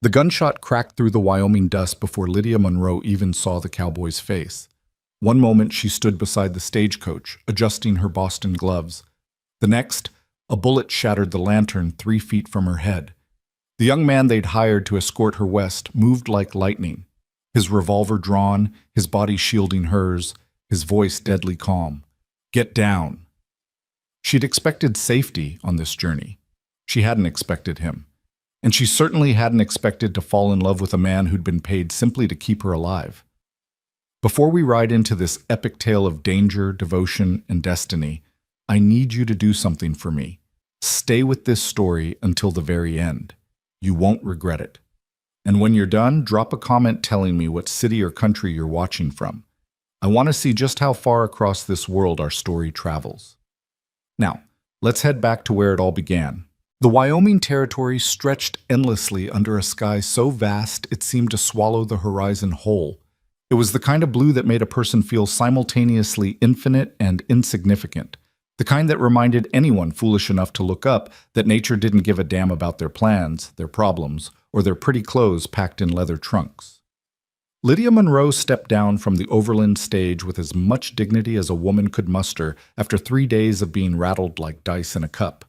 The gunshot cracked through the Wyoming dust before Lydia Monroe even saw the cowboy's face. One moment she stood beside the stagecoach, adjusting her Boston gloves. The next, a bullet shattered the lantern 3 feet from her head. The young man they'd hired to escort her west moved like lightning, his revolver drawn, his body shielding hers, his voice deadly calm. "Get down." She'd expected safety on this journey. She hadn't expected him. And she certainly hadn't expected to fall in love with a man who'd been paid simply to keep her alive. Before we ride into this epic tale of danger, devotion, and destiny, I need you to do something for me. Stay with this story until the very end. You won't regret it. And when you're done, drop a comment telling me what city or country you're watching from. I want to see just how far across this world our story travels. Now, let's head back to where it all began. The Wyoming Territory stretched endlessly under a sky so vast it seemed to swallow the horizon whole. It was the kind of blue that made a person feel simultaneously infinite and insignificant, the kind that reminded anyone foolish enough to look up that nature didn't give a damn about their plans, their problems, or their pretty clothes packed in leather trunks. Lydia Monroe stepped down from the overland stage with as much dignity as a woman could muster after 3 days of being rattled like dice in a cup.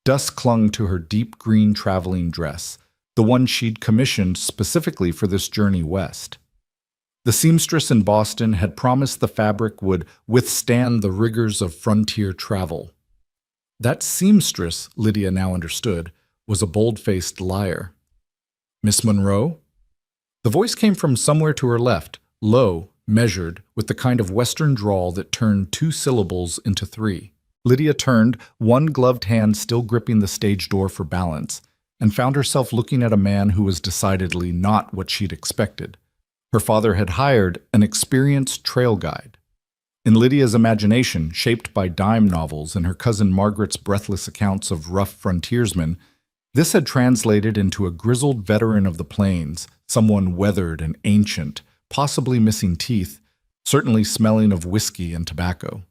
Dust clung to her deep green traveling dress, the one she'd commissioned specifically for this journey west. The seamstress in Boston had promised the fabric would withstand the rigors of frontier travel. That seamstress, Lydia now understood, was a bold-faced liar. "Miss Monroe?" The voice came from somewhere to her left, low, measured, with the kind of Western drawl that turned 2 syllables into 3. Lydia turned, one gloved hand still gripping the stage door for balance, and found herself looking at a man who was decidedly not what she'd expected. Her father had hired an experienced trail guide. In Lydia's imagination, shaped by dime novels and her cousin Margaret's breathless accounts of rough frontiersmen, this had translated into a grizzled veteran of the plains, someone weathered and ancient, possibly missing teeth, certainly smelling of whiskey and tobacco.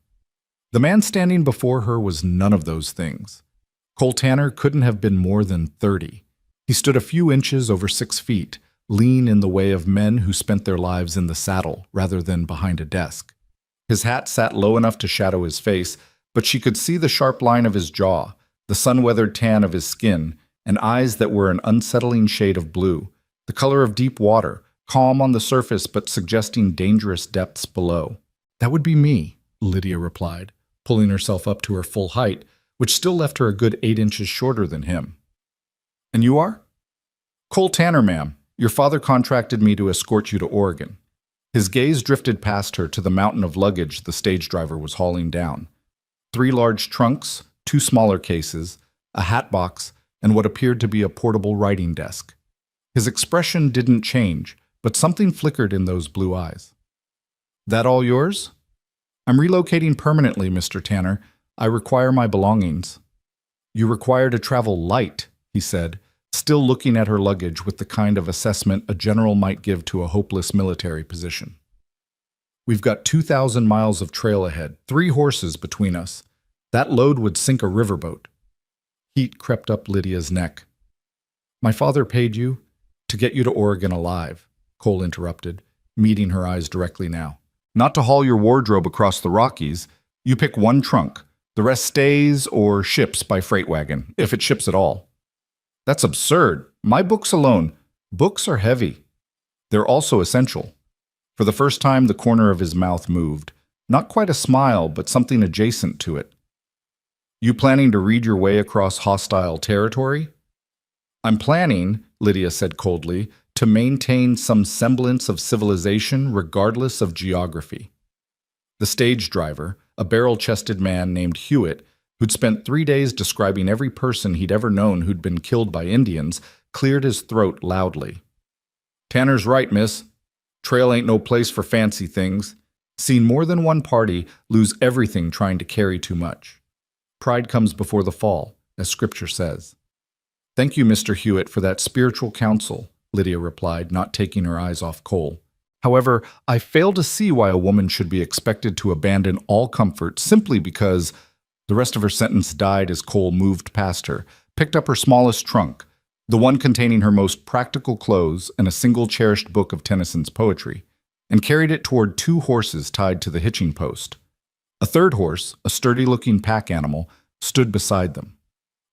The man standing before her was none of those things. Cole Tanner couldn't have been more than 30. He stood a few inches over 6 feet, lean in the way of men who spent their lives in the saddle rather than behind a desk. His hat sat low enough to shadow his face, but she could see the sharp line of his jaw, the sun-weathered tan of his skin, and eyes that were an unsettling shade of blue, the color of deep water, calm on the surface but suggesting dangerous depths below. "That would be me," Lydia replied, pulling herself up to her full height, which still left her a good 8 inches shorter than him. "And you are?" "Cole Tanner, ma'am. Your father contracted me to escort you to Oregon." His gaze drifted past her to the mountain of luggage the stage driver was hauling down. 3 large trunks, 2 smaller cases, a hat box, and what appeared to be a portable writing desk. His expression didn't change, but something flickered in those blue eyes. "That all yours?" "I'm relocating permanently, Mr. Tanner. I require my belongings." "You require to travel light," he said, still looking at her luggage with the kind of assessment a general might give to a hopeless military position. "We've got 2,000 miles of trail ahead, 3 horses between us. That load would sink a riverboat." Heat crept up Lydia's neck. "My father paid you to get you to Oregon alive," Cole interrupted, meeting her eyes directly now. "Not to haul your wardrobe across the Rockies. You pick 1 trunk. The rest stays or ships by freight wagon, if it ships at all." "That's absurd. My books alone." "Books are heavy. They're also essential." For the first time, the corner of his mouth moved. Not quite a smile, but something adjacent to it. "You planning to read your way across hostile territory?" "I'm planning," Lydia said coldly, "to maintain some semblance of civilization regardless of geography." The stage driver, a barrel-chested man named Hewitt, who'd spent 3 days describing every person he'd ever known who'd been killed by Indians, cleared his throat loudly. "Tanner's right, miss. Trail ain't no place for fancy things. Seen more than one party lose everything trying to carry too much. Pride comes before the fall, as Scripture says." "Thank you, Mr. Hewitt, for that spiritual counsel," Lydia replied, not taking her eyes off Cole. "However, I fail to see why a woman should be expected to abandon all comfort simply because—" The rest of her sentence died as Cole moved past her, picked up her smallest trunk, the one containing her most practical clothes and a single cherished book of Tennyson's poetry, and carried it toward two horses tied to the hitching post. A third horse, a sturdy-looking pack animal, stood beside them.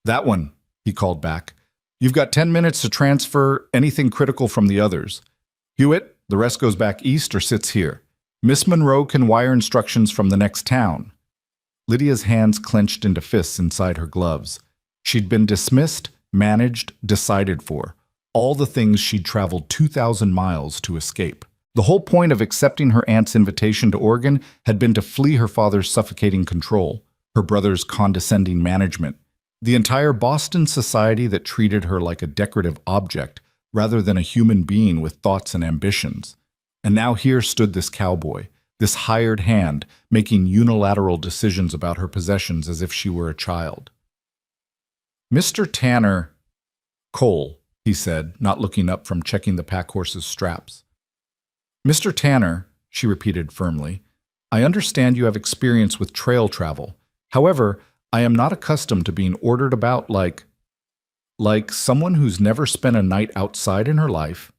"That one," he called back. "You've got 10 minutes to transfer anything critical from the others. Hewitt, the rest goes back east or sits here. Miss Monroe can wire instructions from the next town." Lydia's hands clenched into fists inside her gloves. She'd been dismissed, managed, decided for. All the things she'd traveled 2,000 miles to escape. The whole point of accepting her aunt's invitation to Oregon had been to flee her father's suffocating control, her brother's condescending management, the entire Boston society that treated her like a decorative object rather than a human being with thoughts and ambitions. And now here stood this cowboy, this hired hand, making unilateral decisions about her possessions as if she were a child. "Mr. Tanner—" "Cole," he said, not looking up from checking the pack horse's straps. "Mr. Tanner," she repeated firmly, "I understand you have experience with trail travel. However, I am not accustomed to being ordered about like someone who's never spent a night outside in her life."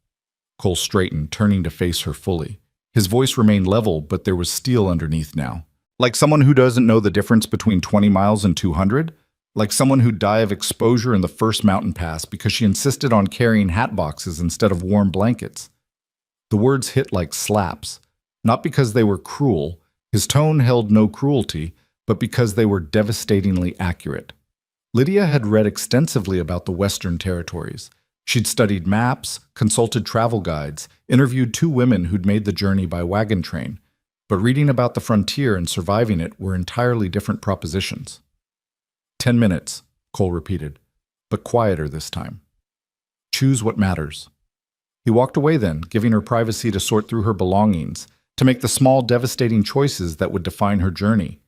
Cole straightened, turning to face her fully. His voice remained level, but there was steel underneath now. "Like someone who doesn't know the difference between 20 miles and 200? Like someone who'd die of exposure in the first mountain pass because she insisted on carrying hat boxes instead of warm blankets?" The words hit like slaps, not because they were cruel. His tone held no cruelty, but because they were devastatingly accurate. Lydia had read extensively about the Western Territories. She'd studied maps, consulted travel guides, interviewed two women who'd made the journey by wagon train, but reading about the frontier and surviving it were entirely different propositions. 10 minutes, Cole repeated, but quieter this time. "Choose what matters." He walked away then, giving her privacy to sort through her belongings, to make the small, devastating choices that would define her journey.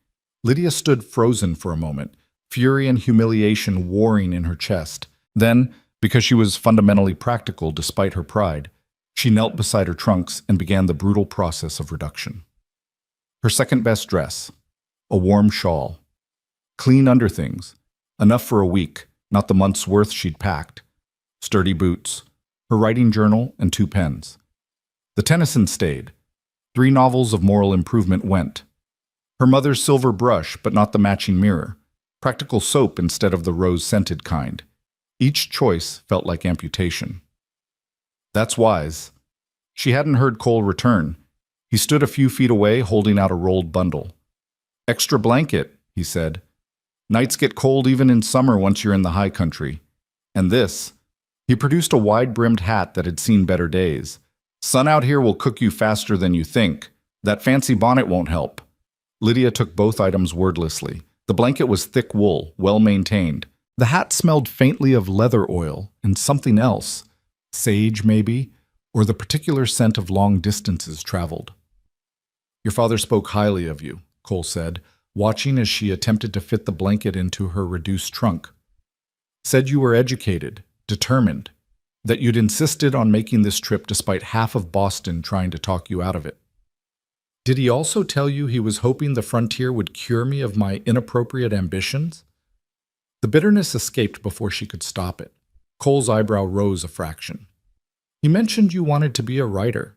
Lydia stood frozen for a moment, fury and humiliation warring in her chest. Then, because she was fundamentally practical despite her pride, she knelt beside her trunks and began the brutal process of reduction. Her second-best dress, a warm shawl, clean underthings, enough for a week, not the month's worth she'd packed, sturdy boots, her writing journal, and 2 pens. The Tennyson stayed. 3 novels of moral improvement went. Her mother's silver brush, but not the matching mirror. Practical soap instead of the rose-scented kind. Each choice felt like amputation. That's wise. She hadn't heard Cole return. He stood a few feet away, holding out a rolled bundle. "Extra blanket," he said. "Nights get cold even in summer once you're in the high country. And this." He produced a wide-brimmed hat that had seen better days. "Sun out here will cook you faster than you think. That fancy bonnet won't help." Lydia took both items wordlessly. The blanket was thick wool, well-maintained. The hat smelled faintly of leather oil and something else. Sage, maybe, or the particular scent of long distances traveled. "Your father spoke highly of you," Cole said, watching as she attempted to fit the blanket into her reduced trunk. "Said you were educated, determined, that you'd insisted on making this trip despite half of Boston trying to talk you out of it. Did he also tell you he was hoping the frontier would cure me of my inappropriate ambitions?" The bitterness escaped before she could stop it. Cole's eyebrow rose a fraction. "He mentioned you wanted to be a writer.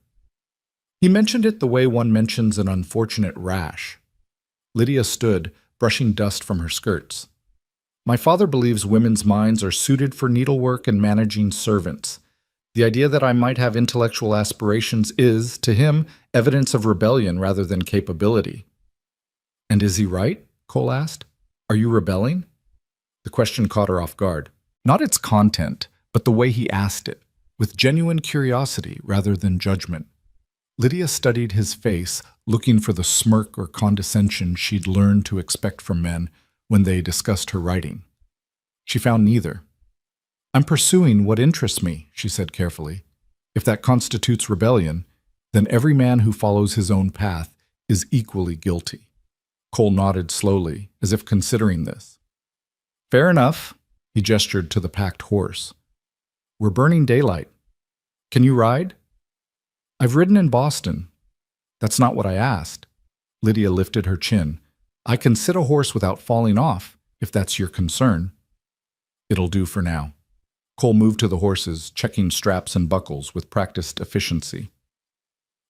He mentioned it the way one mentions an unfortunate rash." Lydia stood, brushing dust from her skirts. "My father believes women's minds are suited for needlework and managing servants. The idea that I might have intellectual aspirations is, to him, evidence of rebellion rather than capability." "And is he right?" Cole asked. "Are you rebelling?" The question caught her off guard. Not its content, but the way he asked it, with genuine curiosity rather than judgment. Lydia studied his face, looking for the smirk or condescension she'd learned to expect from men when they discussed her writing. She found neither. "I'm pursuing what interests me," she said carefully. "If that constitutes rebellion, then every man who follows his own path is equally guilty." Cole nodded slowly, as if considering this. "Fair enough," he gestured to the packed horse. "We're burning daylight. Can you ride?" "I've ridden in Boston." "That's not what I asked." Lydia lifted her chin. "I can sit a horse without falling off, if that's your concern." "It'll do for now." Cole moved to the horses, checking straps and buckles with practiced efficiency.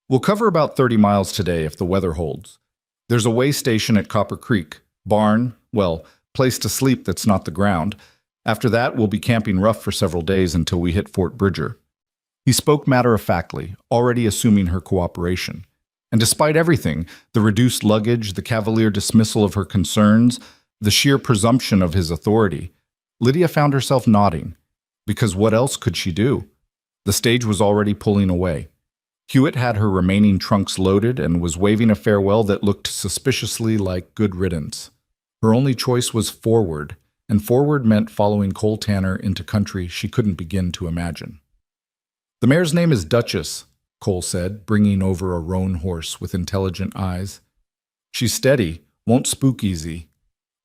We'll cover about 30 miles today if the weather holds. There's a way station at Copper Creek. Barn, well, place to sleep that's not the ground. After that, we'll be camping rough for several days until we hit Fort Bridger. He spoke matter-of-factly, already assuming her cooperation. And despite everything, the reduced luggage, the cavalier dismissal of her concerns, the sheer presumption of his authority, Lydia found herself nodding. Because what else could she do? The stage was already pulling away. Hewitt had her remaining trunks loaded and was waving a farewell that looked suspiciously like good riddance. Her only choice was forward, and forward meant following Cole Tanner into country she couldn't begin to imagine. "The mare's name is Duchess," Cole said, bringing over a roan horse with intelligent eyes. "She's steady, won't spook easy.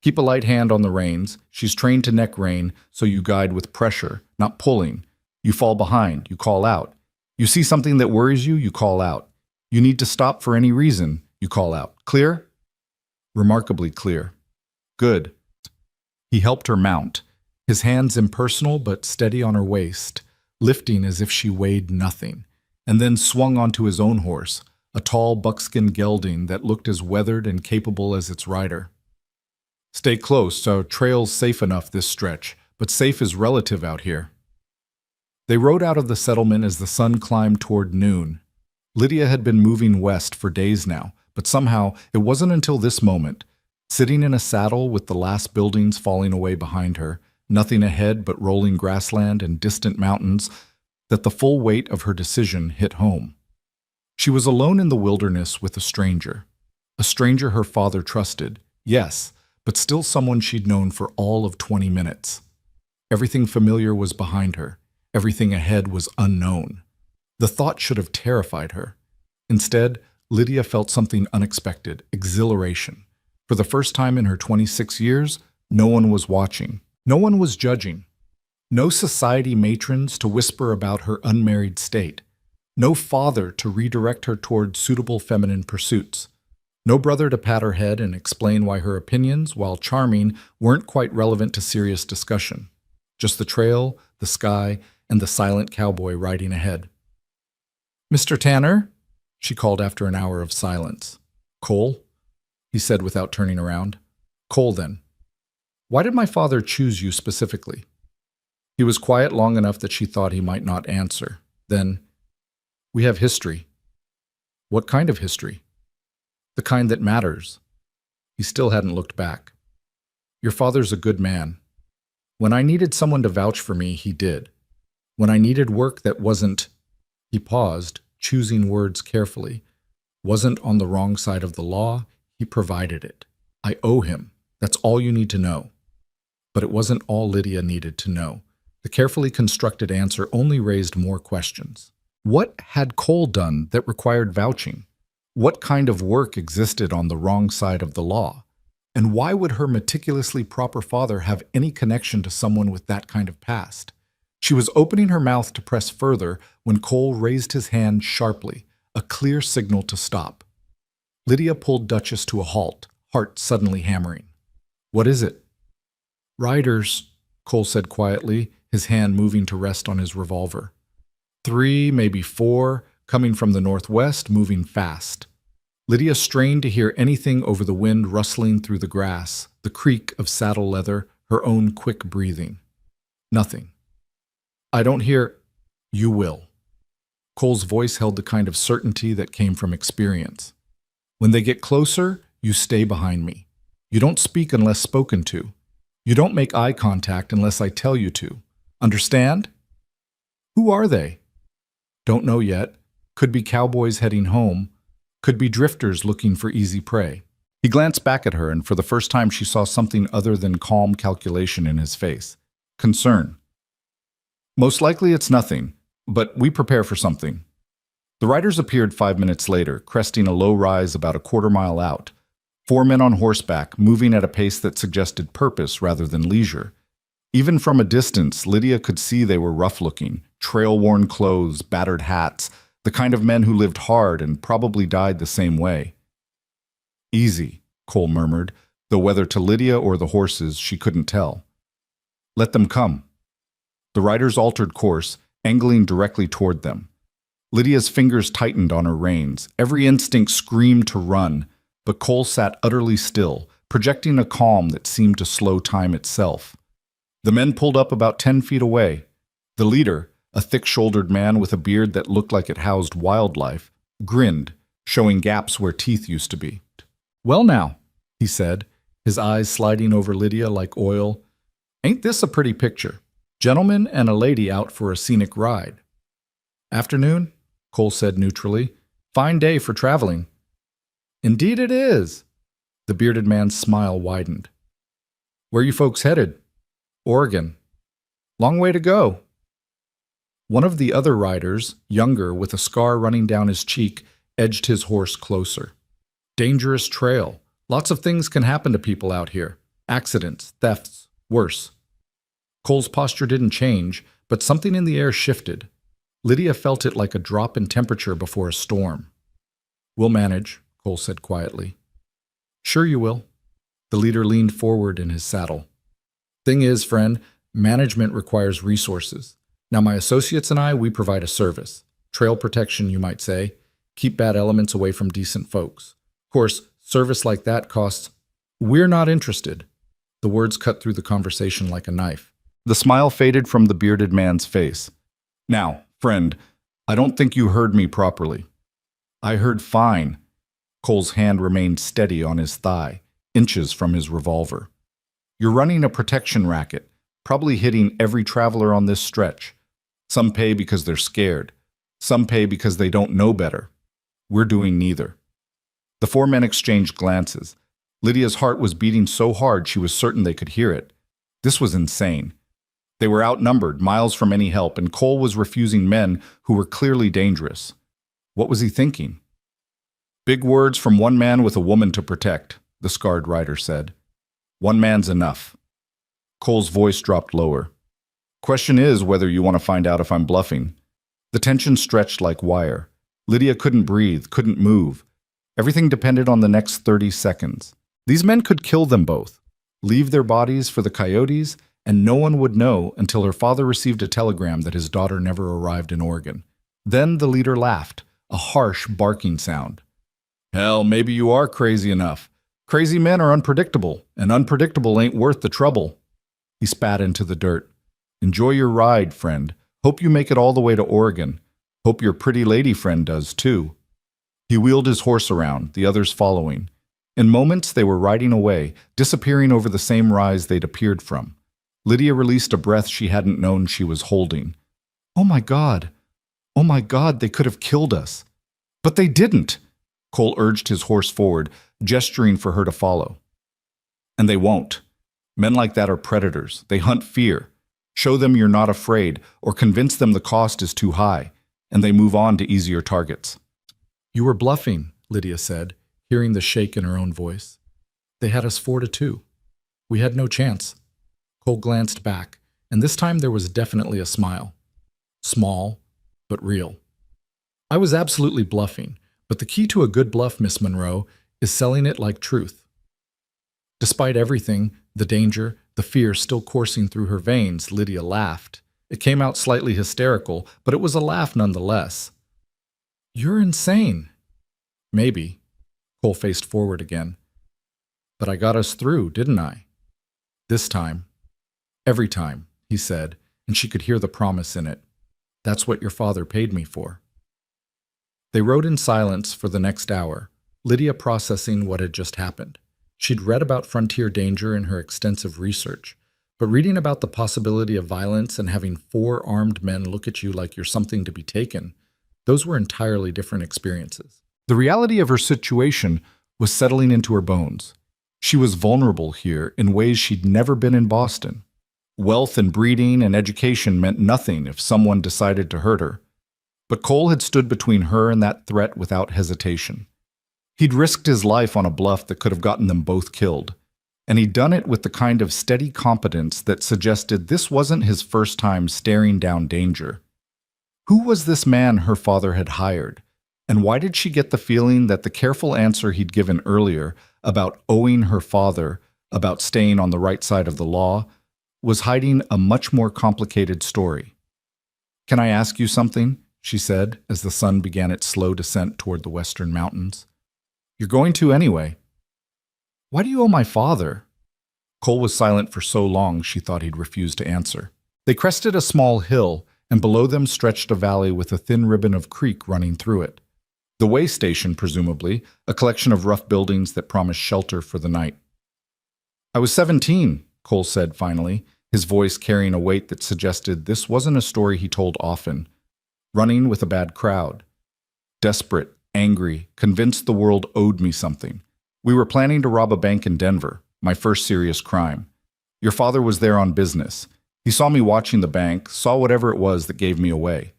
Keep a light hand on the reins. She's trained to neck rein, so you guide with pressure, not pulling. You fall behind, you call out. You see something that worries you, you call out. You need to stop for any reason, you call out. Clear?" Remarkably clear. "Good." He helped her mount, his hands impersonal but steady on her waist, lifting as if she weighed nothing, and then swung onto his own horse, a tall buckskin gelding that looked as weathered and capable as its rider. "Stay close, our trail's safe enough this stretch, but safe is relative out here." They rode out of the settlement as the sun climbed toward noon. Lydia had been moving west for days now, but somehow it wasn't until this moment, sitting in a saddle with the last buildings falling away behind her, nothing ahead but rolling grassland and distant mountains, that the full weight of her decision hit home. She was alone in the wilderness with a stranger her father trusted, yes, but still someone she'd known for all of 20 minutes. Everything familiar was behind her. Everything ahead was unknown. The thought should have terrified her. Instead, Lydia felt something unexpected, exhilaration. For the first time in her 26 years, no one was watching. No one was judging. No society matrons to whisper about her unmarried state. No father to redirect her toward suitable feminine pursuits. No brother to pat her head and explain why her opinions, while charming, weren't quite relevant to serious discussion. Just the trail, the sky, and the silent cowboy riding ahead. "Mr. Tanner?" she called after an hour of silence. "Cole?" he said without turning around. "Cole, then. Why did my father choose you specifically?" He was quiet long enough that she thought he might not answer. Then, "We have history." "What kind of history?" "The kind that matters." He still hadn't looked back. "Your father's a good man. When I needed someone to vouch for me, he did. When I needed work that wasn't," he paused, choosing words carefully, "wasn't on the wrong side of the law, he provided it. I owe him. That's all you need to know." But it wasn't all Lydia needed to know. The carefully constructed answer only raised more questions. What had Cole done that required vouching? What kind of work existed on the wrong side of the law? And why would her meticulously proper father have any connection to someone with that kind of past? She was opening her mouth to press further when Cole raised his hand sharply, a clear signal to stop. Lydia pulled Duchess to a halt, heart suddenly hammering. "What is it?" "Riders," Cole said quietly, his hand moving to rest on his revolver. 3, maybe 4, coming from the northwest, moving fast. Lydia strained to hear anything over the wind rustling through the grass, the creak of saddle leather, her own quick breathing. Nothing. "I don't hear—" "You will." Cole's voice held the kind of certainty that came from experience. "When they get closer, you stay behind me. You don't speak unless spoken to. You don't make eye contact unless I tell you to. Understand?" "Who are they?" "Don't know yet. Could be cowboys heading home. Could be drifters looking for easy prey." He glanced back at her, and for the first time she saw something other than calm calculation in his face. Concern. "Most likely it's nothing, but we prepare for something." The riders appeared 5 minutes later, cresting a low rise about a quarter-mile out. 4 men on horseback, moving at a pace that suggested purpose rather than leisure. Even from a distance, Lydia could see they were rough-looking, trail-worn clothes, battered hats, the kind of men who lived hard and probably died the same way. "Easy," Cole murmured, though whether to Lydia or the horses she couldn't tell. "Let them come." The riders altered course, angling directly toward them. Lydia's fingers tightened on her reins. Every instinct screamed to run, but Cole sat utterly still, projecting a calm that seemed to slow time itself. The men pulled up about 10 feet away. The leader, a thick-shouldered man with a beard that looked like it housed wildlife, grinned, showing gaps where teeth used to be. "Well now," he said, his eyes sliding over Lydia like oil. "Ain't this a pretty picture? Gentleman and a lady out for a scenic ride." "Afternoon?" Cole said neutrally. "Fine day for traveling." "Indeed it is." The bearded man's smile widened. "Where you folks headed?" "Oregon." "Long way to go." One of the other riders, younger with a scar running down his cheek, edged his horse closer. "Dangerous trail. Lots of things can happen to people out here. Accidents, thefts, worse." Cole's posture didn't change, but something in the air shifted. Lydia felt it like a drop in temperature before a storm. "We'll manage," Cole said quietly. "Sure you will." The leader leaned forward in his saddle. "Thing is, friend, management requires resources. Now my associates and I, we provide a service. Trail protection, you might say. Keep bad elements away from decent folks. Of course, service like that costs. We're not interested." The words cut through the conversation like a knife. The smile faded from the bearded man's face. "Now, friend, I don't think you heard me properly." "I heard fine." Cole's hand remained steady on his thigh, inches from his revolver. "You're running a protection racket, probably hitting every traveler on this stretch. Some pay because they're scared. Some pay because they don't know better. We're doing neither." The four men exchanged glances. Lydia's heart was beating so hard she was certain they could hear it. This was insane. They were outnumbered, miles from any help, and Cole was refusing men who were clearly dangerous. What was he thinking? "Big words from one man with a woman to protect," the scarred rider said. "One man's enough." Cole's voice dropped lower. "Question is whether you want to find out if I'm bluffing." The tension stretched like wire. Lydia couldn't breathe, couldn't move. Everything depended on the next 30 seconds. These men could kill them both, leave their bodies for the coyotes, and no one would know until her father received a telegram that his daughter never arrived in Oregon. Then the leader laughed, a harsh barking sound. "Hell, maybe you are crazy enough. Crazy men are unpredictable, and unpredictable ain't worth the trouble." He spat into the dirt. "Enjoy your ride, friend. Hope you make it all the way to Oregon. Hope your pretty lady friend does, too." He wheeled his horse around, the others following. In moments, they were riding away, disappearing over the same rise they'd appeared from. Lydia released a breath she hadn't known she was holding. "Oh my God! Oh my God, they could have killed us." "But they didn't!" Cole urged his horse forward, gesturing for her to follow. "And they won't. Men like that are predators. They hunt fear. Show them you're not afraid, or convince them the cost is too high, and they move on to easier targets." "You were bluffing," Lydia said, hearing the shake in her own voice. "They had us 4-2. We had no chance." Cole glanced back, and this time there was definitely a smile. Small, but real. "I was absolutely bluffing, but the key to a good bluff, Miss Monroe, is selling it like truth." Despite everything, the danger, the fear still coursing through her veins, Lydia laughed. It came out slightly hysterical, but it was a laugh nonetheless. "You're insane." "Maybe." Cole faced forward again. "But I got us through, didn't I?" "This time." "Every time," he said, and she could hear the promise in it. "That's what your father paid me for." They rode in silence for the next hour, Lydia processing what had just happened. She'd read about frontier danger in her extensive research, but reading about the possibility of violence and having 4 armed men look at you like you're something to be taken, those were entirely different experiences. The reality of her situation was settling into her bones. She was vulnerable here in ways she'd never been in Boston. Wealth and breeding and education meant nothing if someone decided to hurt her. But Cole had stood between her and that threat without hesitation. He'd risked his life on a bluff that could have gotten them both killed, and he'd done it with the kind of steady competence that suggested this wasn't his first time staring down danger. Who was this man her father had hired, and why did she get the feeling that the careful answer he'd given earlier about owing her father, about staying on the right side of the law, was hiding a much more complicated story. "Can I ask you something?" she said as the sun began its slow descent toward the western mountains. "You're going to anyway." "Why do you owe my father?" Cole was silent for so long she thought he'd refuse to answer. They crested a small hill, and below them stretched a valley with a thin ribbon of creek running through it. The way station, presumably, a collection of rough buildings that promised shelter for the night. "I was 17, Cole said finally, his voice carrying a weight that suggested this wasn't a story he told often. Running with a bad crowd. Desperate, angry, convinced the world owed me something. We were planning to rob a bank in Denver, my first serious crime. Your father was there on business. He saw me watching the bank, saw whatever it was that gave me away.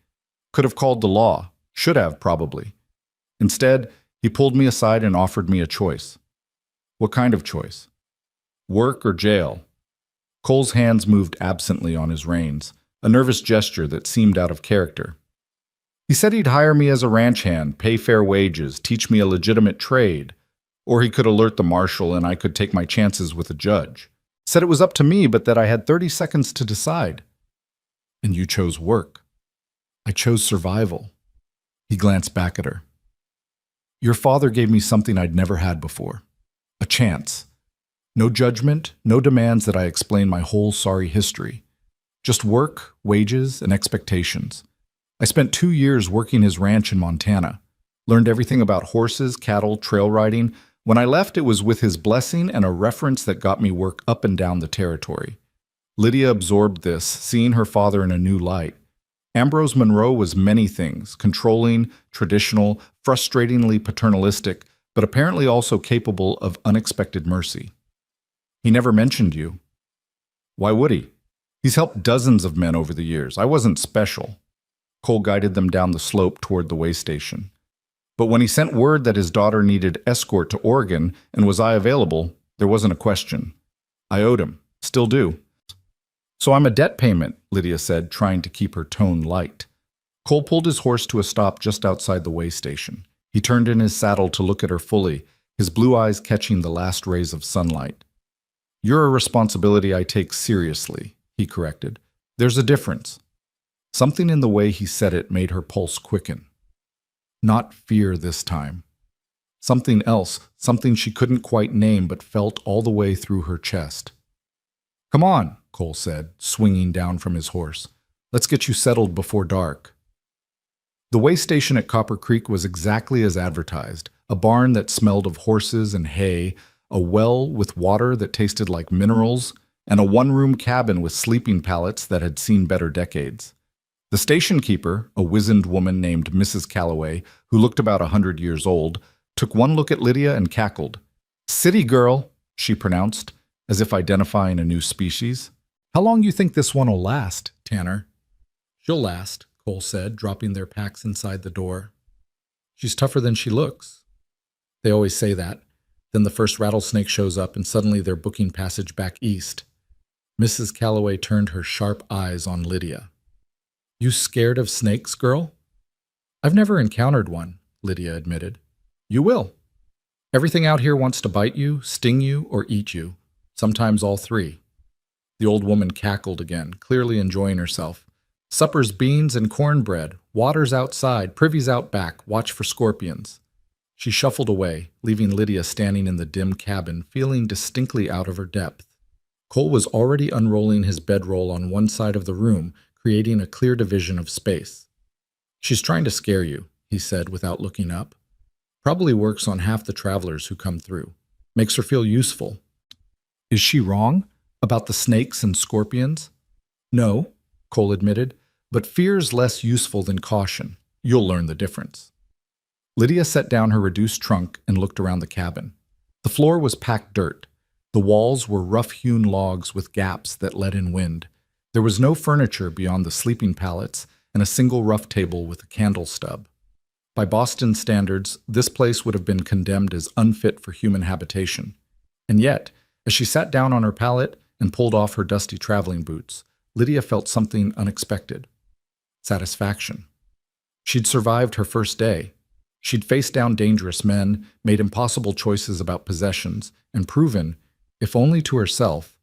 Could have called the law, should have probably. Instead, he pulled me aside and offered me a choice." "What kind of choice?" "Work or jail." Cole's hands moved absently on his reins, a nervous gesture that seemed out of character. "He said he'd hire me as a ranch hand, pay fair wages, teach me a legitimate trade. Or he could alert the marshal and I could take my chances with a judge. Said it was up to me, but that I had 30 seconds to decide." "And you chose work." "I chose survival." He glanced back at her. "Your father gave me something I'd never had before. A chance. No judgment, no demands that I explain my whole sorry history. Just work, wages, and expectations. I spent 2 years working his ranch in Montana. Learned everything about horses, cattle, trail riding. When I left, it was with his blessing and a reference that got me work up and down the territory. Lydia absorbed this, seeing her father in a new light. Ambrose Monroe was many things, controlling, traditional, frustratingly paternalistic, but apparently also capable of unexpected mercy. He never mentioned you." "Why would he? He's helped dozens of men over the years. I wasn't special." Cole guided them down the slope toward the way station. "But when he sent word that his daughter needed escort to Oregon and was I available, there wasn't a question. I owed him. Still do." "So I'm a debt payment," Lydia said, trying to keep her tone light. Cole pulled his horse to a stop just outside the way station. He turned in his saddle to look at her fully, his blue eyes catching the last rays of sunlight. "You're a responsibility I take seriously," he corrected. "There's a difference." Something in the way he said it made her pulse quicken. Not fear this time. Something else, something she couldn't quite name but felt all the way through her chest. "Come on," Cole said, swinging down from his horse. "Let's get you settled before dark." The way station at Copper Creek was exactly as advertised, a barn that smelled of horses and hay, a well with water that tasted like minerals, and a one-room cabin with sleeping pallets that had seen better decades. The station keeper, a wizened woman named Mrs. Calloway, who looked about 100 years old, took one look at Lydia and cackled. "City girl," she pronounced, as if identifying a new species. "How long you think this one'll last, Tanner?" "She'll last," Cole said, dropping their packs inside the door. "She's tougher than she looks." They always say that. Then the first rattlesnake shows up and suddenly they're booking passage back east. Mrs. Calloway turned her sharp eyes on Lydia. "You scared of snakes, girl?" "I've never encountered one," Lydia admitted. "You will. Everything out here wants to bite you, sting you, or eat you. Sometimes all three." The old woman cackled again, clearly enjoying herself. "Supper's beans and cornbread, water's outside, privy's out back, watch for scorpions." She shuffled away, leaving Lydia standing in the dim cabin, feeling distinctly out of her depth. Cole was already unrolling his bedroll on one side of the room, creating a clear division of space. "She's trying to scare you," he said without looking up. "Probably works on half the travelers who come through. Makes her feel useful." "Is she wrong? About the snakes and scorpions?" "No," Cole admitted, "but fear's less useful than caution. You'll learn the difference." Lydia set down her reduced trunk and looked around the cabin. The floor was packed dirt. The walls were rough-hewn logs with gaps that let in wind. There was no furniture beyond the sleeping pallets and a single rough table with a candle stub. By Boston standards, this place would have been condemned as unfit for human habitation. And yet, as she sat down on her pallet and pulled off her dusty traveling boots, Lydia felt something unexpected. Satisfaction. She'd survived her first day. She'd faced down dangerous men, made impossible choices about possessions, and proven, if only to herself,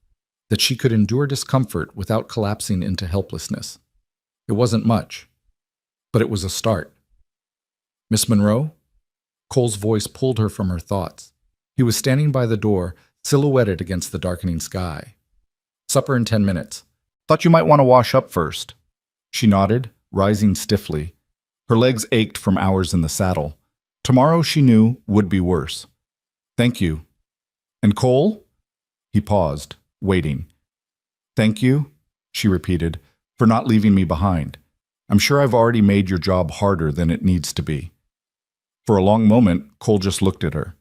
that she could endure discomfort without collapsing into helplessness. It wasn't much, but it was a start. "Miss Monroe?" Cole's voice pulled her from her thoughts. He was standing by the door, silhouetted against the darkening sky. "Supper in 10 minutes. Thought you might want to wash up first." She nodded, rising stiffly. Her legs ached from hours in the saddle. Tomorrow, she knew, would be worse. "Thank you." "And Cole?" He paused, waiting. "Thank you," she repeated, "for not leaving me behind. I'm sure I've already made your job harder than it needs to be." For a long moment, Cole just looked at her.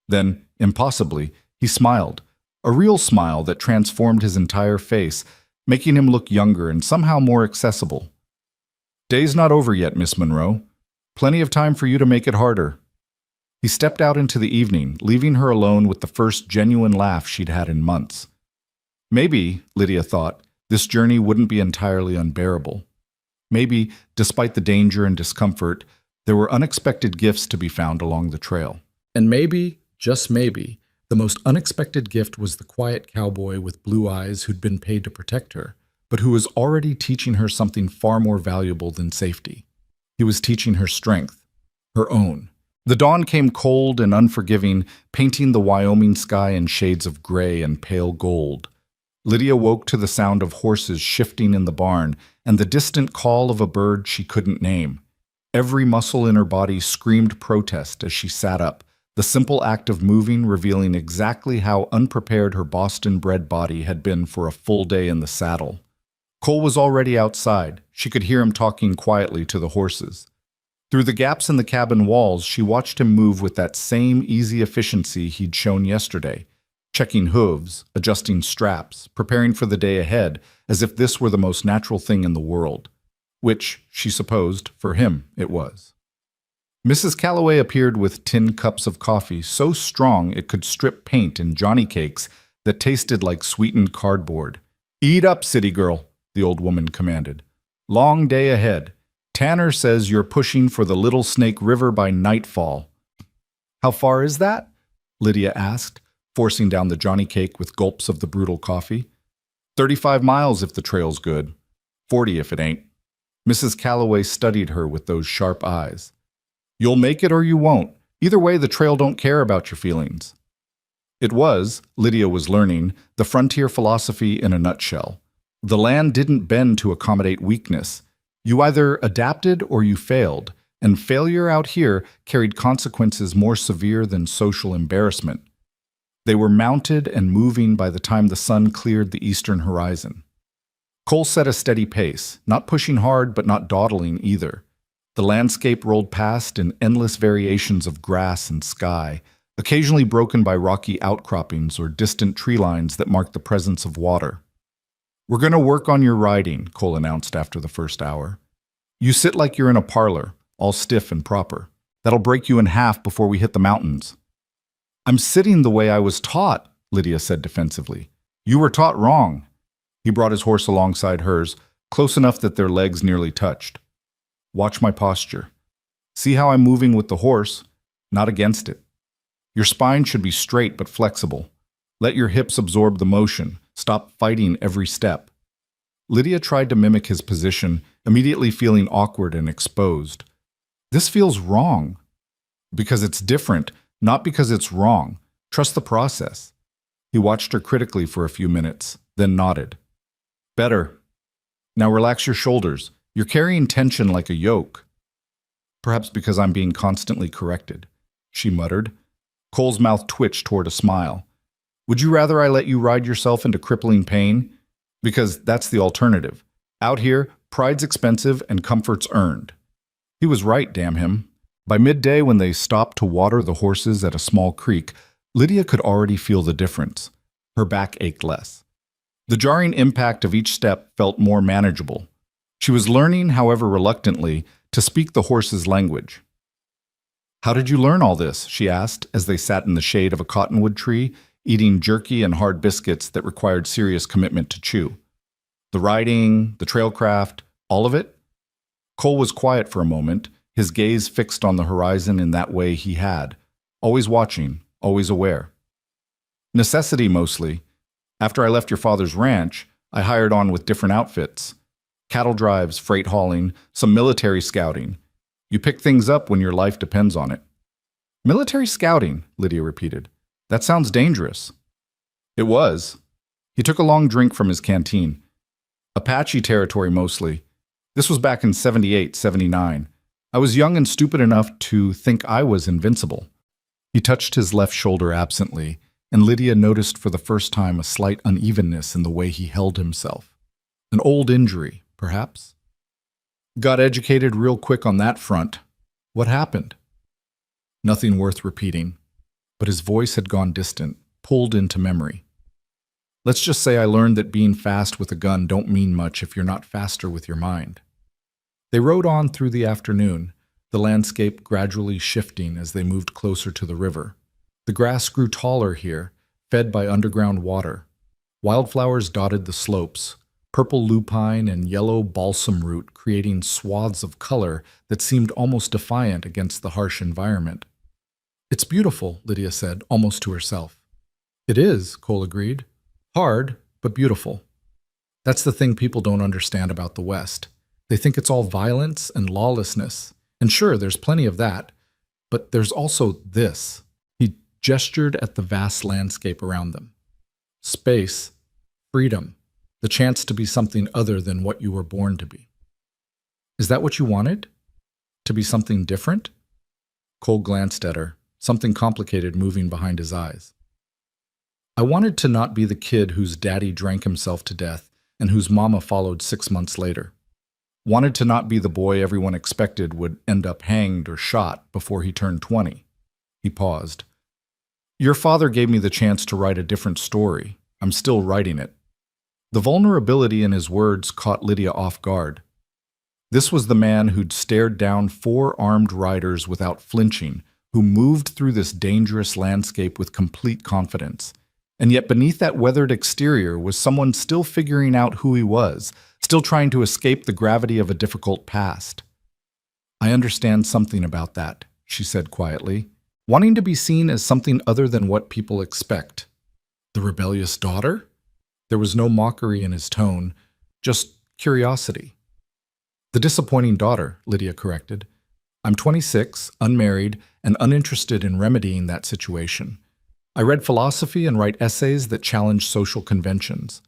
Then, impossibly, he smiled, a real smile that transformed his entire face, making him look younger and somehow more accessible. "Day's not over yet, Miss Monroe. Plenty of time for you to make it harder." He stepped out into the evening, leaving her alone with the first genuine laugh she'd had in months. Maybe, Lydia thought, this journey wouldn't be entirely unbearable. Maybe, despite the danger and discomfort, there were unexpected gifts to be found along the trail. And maybe, just maybe, the most unexpected gift was the quiet cowboy with blue eyes who'd been paid to protect her, but who was already teaching her something far more valuable than safety. He was teaching her strength, her own. The dawn came cold and unforgiving, painting the Wyoming sky in shades of gray and pale gold. Lydia woke to the sound of horses shifting in the barn and the distant call of a bird she couldn't name. Every muscle in her body screamed protest as she sat up, the simple act of moving revealing exactly how unprepared her Boston-bred body had been for a full day in the saddle. Cole was already outside. She could hear him talking quietly to the horses. Through the gaps in the cabin walls, she watched him move with that same easy efficiency he'd shown yesterday, checking hooves, adjusting straps, preparing for the day ahead, as if this were the most natural thing in the world. Which, she supposed, for him it was. Mrs. Calloway appeared with tin cups of coffee so strong it could strip paint in Johnny cakes that tasted like sweetened cardboard. "Eat up, city girl," the old woman commanded. "Long day ahead. Tanner says you're pushing for the Little Snake River by nightfall." "How far is that?" Lydia asked, forcing down the Johnny cake with gulps of the brutal coffee. 35 miles if the trail's good. 40 if it ain't." Mrs. Calloway studied her with those sharp eyes. "You'll make it or you won't. Either way, the trail don't care about your feelings." It was, Lydia was learning, the frontier philosophy in a nutshell. The land didn't bend to accommodate weakness. You either adapted or you failed, and failure out here carried consequences more severe than social embarrassment. They were mounted and moving by the time the sun cleared the eastern horizon. Cole set a steady pace, not pushing hard but not dawdling either. The landscape rolled past in endless variations of grass and sky, occasionally broken by rocky outcroppings or distant tree lines that marked the presence of water. "We're going to work on your riding," Cole announced after the first hour. "You sit like you're in a parlor, all stiff and proper. That'll break you in half before we hit the mountains." "I'm sitting the way I was taught," Lydia said defensively. "You were taught wrong." He brought his horse alongside hers, close enough that their legs nearly touched. "Watch my posture. See how I'm moving with the horse, not against it. Your spine should be straight but flexible. Let your hips absorb the motion. Stop fighting every step." Lydia tried to mimic his position, immediately feeling awkward and exposed. "This feels wrong." "Because it's different, not because it's wrong. Trust the process." He watched her critically for a few minutes, then nodded. "Better. Now relax your shoulders. You're carrying tension like a yoke." "Perhaps because I'm being constantly corrected," she muttered. Cole's mouth twitched toward a smile. "Would you rather I let you ride yourself into crippling pain? Because that's the alternative. Out here, pride's expensive and comfort's earned." He was right, damn him. By midday, when they stopped to water the horses at a small creek, Lydia could already feel the difference. Her back ached less. The jarring impact of each step felt more manageable. She was learning, however reluctantly, to speak the horse's language. "How did you learn all this?" she asked as they sat in the shade of a cottonwood tree, eating jerky and hard biscuits that required serious commitment to chew. "The riding, the trailcraft, all of it?" Cole was quiet for a moment, his gaze fixed on the horizon in that way he had, always watching, always aware. "Necessity mostly. After I left your father's ranch, I hired on with different outfits. Cattle drives, freight hauling, some military scouting. You pick things up when your life depends on it. Military scouting, Lydia repeated. That sounds dangerous. It was. He took a long drink from his canteen. Apache territory mostly. This was back in 78, 79. I was young and stupid enough to think I was invincible. He touched his left shoulder absently, and Lydia noticed for the first time a slight unevenness in the way he held himself. An old injury, perhaps? Got educated real quick on that front. What happened? Nothing worth repeating, but his voice had gone distant, pulled into memory. Let's just say I learned that being fast with a gun don't mean much if you're not faster with your mind. They rode on through the afternoon, the landscape gradually shifting as they moved closer to the river. The grass grew taller here, fed by underground water. Wildflowers dotted the slopes, purple lupine and yellow balsam root creating swaths of color that seemed almost defiant against the harsh environment. It's beautiful, Lydia said, almost to herself. It is, Cole agreed. Hard, but beautiful. That's the thing people don't understand about the West. They think it's all violence and lawlessness. And sure, there's plenty of that, but there's also this. He gestured at the vast landscape around them. Space, freedom, the chance to be something other than what you were born to be. Is that what you wanted? To be something different? Cole glanced at her, something complicated moving behind his eyes. I wanted to not be the kid whose daddy drank himself to death and whose mama followed 6 months later. Wanted to not be the boy everyone expected would end up hanged or shot before he turned 20. He paused. Your father gave me the chance to write a different story. I'm still writing it. The vulnerability in his words caught Lydia off guard. This was the man who'd stared down 4 armed riders without flinching, who moved through this dangerous landscape with complete confidence. And yet beneath that weathered exterior was someone still figuring out who he was, still trying to escape the gravity of a difficult past. I understand something about that, she said quietly, wanting to be seen as something other than what people expect. The rebellious daughter? There was no mockery in his tone, just curiosity. The disappointing daughter, Lydia corrected. I'm 26, unmarried, and uninterested in remedying that situation. I read philosophy and write essays that challenge social conventions.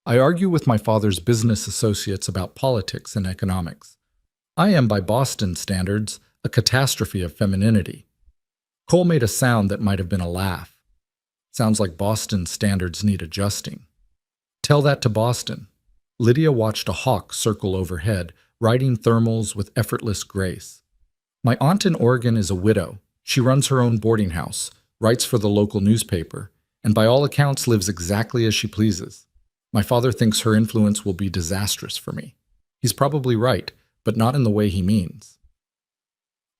I argue with my father's business associates about politics and economics. I am, by Boston standards, a catastrophe of femininity. Cole made a sound that might have been a laugh. Sounds like Boston standards need adjusting. Tell that to Boston. Lydia watched a hawk circle overhead, riding thermals with effortless grace. My aunt in Oregon is a widow. She runs her own boarding house, writes for the local newspaper, and by all accounts lives exactly as she pleases. My father thinks her influence will be disastrous for me. He's probably right, but not in the way he means.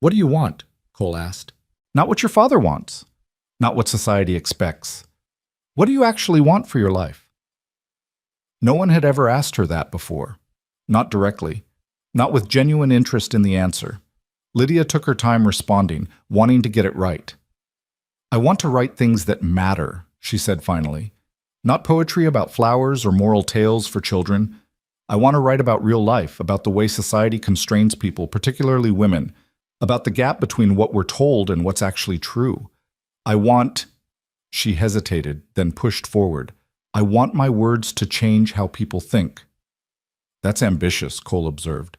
What do you want? Cole asked. Not what your father wants. Not what society expects. What do you actually want for your life? No one had ever asked her that before. Not directly. Not with genuine interest in the answer. Lydia took her time responding, wanting to get it right. I want to write things that matter, she said finally. Not poetry about flowers or moral tales for children. I want to write about real life, about the way society constrains people, particularly women, about the gap between what we're told and what's actually true. I want... She hesitated, then pushed forward. I want my words to change how people think. That's ambitious, Cole observed.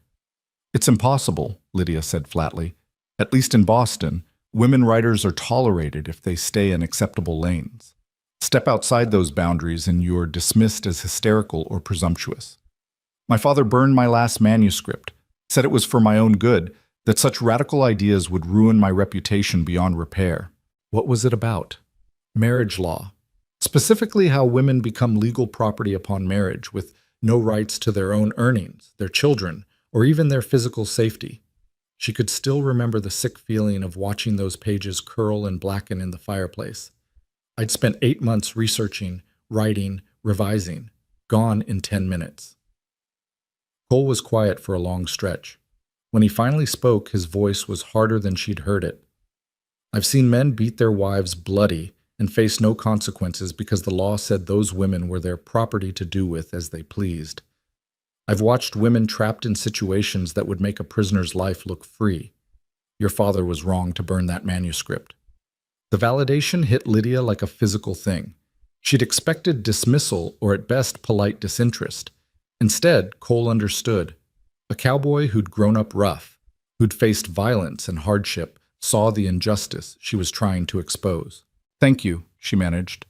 It's impossible, Lydia said flatly. At least in Boston, women writers are tolerated if they stay in acceptable lanes. Step outside those boundaries and you're dismissed as hysterical or presumptuous. My father burned my last manuscript, said it was for my own good, that such radical ideas would ruin my reputation beyond repair. What was it about? Marriage law. Specifically how women become legal property upon marriage with no rights to their own earnings, their children, or even their physical safety. She could still remember the sick feeling of watching those pages curl and blacken in the fireplace. I'd spent 8 months researching, writing, revising, gone in 10 minutes. Cole was quiet for a long stretch. When he finally spoke, his voice was harder than she'd heard it. I've seen men beat their wives bloody, and face no consequences because the law said those women were their property to do with as they pleased. I've watched women trapped in situations that would make a prisoner's life look free. Your father was wrong to burn that manuscript. The validation hit Lydia like a physical thing. She'd expected dismissal or at best polite disinterest. Instead, Cole understood. A cowboy who'd grown up rough, who'd faced violence and hardship, saw the injustice she was trying to expose. "Thank you," she managed.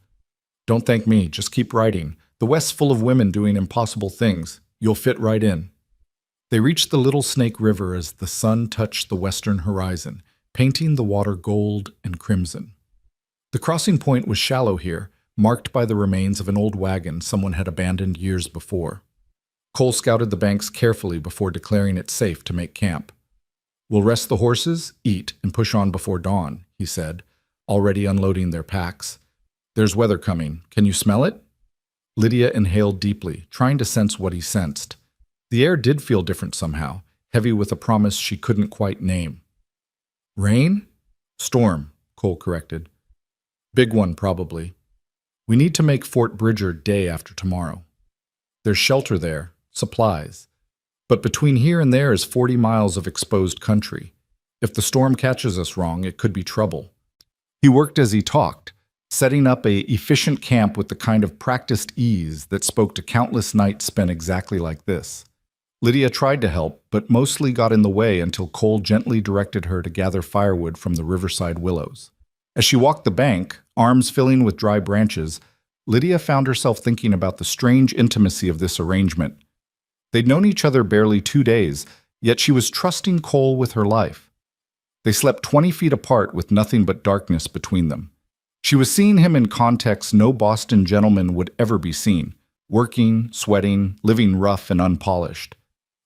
"Don't thank me, just keep writing. The West's full of women doing impossible things. You'll fit right in." They reached the Little Snake River as the sun touched the western horizon, painting the water gold and crimson. The crossing point was shallow here, marked by the remains of an old wagon someone had abandoned years before. Cole scouted the banks carefully before declaring it safe to make camp. "We'll rest the horses, eat, and push on before dawn," he said, already unloading their packs. "There's weather coming. Can you smell it?" Lydia inhaled deeply, trying to sense what he sensed. The air did feel different somehow, heavy with a promise she couldn't quite name. "Rain?" "Storm," Cole corrected. "Big one, probably. We need to make Fort Bridger day after tomorrow. There's shelter there, supplies. But between here and there is 40 miles of exposed country. If the storm catches us wrong, it could be trouble." He worked as he talked, setting up an efficient camp with the kind of practiced ease that spoke to countless nights spent exactly like this. Lydia tried to help, but mostly got in the way until Cole gently directed her to gather firewood from the riverside willows. As she walked the bank, arms filling with dry branches, Lydia found herself thinking about the strange intimacy of this arrangement. They'd known each other barely 2 days, yet she was trusting Cole with her life. They slept 20 feet apart with nothing but darkness between them. She was seeing him in contexts no Boston gentleman would ever be seen, working, sweating, living rough and unpolished.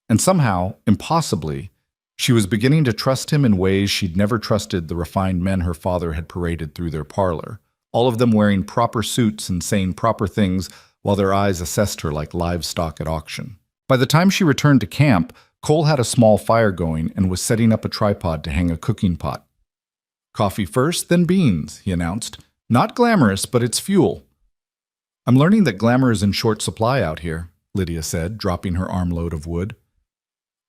And somehow, impossibly, she was beginning to trust him in ways she'd never trusted the refined men her father had paraded through their parlor, all of them wearing proper suits and saying proper things while their eyes assessed her like livestock at auction. By the time she returned to camp, Cole had a small fire going and was setting up a tripod to hang a cooking pot. "Coffee first, then beans," he announced. "Not glamorous, but it's fuel." "I'm learning that glamour is in short supply out here," Lydia said, dropping her armload of wood.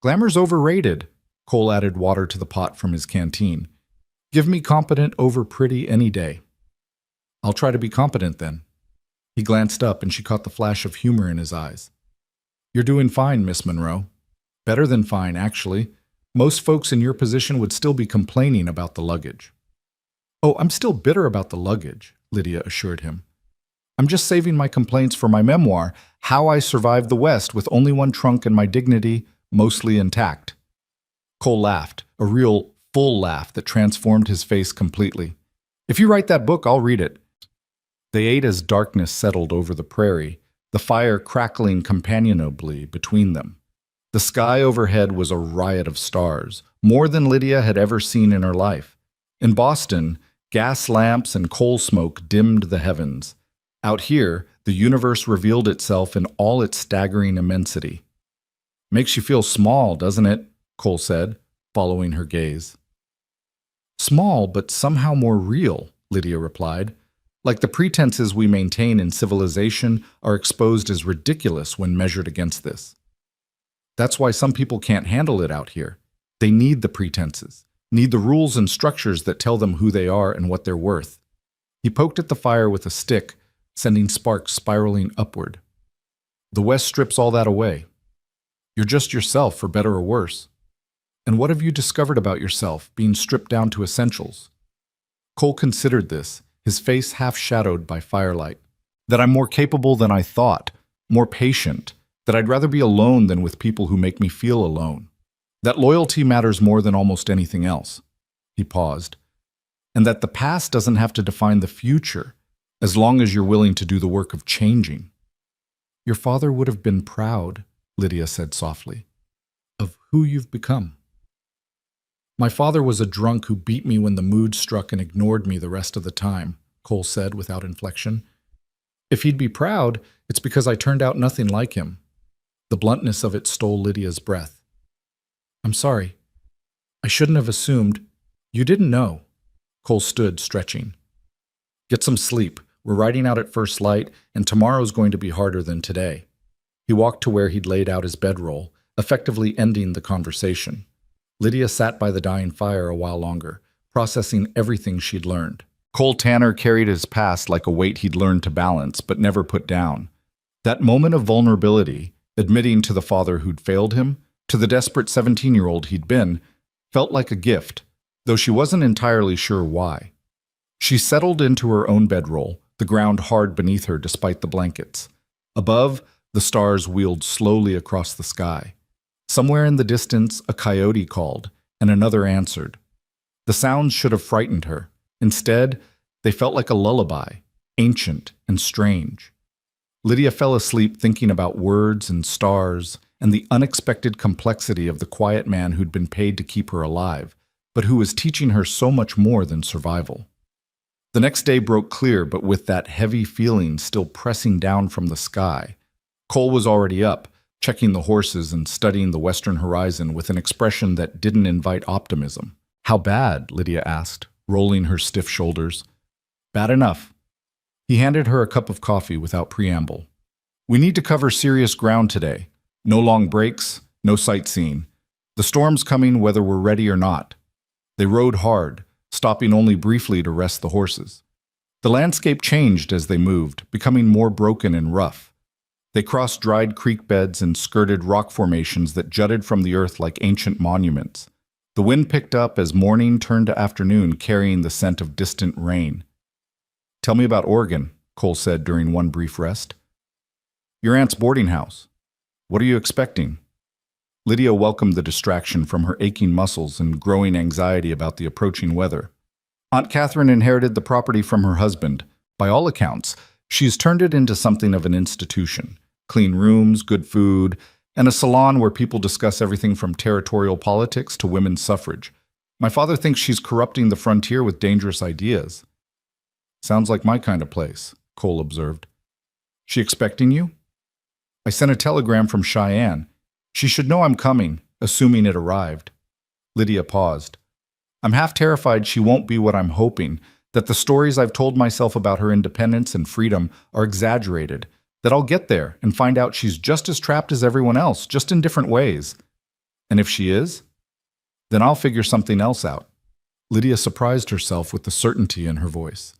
"Glamour's overrated," Cole added water to the pot from his canteen. "Give me competent over pretty any day." "I'll try to be competent then." He glanced up and she caught the flash of humor in his eyes. "You're doing fine, Miss Monroe. Better than fine, actually. Most folks in your position would still be complaining about the luggage." "Oh, I'm still bitter about the luggage," Lydia assured him. "I'm just saving my complaints for my memoir, How I Survived the West with Only One Trunk and My Dignity Mostly Intact." Cole laughed, a real, full laugh that transformed his face completely. "If you write that book, I'll read it." They ate as darkness settled over the prairie, the fire crackling companionably between them. The sky overhead was a riot of stars, more than Lydia had ever seen in her life. In Boston, gas lamps and coal smoke dimmed the heavens. Out here, the universe revealed itself in all its staggering immensity. "Makes you feel small, doesn't it?" Cole said, following her gaze. "Small, but somehow more real," Lydia replied. "Like the pretenses we maintain in civilization are exposed as ridiculous when measured against this. That's why some people can't handle it out here. They need the pretenses, need the rules and structures that tell them who they are and what they're worth." He poked at the fire with a stick, sending sparks spiraling upward. "The West strips all that away. You're just yourself, for better or worse. And what have you discovered about yourself, being stripped down to essentials?" Cole considered this, his face half shadowed by firelight. "That I'm more capable than I thought, more patient, that I'd rather be alone than with people who make me feel alone. That loyalty matters more than almost anything else." He paused. "And that the past doesn't have to define the future, as long as you're willing to do the work of changing." "Your father would have been proud," Lydia said softly, "of who you've become." "My father was a drunk who beat me when the mood struck and ignored me the rest of the time," Cole said without inflection. "If he'd be proud, it's because I turned out nothing like him." The bluntness of it stole Lydia's breath. "I'm sorry. I shouldn't have assumed. You didn't know." Cole stood, stretching. Get some sleep. We're riding out at first light, and tomorrow's going to be harder than today. He walked to where he'd laid out his bedroll, effectively ending the conversation. Lydia sat by the dying fire a while longer, processing everything she'd learned. Cole Tanner carried his past like a weight he'd learned to balance but never put down. That moment of vulnerability, admitting to the father who'd failed him, to the desperate 17-year-old he'd been, felt like a gift, though she wasn't entirely sure why. She settled into her own bedroll, the ground hard beneath her despite the blankets. Above, the stars wheeled slowly across the sky. Somewhere in the distance, a coyote called, and another answered. The sounds should have frightened her. Instead, they felt like a lullaby, ancient and strange. Lydia fell asleep thinking about words and stars and the unexpected complexity of the quiet man who'd been paid to keep her alive, but who was teaching her so much more than survival. The next day broke clear, but with that heavy feeling still pressing down from the sky. Cole was already up, checking the horses and studying the western horizon with an expression that didn't invite optimism. "How bad?" Lydia asked, rolling her stiff shoulders. "Bad enough." He handed her a cup of coffee without preamble. "We need to cover serious ground today. No long breaks, no sightseeing. The storm's coming whether we're ready or not." They rode hard, stopping only briefly to rest the horses. The landscape changed as they moved, becoming more broken and rough. They crossed dried creek beds and skirted rock formations that jutted from the earth like ancient monuments. The wind picked up as morning turned to afternoon, carrying the scent of distant rain. "Tell me about Oregon," Cole said during one brief rest. "Your aunt's boarding house. What are you expecting?" Lydia welcomed the distraction from her aching muscles and growing anxiety about the approaching weather. Aunt Catherine inherited the property from her husband. By all accounts, she's turned it into something of an institution. Clean rooms, good food, and a salon where people discuss everything from territorial politics to women's suffrage. My father thinks she's corrupting the frontier with dangerous ideas. "Sounds like my kind of place," Cole observed. "She expecting you?" "I sent a telegram from Cheyenne. She should know I'm coming, assuming it arrived." Lydia paused. "I'm half terrified she won't be what I'm hoping, that the stories I've told myself about her independence and freedom are exaggerated, that I'll get there and find out she's just as trapped as everyone else, just in different ways. And if she is, then I'll figure something else out." Lydia surprised herself with the certainty in her voice.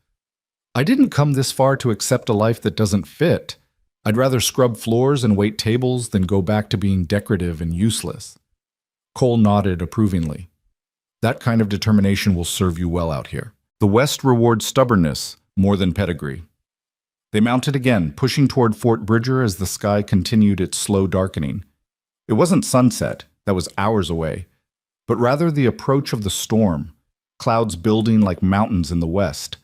"I didn't come this far to accept a life that doesn't fit. I'd rather scrub floors and wait tables than go back to being decorative and useless." Cole nodded approvingly. "That kind of determination will serve you well out here. The West rewards stubbornness more than pedigree." They mounted again, pushing toward Fort Bridger as the sky continued its slow darkening. It wasn't sunset, that was hours away, but rather the approach of the storm, clouds building like mountains in the west,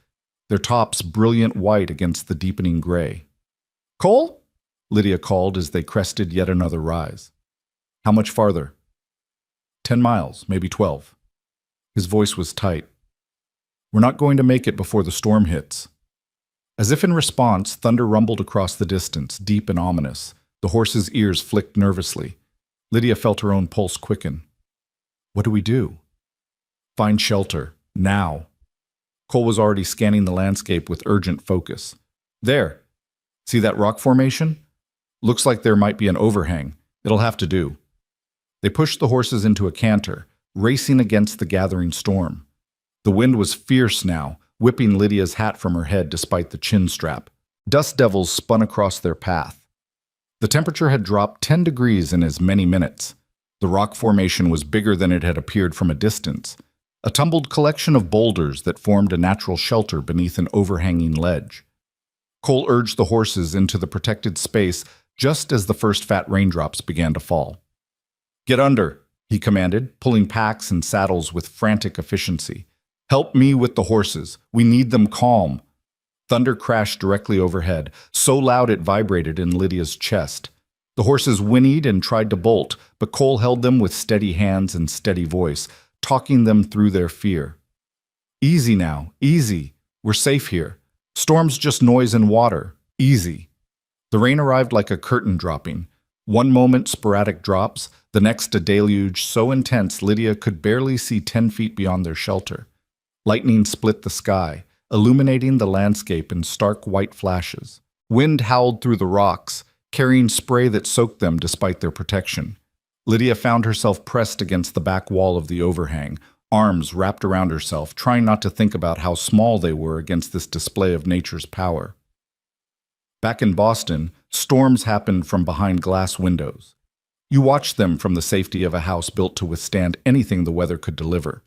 their tops brilliant white against the deepening gray. "Cole?" Lydia called as they crested yet another rise. "How much farther?" 10 miles, maybe 12. His voice was tight. "We're not going to make it before the storm hits." As if in response, thunder rumbled across the distance, deep and ominous. The horse's ears flicked nervously. Lydia felt her own pulse quicken. "What do we do?" "Find shelter. Now." Cole was already scanning the landscape with urgent focus. "There. See that rock formation? Looks like there might be an overhang. It'll have to do." They pushed the horses into a canter, racing against the gathering storm. The wind was fierce now, whipping Lydia's hat from her head despite the chin strap. Dust devils spun across their path. The temperature had dropped 10 degrees in as many minutes. The rock formation was bigger than it had appeared from a distance, a tumbled collection of boulders that formed a natural shelter beneath an overhanging ledge. Cole urged the horses into the protected space just as the first fat raindrops began to fall. "Get under," he commanded, pulling packs and saddles with frantic efficiency. "Help me with the horses. We need them calm." Thunder crashed directly overhead, so loud it vibrated in Lydia's chest. The horses whinnied and tried to bolt, but Cole held them with steady hands and steady voice, talking them through their fear. "Easy now, easy. We're safe here. Storm's just noise and water. Easy." The rain arrived like a curtain dropping. One moment sporadic drops, the next a deluge so intense Lydia could barely see 10 feet beyond their shelter. Lightning split the sky, illuminating the landscape in stark white flashes. Wind howled through the rocks, carrying spray that soaked them despite their protection. Lydia found herself pressed against the back wall of the overhang, arms wrapped around herself, trying not to think about how small they were against this display of nature's power. Back in Boston, storms happened from behind glass windows. You watched them from the safety of a house built to withstand anything the weather could deliver.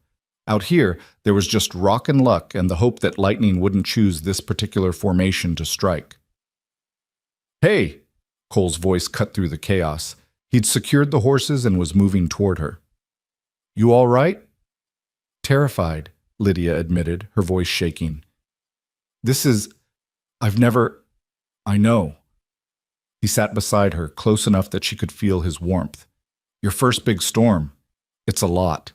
Out here, there was just rock and luck and the hope that lightning wouldn't choose this particular formation to strike. "Hey!" Cole's voice cut through the chaos. He'd secured the horses and was moving toward her. "You all right?" "Terrified," Lydia admitted, her voice shaking. I know." He sat beside her, close enough that she could feel his warmth. "Your first big storm. It's a lot."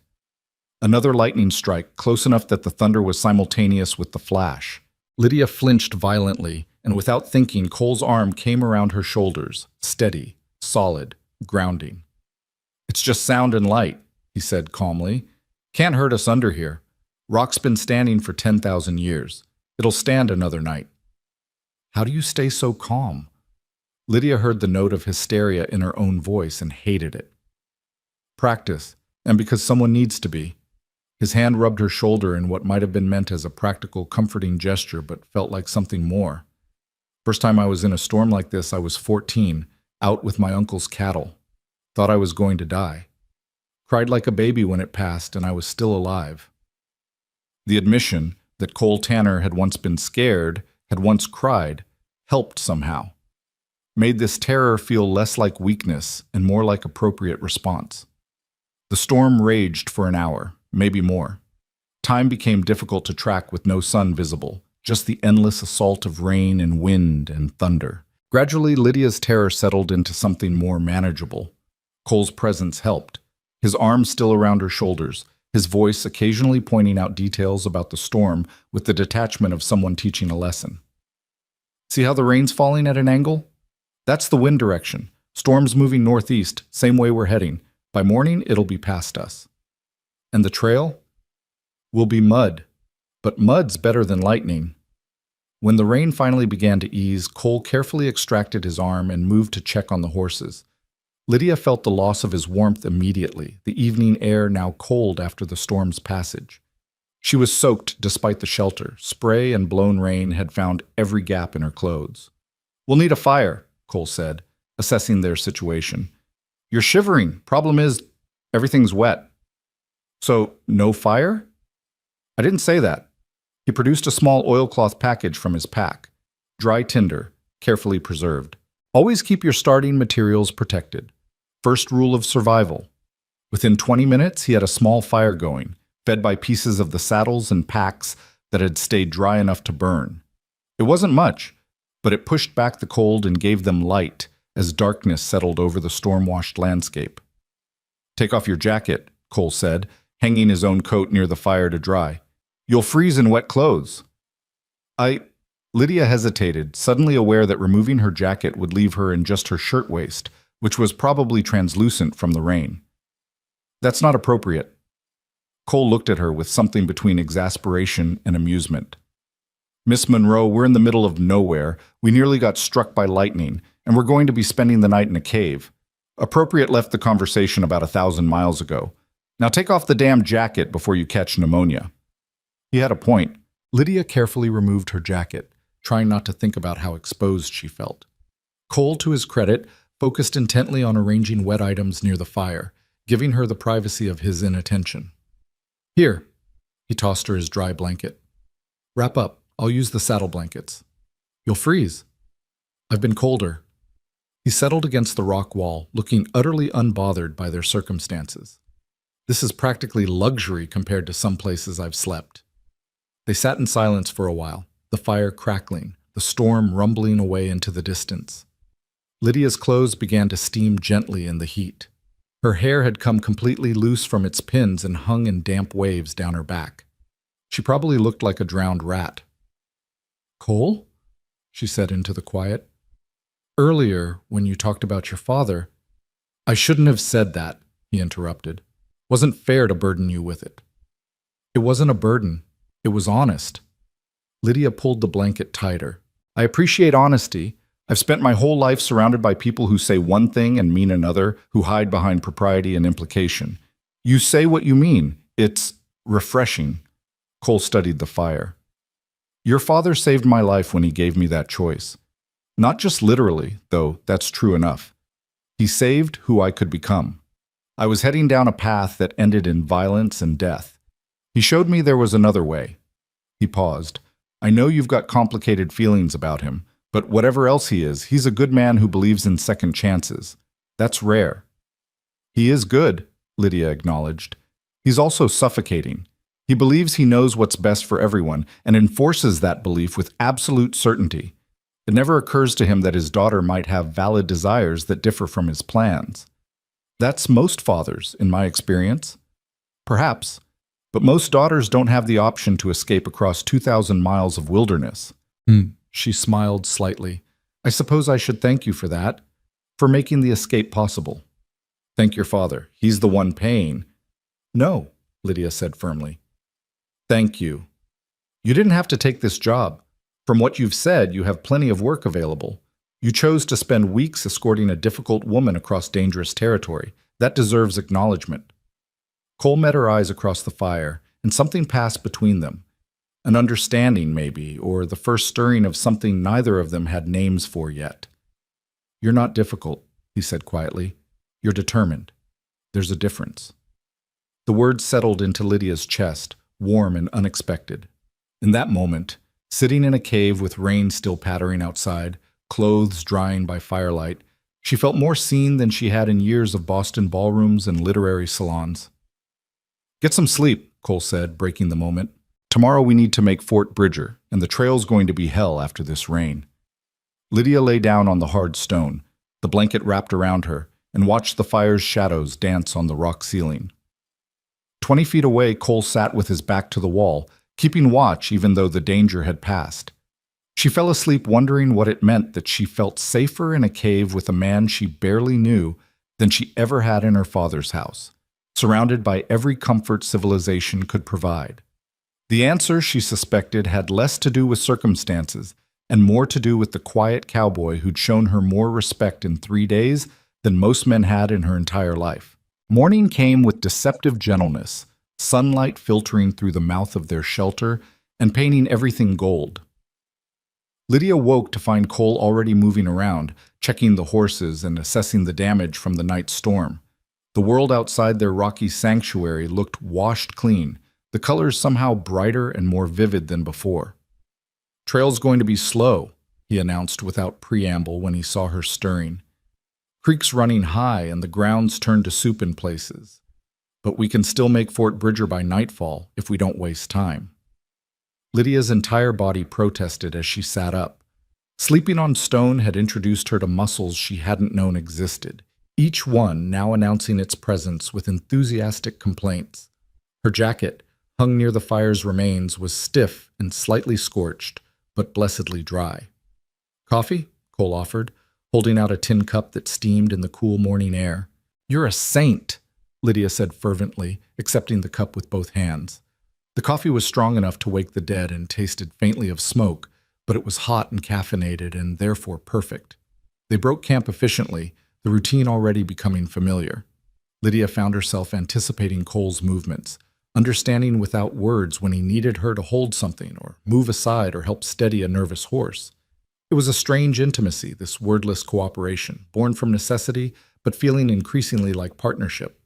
Another lightning strike, close enough that the thunder was simultaneous with the flash. Lydia flinched violently, and without thinking, Cole's arm came around her shoulders, steady, solid, grounding. "It's just sound and light," he said calmly. "Can't hurt us under here. Rock's been standing for 10,000 years. It'll stand another night." "How do you stay so calm?" Lydia heard the note of hysteria in her own voice and hated it. "Practice, and because someone needs to be." His hand rubbed her shoulder in what might have been meant as a practical, comforting gesture, but felt like something more. "First time I was in a storm like this, I was 14, out with my uncle's cattle. Thought I was going to die. Cried like a baby when it passed, and I was still alive." The admission that Cole Tanner had once been scared, had once cried, helped somehow. Made this terror feel less like weakness and more like appropriate response. The storm raged for an hour, maybe more. Time became difficult to track with no sun visible, just the endless assault of rain and wind and thunder. Gradually, Lydia's terror settled into something more manageable. Cole's presence helped, his arms still around her shoulders, his voice occasionally pointing out details about the storm with the detachment of someone teaching a lesson. "See how the rain's falling at an angle? That's the wind direction. Storm's moving northeast, same way we're heading. By morning, it'll be past us. And the trail? Will be mud. But mud's better than lightning." When the rain finally began to ease, Cole carefully extracted his arm and moved to check on the horses. Lydia felt the loss of his warmth immediately, the evening air now cold after the storm's passage. She was soaked despite the shelter. Spray and blown rain had found every gap in her clothes. "We'll need a fire," Cole said, assessing their situation. "You're shivering. Problem is, everything's wet." "So, no fire?" "I didn't say that." He produced a small oilcloth package from his pack. Dry tinder, carefully preserved. Always keep your starting materials protected. First rule of survival. Within 20 minutes, he had a small fire going, fed by pieces of the saddles and packs that had stayed dry enough to burn. It wasn't much, but it pushed back the cold and gave them light as darkness settled over the storm-washed landscape. "Take off your jacket," Cole said, hanging his own coat near the fire to dry. "You'll freeze in wet clothes." Lydia hesitated, suddenly aware that removing her jacket would leave her in just her shirtwaist, which was probably translucent from the rain. "That's not appropriate." Cole looked at her with something between exasperation and amusement. "Miss Monroe, we're in the middle of nowhere. We nearly got struck by lightning, and we're going to be spending the night in a cave. Appropriate left the conversation about 1,000 miles ago. Now take off the damn jacket before you catch pneumonia." He had a point. Lydia carefully removed her jacket, trying not to think about how exposed she felt. Cole, to his credit, focused intently on arranging wet items near the fire, giving her the privacy of his inattention. "Here." He tossed her his dry blanket. "Wrap up. I'll use the saddle blankets." "You'll freeze." "I've been colder." He settled against the rock wall, looking utterly unbothered by their circumstances. "This is practically luxury compared to some places I've slept." They sat in silence for a while, the fire crackling, the storm rumbling away into the distance. Lydia's clothes began to steam gently in the heat. Her hair had come completely loose from its pins and hung in damp waves down her back. She probably looked like a drowned rat. "Cole?" she said into the quiet. "Earlier, when you talked about your father—" "I shouldn't have said that," he interrupted. "Wasn't fair to burden you with it." "It wasn't a burden. It was honest." Lydia pulled the blanket tighter. I appreciate honesty. I've spent my whole life surrounded by people who say one thing and mean another, who hide behind propriety and implication. You say what you mean. It's refreshing. Cole studied the fire. Your father saved my life when he gave me that choice. Not just literally, though that's true enough. He saved who I could become. I was heading down a path that ended in violence and death. He showed me there was another way. He paused. I know you've got complicated feelings about him, but whatever else he is, he's a good man who believes in second chances. That's rare. He is good, Lydia acknowledged. He's also suffocating. He believes he knows what's best for everyone and enforces that belief with absolute certainty. It never occurs to him that his daughter might have valid desires that differ from his plans. That's most fathers, in my experience. Perhaps, but most daughters don't have the option to escape across 2,000 miles of wilderness. She smiled slightly. I suppose I should thank you for that, for making the escape possible. Thank your father. He's the one paying. No, Lydia said firmly. Thank you. You didn't have to take this job. From what you've said, you have plenty of work available. You chose to spend weeks escorting a difficult woman across dangerous territory. That deserves acknowledgement. Cole met her eyes across the fire, and something passed between them. An understanding, maybe, or the first stirring of something neither of them had names for yet. You're not difficult, he said quietly. You're determined. There's a difference. The words settled into Lydia's chest, warm and unexpected. In that moment, sitting in a cave with rain still pattering outside, clothes drying by firelight, she felt more seen than she had in years of Boston ballrooms and literary salons. Get some sleep, Cole said, breaking the moment. Tomorrow we need to make Fort Bridger, and the trail's going to be hell after this rain. Lydia lay down on the hard stone, the blanket wrapped around her, and watched the fire's shadows dance on the rock ceiling. 20 feet away, Cole sat with his back to the wall, keeping watch even though the danger had passed. She fell asleep wondering what it meant that she felt safer in a cave with a man she barely knew than she ever had in her father's house, surrounded by every comfort civilization could provide. The answer, she suspected, had less to do with circumstances and more to do with the quiet cowboy who'd shown her more respect in 3 days than most men had in her entire life. Morning came with deceptive gentleness, sunlight filtering through the mouth of their shelter and painting everything gold. Lydia woke to find Cole already moving around, checking the horses and assessing the damage from the night's storm. The world outside their rocky sanctuary looked washed clean, the colors somehow brighter and more vivid than before. Trail's going to be slow, he announced without preamble when he saw her stirring. Creeks running high and the ground's turned to soup in places. But we can still make Fort Bridger by nightfall if we don't waste time. Lydia's entire body protested as she sat up. Sleeping on stone had introduced her to muscles she hadn't known existed, each one now announcing its presence with enthusiastic complaints. Her jacket, hung near the fire's remains, was stiff and slightly scorched, but blessedly dry. Coffee? Cole offered, holding out a tin cup that steamed in the cool morning air. You're a saint, Lydia said fervently, accepting the cup with both hands. The coffee was strong enough to wake the dead and tasted faintly of smoke, but it was hot and caffeinated and therefore perfect. They broke camp efficiently, the routine already becoming familiar. Lydia found herself anticipating Cole's movements, understanding without words when he needed her to hold something or move aside or help steady a nervous horse. It was a strange intimacy, this wordless cooperation, born from necessity but feeling increasingly like partnership.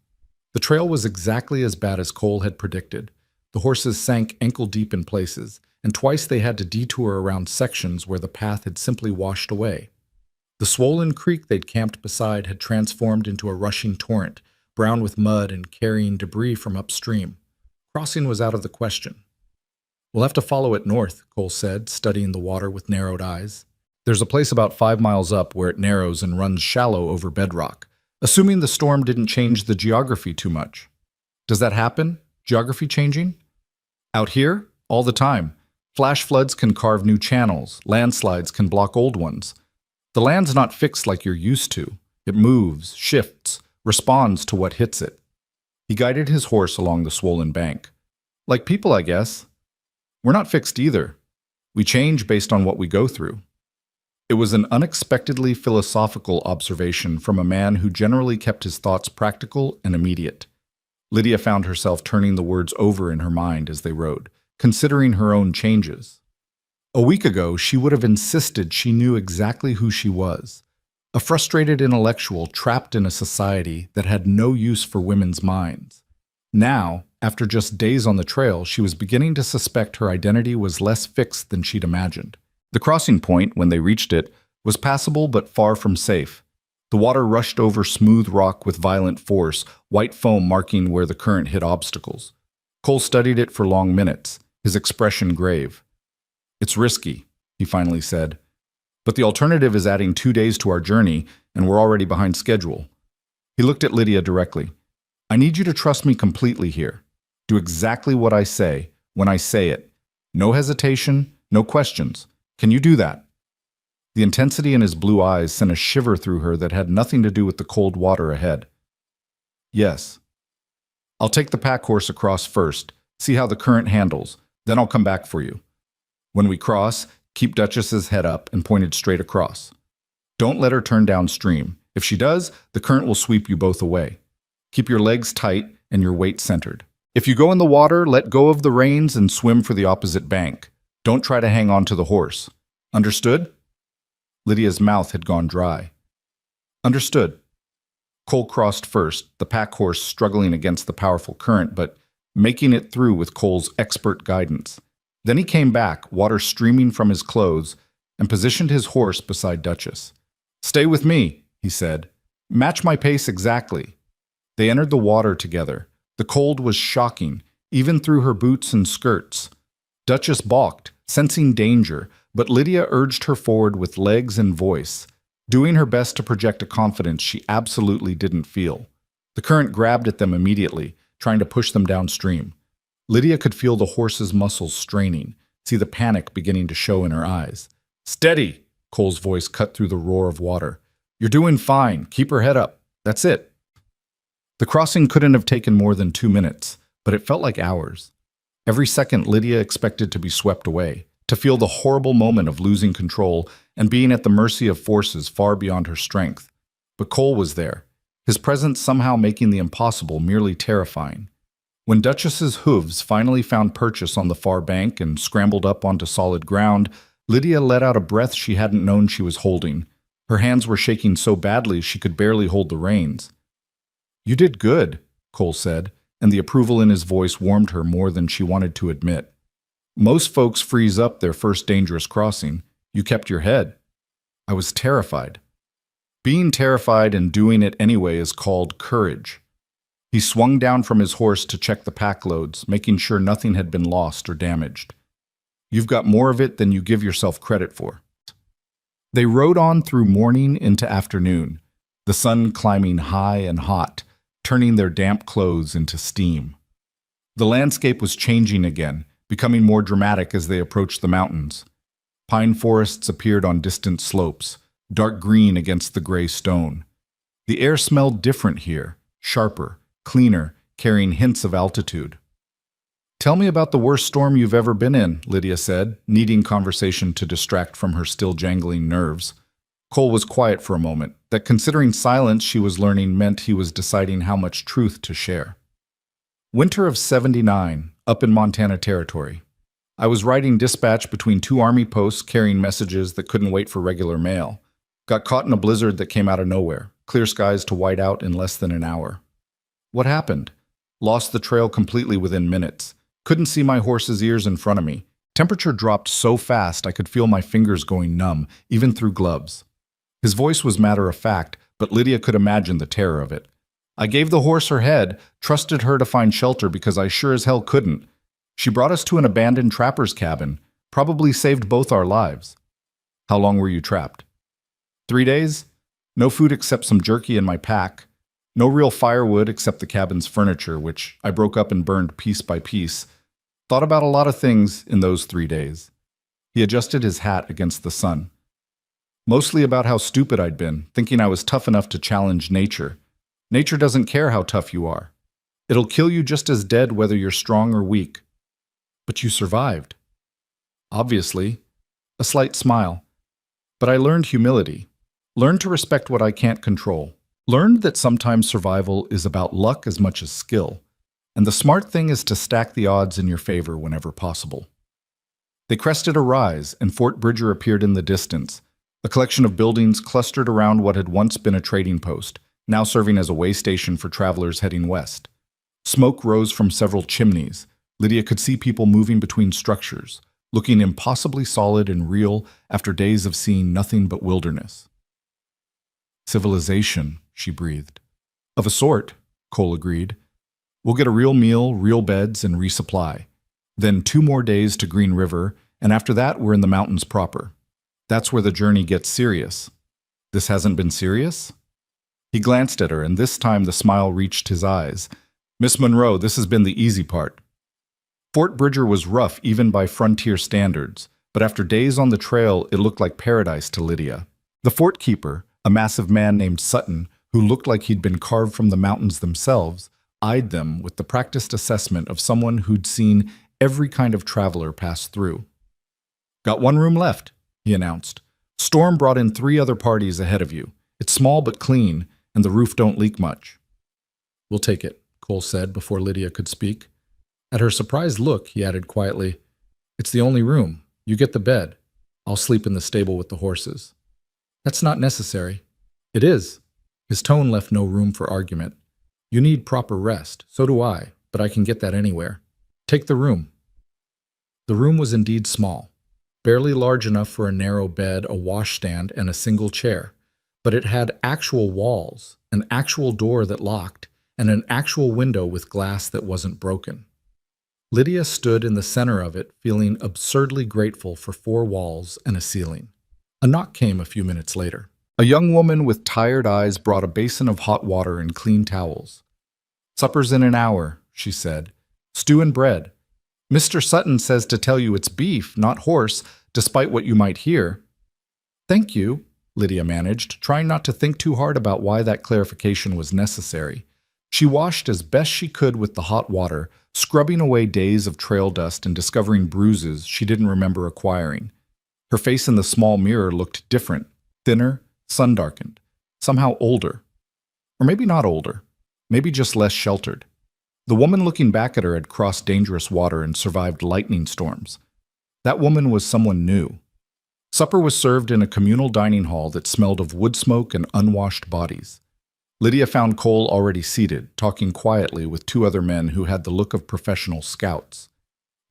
The trail was exactly as bad as Cole had predicted. The horses sank ankle-deep in places, and twice they had to detour around sections where the path had simply washed away. The swollen creek they'd camped beside had transformed into a rushing torrent, brown with mud and carrying debris from upstream. Crossing was out of the question. We'll have to follow it north, Cole said, studying the water with narrowed eyes. There's a place about 5 miles up where it narrows and runs shallow over bedrock, assuming the storm didn't change the geography too much. Does that happen? Geography changing? Out here? All the time. Flash floods can carve new channels. Landslides can block old ones. The land's not fixed like you're used to. It moves, shifts, responds to what hits it. He guided his horse along the swollen bank. Like people, I guess. We're not fixed either. We change based on what we go through. It was an unexpectedly philosophical observation from a man who generally kept his thoughts practical and immediate. Lydia found herself turning the words over in her mind as they rode, considering her own changes. A week ago, she would have insisted she knew exactly who she was, a frustrated intellectual trapped in a society that had no use for women's minds. Now, after just days on the trail, she was beginning to suspect her identity was less fixed than she'd imagined. The crossing point, when they reached it, was passable but far from safe. The water rushed over smooth rock with violent force, white foam marking where the current hit obstacles. Cole studied it for long minutes, his expression grave. "It's risky," he finally said. "But the alternative is adding 2 days to our journey, and we're already behind schedule." He looked at Lydia directly. "I need you to trust me completely here. Do exactly what I say, when I say it. No hesitation, no questions. Can you do that?" The intensity in his blue eyes sent a shiver through her that had nothing to do with the cold water ahead. "Yes. I'll take the pack horse across first, see how the current handles, then I'll come back for you. When we cross, keep Duchess's head up and pointed straight across. Don't let her turn downstream. If she does, the current will sweep you both away. Keep your legs tight and your weight centered. If you go in the water, let go of the reins and swim for the opposite bank. Don't try to hang on to the horse. Understood?" Lydia's mouth had gone dry. "Understood." Cole crossed first, the pack horse struggling against the powerful current, but making it through with Cole's expert guidance. Then he came back, water streaming from his clothes, and positioned his horse beside Duchess. "Stay with me," he said. "Match my pace exactly." They entered the water together. The cold was shocking, even through her boots and skirts. Duchess balked, sensing danger, but Lydia urged her forward with legs and voice, doing her best to project a confidence she absolutely didn't feel. The current grabbed at them immediately, trying to push them downstream. Lydia could feel the horse's muscles straining, see the panic beginning to show in her eyes. "Steady!" Cole's voice cut through the roar of water. "You're doing fine. Keep her head up. That's it." The crossing couldn't have taken more than 2 minutes, but it felt like hours. Every second, Lydia expected to be swept away, to feel the horrible moment of losing control and being at the mercy of forces far beyond her strength. But Cole was there, his presence somehow making the impossible merely terrifying. When Duchess's hooves finally found purchase on the far bank and scrambled up onto solid ground, Lydia let out a breath she hadn't known she was holding. Her hands were shaking so badly she could barely hold the reins. "You did good," Cole said, and the approval in his voice warmed her more than she wanted to admit. "Most folks freeze up their first dangerous crossing. You kept your head." "I was terrified." "Being terrified and doing it anyway is called courage." He swung down from his horse to check the pack loads, making sure nothing had been lost or damaged. "You've got more of it than you give yourself credit for." They rode on through morning into afternoon, the sun climbing high and hot, turning their damp clothes into steam. The landscape was changing again, becoming more dramatic as they approached the mountains. Pine forests appeared on distant slopes, dark green against the gray stone. The air smelled different here, sharper, cleaner, carrying hints of altitude. "Tell me about the worst storm you've ever been in," Lydia said, needing conversation to distract from her still jangling nerves. Cole was quiet for a moment, that considering silence she was learning meant he was deciding how much truth to share. "Winter of '79, up in Montana Territory. I was riding dispatch between 2 army posts carrying messages that couldn't wait for regular mail. Got caught in a blizzard that came out of nowhere, clear skies to white out in less than an hour. What happened? Lost the trail completely within minutes. Couldn't see my horse's ears in front of me. Temperature dropped so fast I could feel my fingers going numb, even through gloves." His voice was matter-of-fact, but Lydia could imagine the terror of it. "I gave the horse her head, trusted her to find shelter because I sure as hell couldn't. She brought us to an abandoned trapper's cabin, probably saved both our lives." "How long were you trapped?" 3 days. No food except some jerky in my pack. No real firewood except the cabin's furniture, which I broke up and burned piece by piece. Thought about a lot of things in those 3 days." He adjusted his hat against the sun. "Mostly about how stupid I'd been, thinking I was tough enough to challenge nature. Nature doesn't care how tough you are. It'll kill you just as dead whether you're strong or weak." "But you survived." Obviously. A slight smile. But I learned humility. Learned to respect what I can't control. Learned that sometimes survival is about luck as much as skill. And the smart thing is to stack the odds in your favor whenever possible. They crested a rise, and Fort Bridger appeared in the distance, a collection of buildings clustered around what had once been a trading post, now serving as a way station for travelers heading west. Smoke rose from several chimneys. Lydia could see people moving between structures, looking impossibly solid and real after days of seeing nothing but wilderness. Civilization, she breathed. Of a sort, Cole agreed. We'll get a real meal, real beds, and resupply. Then 2 more days to Green River, and after that we're in the mountains proper. That's where the journey gets serious. This hasn't been serious? He glanced at her, and this time the smile reached his eyes. Miss Monroe, this has been the easy part. Fort Bridger was rough even by frontier standards, but after days on the trail, it looked like paradise to Lydia. The fort keeper, a massive man named Sutton, who looked like he'd been carved from the mountains themselves, eyed them with the practiced assessment of someone who'd seen every kind of traveler pass through. Got 1 room left, he announced. Storm brought in 3 other parties ahead of you. It's small but clean, and the roof don't leak much. We'll take it, Cole said before Lydia could speak. At her surprised look, he added quietly, It's the only room. You get the bed. I'll sleep in the stable with the horses. That's not necessary. It is. His tone left no room for argument. You need proper rest. So do I, but I can get that anywhere. Take the room. The room was indeed small, barely large enough for a narrow bed, a washstand, and a single chair. But it had actual walls, an actual door that locked, and an actual window with glass that wasn't broken. Lydia stood in the center of it, feeling absurdly grateful for 4 walls and a ceiling. A knock came a few minutes later. A young woman with tired eyes brought a basin of hot water and clean towels. Supper's in an hour, she said. Stew and bread. Mr. Sutton says to tell you it's beef, not horse, despite what you might hear. Thank you, Lydia managed, trying not to think too hard about why that clarification was necessary. She washed as best she could with the hot water, scrubbing away days of trail dust and discovering bruises she didn't remember acquiring. Her face in the small mirror looked different, thinner, sun-darkened, somehow older. Or maybe not older, maybe just less sheltered. The woman looking back at her had crossed dangerous water and survived lightning storms. That woman was someone new. Supper was served in a communal dining hall that smelled of wood smoke and unwashed bodies. Lydia found Cole already seated, talking quietly with 2 other men who had the look of professional scouts.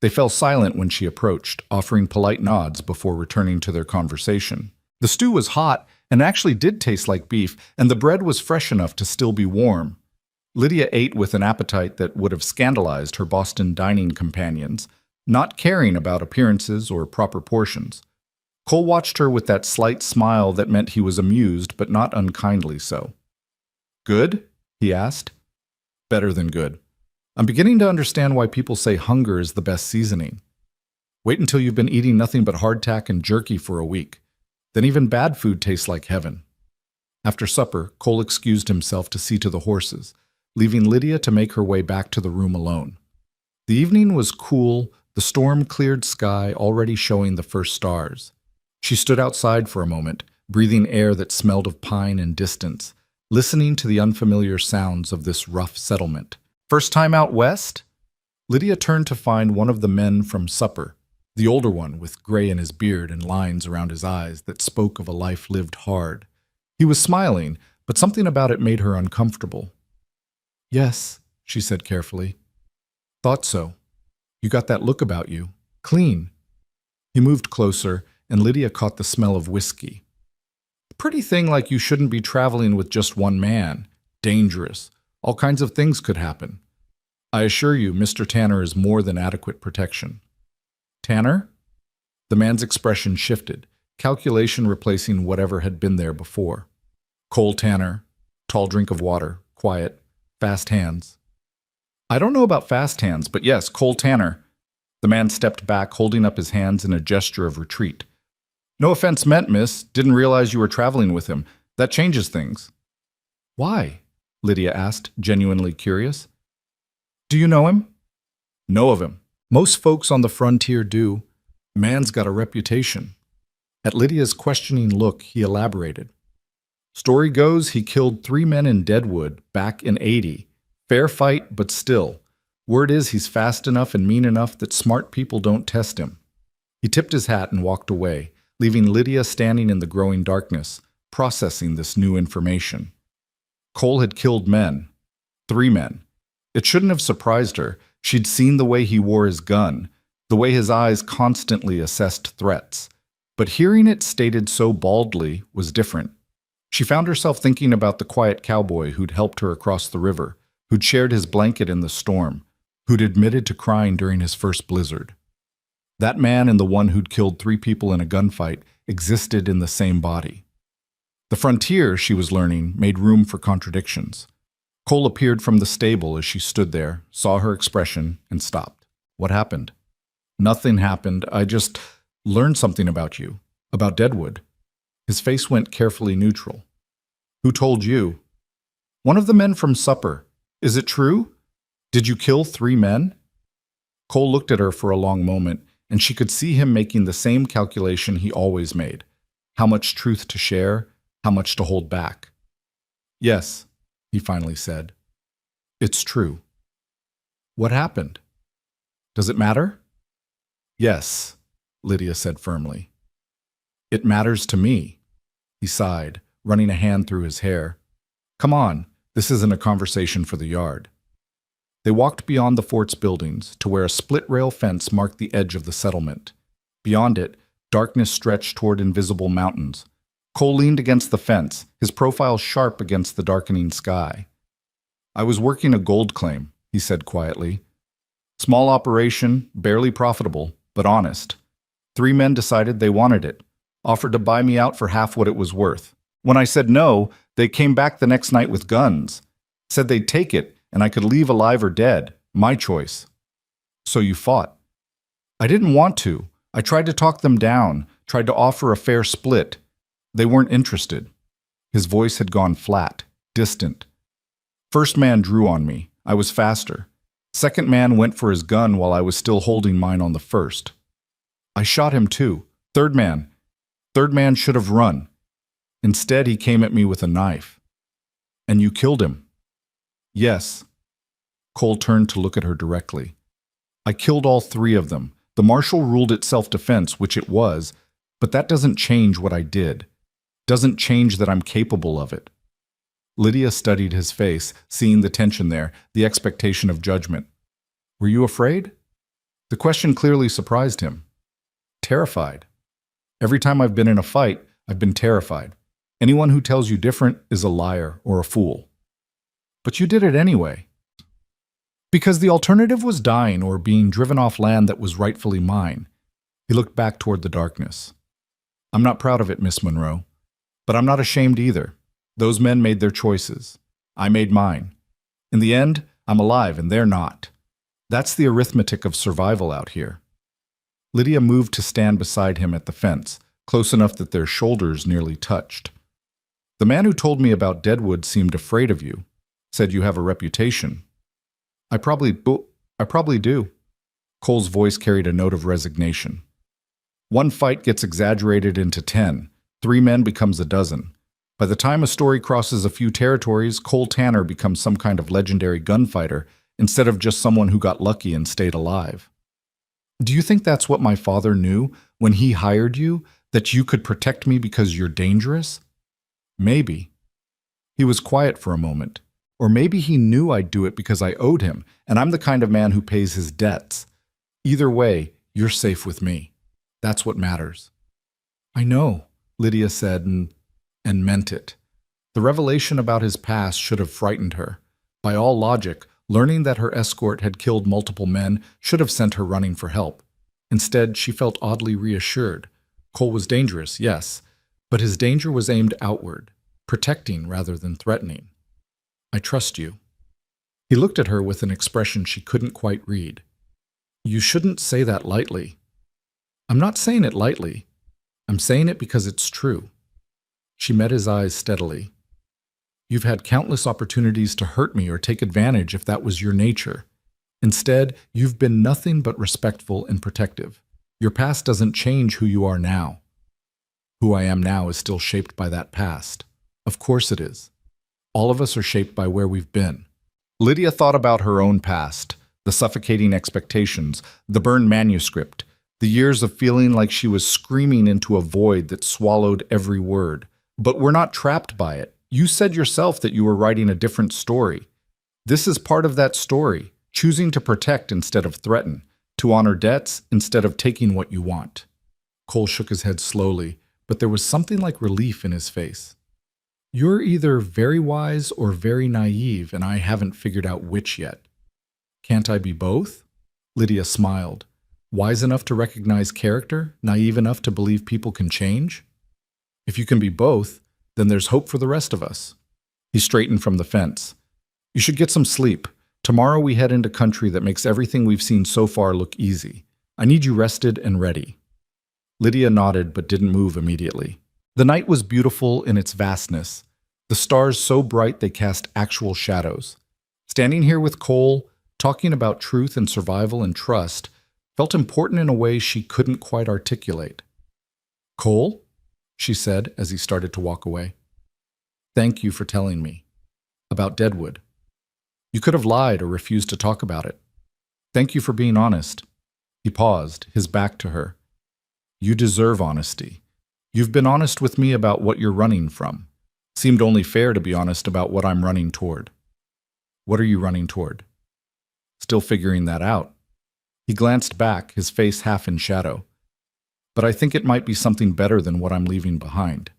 They fell silent when she approached, offering polite nods before returning to their conversation. The stew was hot and actually did taste like beef, and the bread was fresh enough to still be warm. Lydia ate with an appetite that would have scandalized her Boston dining companions, not caring about appearances or proper portions. Cole watched her with that slight smile that meant he was amused, but not unkindly so. Good? He asked. Better than good. I'm beginning to understand why people say hunger is the best seasoning. Wait until you've been eating nothing but hardtack and jerky for a week. Then even bad food tastes like heaven. After supper, Cole excused himself to see to the horses, leaving Lydia to make her way back to the room alone. The evening was cool, the storm-cleared sky already showing the first stars. She stood outside for a moment, breathing air that smelled of pine and distance, listening to the unfamiliar sounds of this rough settlement. First time out west? Lydia turned to find one of the men from supper, the older one with gray in his beard and lines around his eyes that spoke of a life lived hard. He was smiling, but something about it made her uncomfortable. Yes, she said carefully. Thought so. You got that look about you. Clean. He moved closer, and Lydia caught the smell of whiskey. Pretty thing like you shouldn't be traveling with just one man. Dangerous. All kinds of things could happen. I assure you, Mr. Tanner is more than adequate protection. Tanner? The man's expression shifted, calculation replacing whatever had been there before. Cole Tanner. Tall drink of water. Quiet. Fast hands. I don't know about fast hands, but yes, Cole Tanner. The man stepped back, holding up his hands in a gesture of retreat. No offense meant, miss. Didn't realize you were traveling with him. That changes things. Why? Lydia asked, genuinely curious. Do you know him? Know of him. Most folks on the frontier do. Man's got a reputation. At Lydia's questioning look, he elaborated. Story goes he killed 3 men in Deadwood back in '80. Fair fight, but still. Word is he's fast enough and mean enough that smart people don't test him. He tipped his hat and walked away, leaving Lydia standing in the growing darkness, processing this new information. Cole had killed men. 3 men. It shouldn't have surprised her. She'd seen the way he wore his gun, the way his eyes constantly assessed threats. But hearing it stated so baldly was different. She found herself thinking about the quiet cowboy who'd helped her across the river, who'd shared his blanket in the storm, who'd admitted to crying during his first blizzard. That man and the one who'd killed 3 people in a gunfight existed in the same body. The frontier, she was learning, made room for contradictions. Cole appeared from the stable as she stood there, saw her expression, and stopped. What happened? Nothing happened. I just learned something about you, about Deadwood. His face went carefully neutral. Who told you? One of the men from supper. Is it true? Did you kill 3 men? Cole looked at her for a long moment, and she could see him making the same calculation he always made. How much truth to share, how much to hold back. Yes, he finally said. It's true. What happened? Does it matter? Yes, Lydia said firmly. It matters to me. He sighed, running a hand through his hair. Come on, this isn't a conversation for the yard. They walked beyond the fort's buildings to where a split-rail fence marked the edge of the settlement. Beyond it, darkness stretched toward invisible mountains. Cole leaned against the fence, his profile sharp against the darkening sky. I was working a gold claim, he said quietly. Small operation, barely profitable, but honest. 3 men decided they wanted it, offered to buy me out for half what it was worth. When I said no, they came back the next night with guns. Said they'd take it, and I could leave alive or dead. My choice. So you fought. I didn't want to. I tried to talk them down, tried to offer a fair split. They weren't interested. His voice had gone flat, distant. First man drew on me. I was faster. Second man went for his gun while I was still holding mine on the first. I shot him too. Third man should have run. Instead, he came at me with a knife. And you killed him. Yes. Cole turned to look at her directly. I killed all 3 of them. The marshal ruled it self-defense, which it was, but that doesn't change what I did. Doesn't change that I'm capable of it. Lydia studied his face, seeing the tension there, the expectation of judgment. Were you afraid? The question clearly surprised him. Terrified. Every time I've been in a fight, I've been terrified. Anyone who tells you different is a liar or a fool. But you did it anyway. Because the alternative was dying or being driven off land that was rightfully mine. He looked back toward the darkness. I'm not proud of it, Miss Monroe. But I'm not ashamed either. Those men made their choices. I made mine. In the end, I'm alive and they're not. That's the arithmetic of survival out here. Lydia moved to stand beside him at the fence, close enough that their shoulders nearly touched. The man who told me about Deadwood seemed afraid of you. Said you have a reputation. I probably do. Cole's voice carried a note of resignation. 1 fight gets exaggerated into 10. 3 men becomes a dozen. By the time a story crosses a few territories, Cole Tanner becomes some kind of legendary gunfighter instead of just someone who got lucky and stayed alive. Do you think that's what my father knew when he hired you, that you could protect me because you're dangerous? Maybe. He was quiet for a moment. Or maybe he knew I'd do it because I owed him, and I'm the kind of man who pays his debts. Either way, you're safe with me. That's what matters. I know, Lydia said, and meant it. The revelation about his past should have frightened her. By all logic, learning that her escort had killed multiple men should have sent her running for help. Instead, she felt oddly reassured. Cole was dangerous, yes, but his danger was aimed outward, protecting rather than threatening. I trust you. He looked at her with an expression she couldn't quite read. You shouldn't say that lightly. I'm not saying it lightly. I'm saying it because it's true. She met his eyes steadily. You've had countless opportunities to hurt me or take advantage if that was your nature. Instead, you've been nothing but respectful and protective. Your past doesn't change who you are now. Who I am now is still shaped by that past. Of course it is. All of us are shaped by where we've been. Lydia thought about her own past, the suffocating expectations, the burned manuscript, the years of feeling like she was screaming into a void that swallowed every word. But we're not trapped by it. You said yourself that you were writing a different story. This is part of that story, choosing to protect instead of threaten, to honor debts instead of taking what you want. Cole shook his head slowly, but there was something like relief in his face. You're either very wise or very naive, and I haven't figured out which yet. Can't I be both? Lydia smiled. Wise enough to recognize character, naive enough to believe people can change? If you can be both, then there's hope for the rest of us. He straightened from the fence. You should get some sleep. Tomorrow we head into country that makes everything we've seen so far look easy. I need you rested and ready. Lydia nodded but didn't move immediately. The night was beautiful in its vastness, the stars so bright they cast actual shadows. Standing here with Cole, talking about truth and survival and trust, felt important in a way she couldn't quite articulate. Cole? She said as he started to walk away. Thank you for telling me. About Deadwood. You could have lied or refused to talk about it. Thank you for being honest. He paused, his back to her. You deserve honesty. You've been honest with me about what you're running from. Seemed only fair to be honest about what I'm running toward. What are you running toward? Still figuring that out. He glanced back, his face half in shadow. But I think it might be something better than what I'm leaving behind.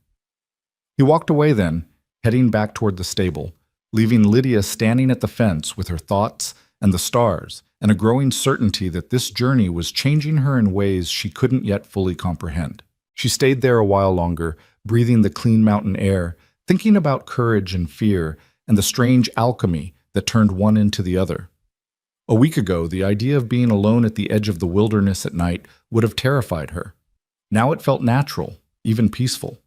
He walked away then, heading back toward the stable, leaving Lydia standing at the fence with her thoughts and the stars and a growing certainty that this journey was changing her in ways she couldn't yet fully comprehend. She stayed there a while longer, breathing the clean mountain air, thinking about courage and fear and the strange alchemy that turned one into the other. A week ago, the idea of being alone at the edge of the wilderness at night would have terrified her. Now it felt natural, even peaceful.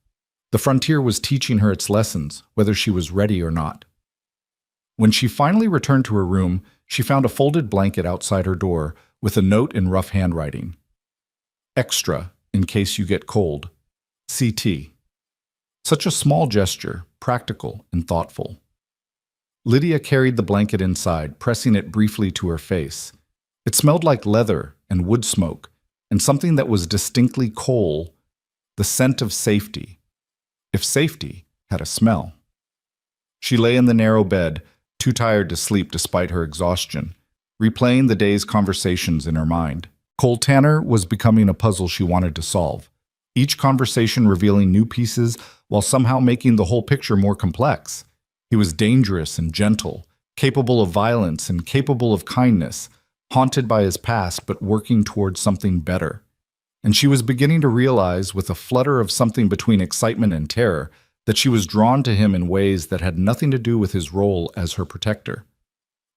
The frontier was teaching her its lessons, whether she was ready or not. When she finally returned to her room, she found a folded blanket outside her door with a note in rough handwriting. Extra, in case you get cold. CT. Such a small gesture, practical and thoughtful. Lydia carried the blanket inside, pressing it briefly to her face. It smelled like leather and wood smoke, and something that was distinctly coal, the scent of safety. If safety had a smell. She lay in the narrow bed, too tired to sleep despite her exhaustion, replaying the day's conversations in her mind. Cole Tanner was becoming a puzzle she wanted to solve, each conversation revealing new pieces while somehow making the whole picture more complex. He was dangerous and gentle, capable of violence and capable of kindness, haunted by his past but working towards something better. And she was beginning to realize, with a flutter of something between excitement and terror, that she was drawn to him in ways that had nothing to do with his role as her protector.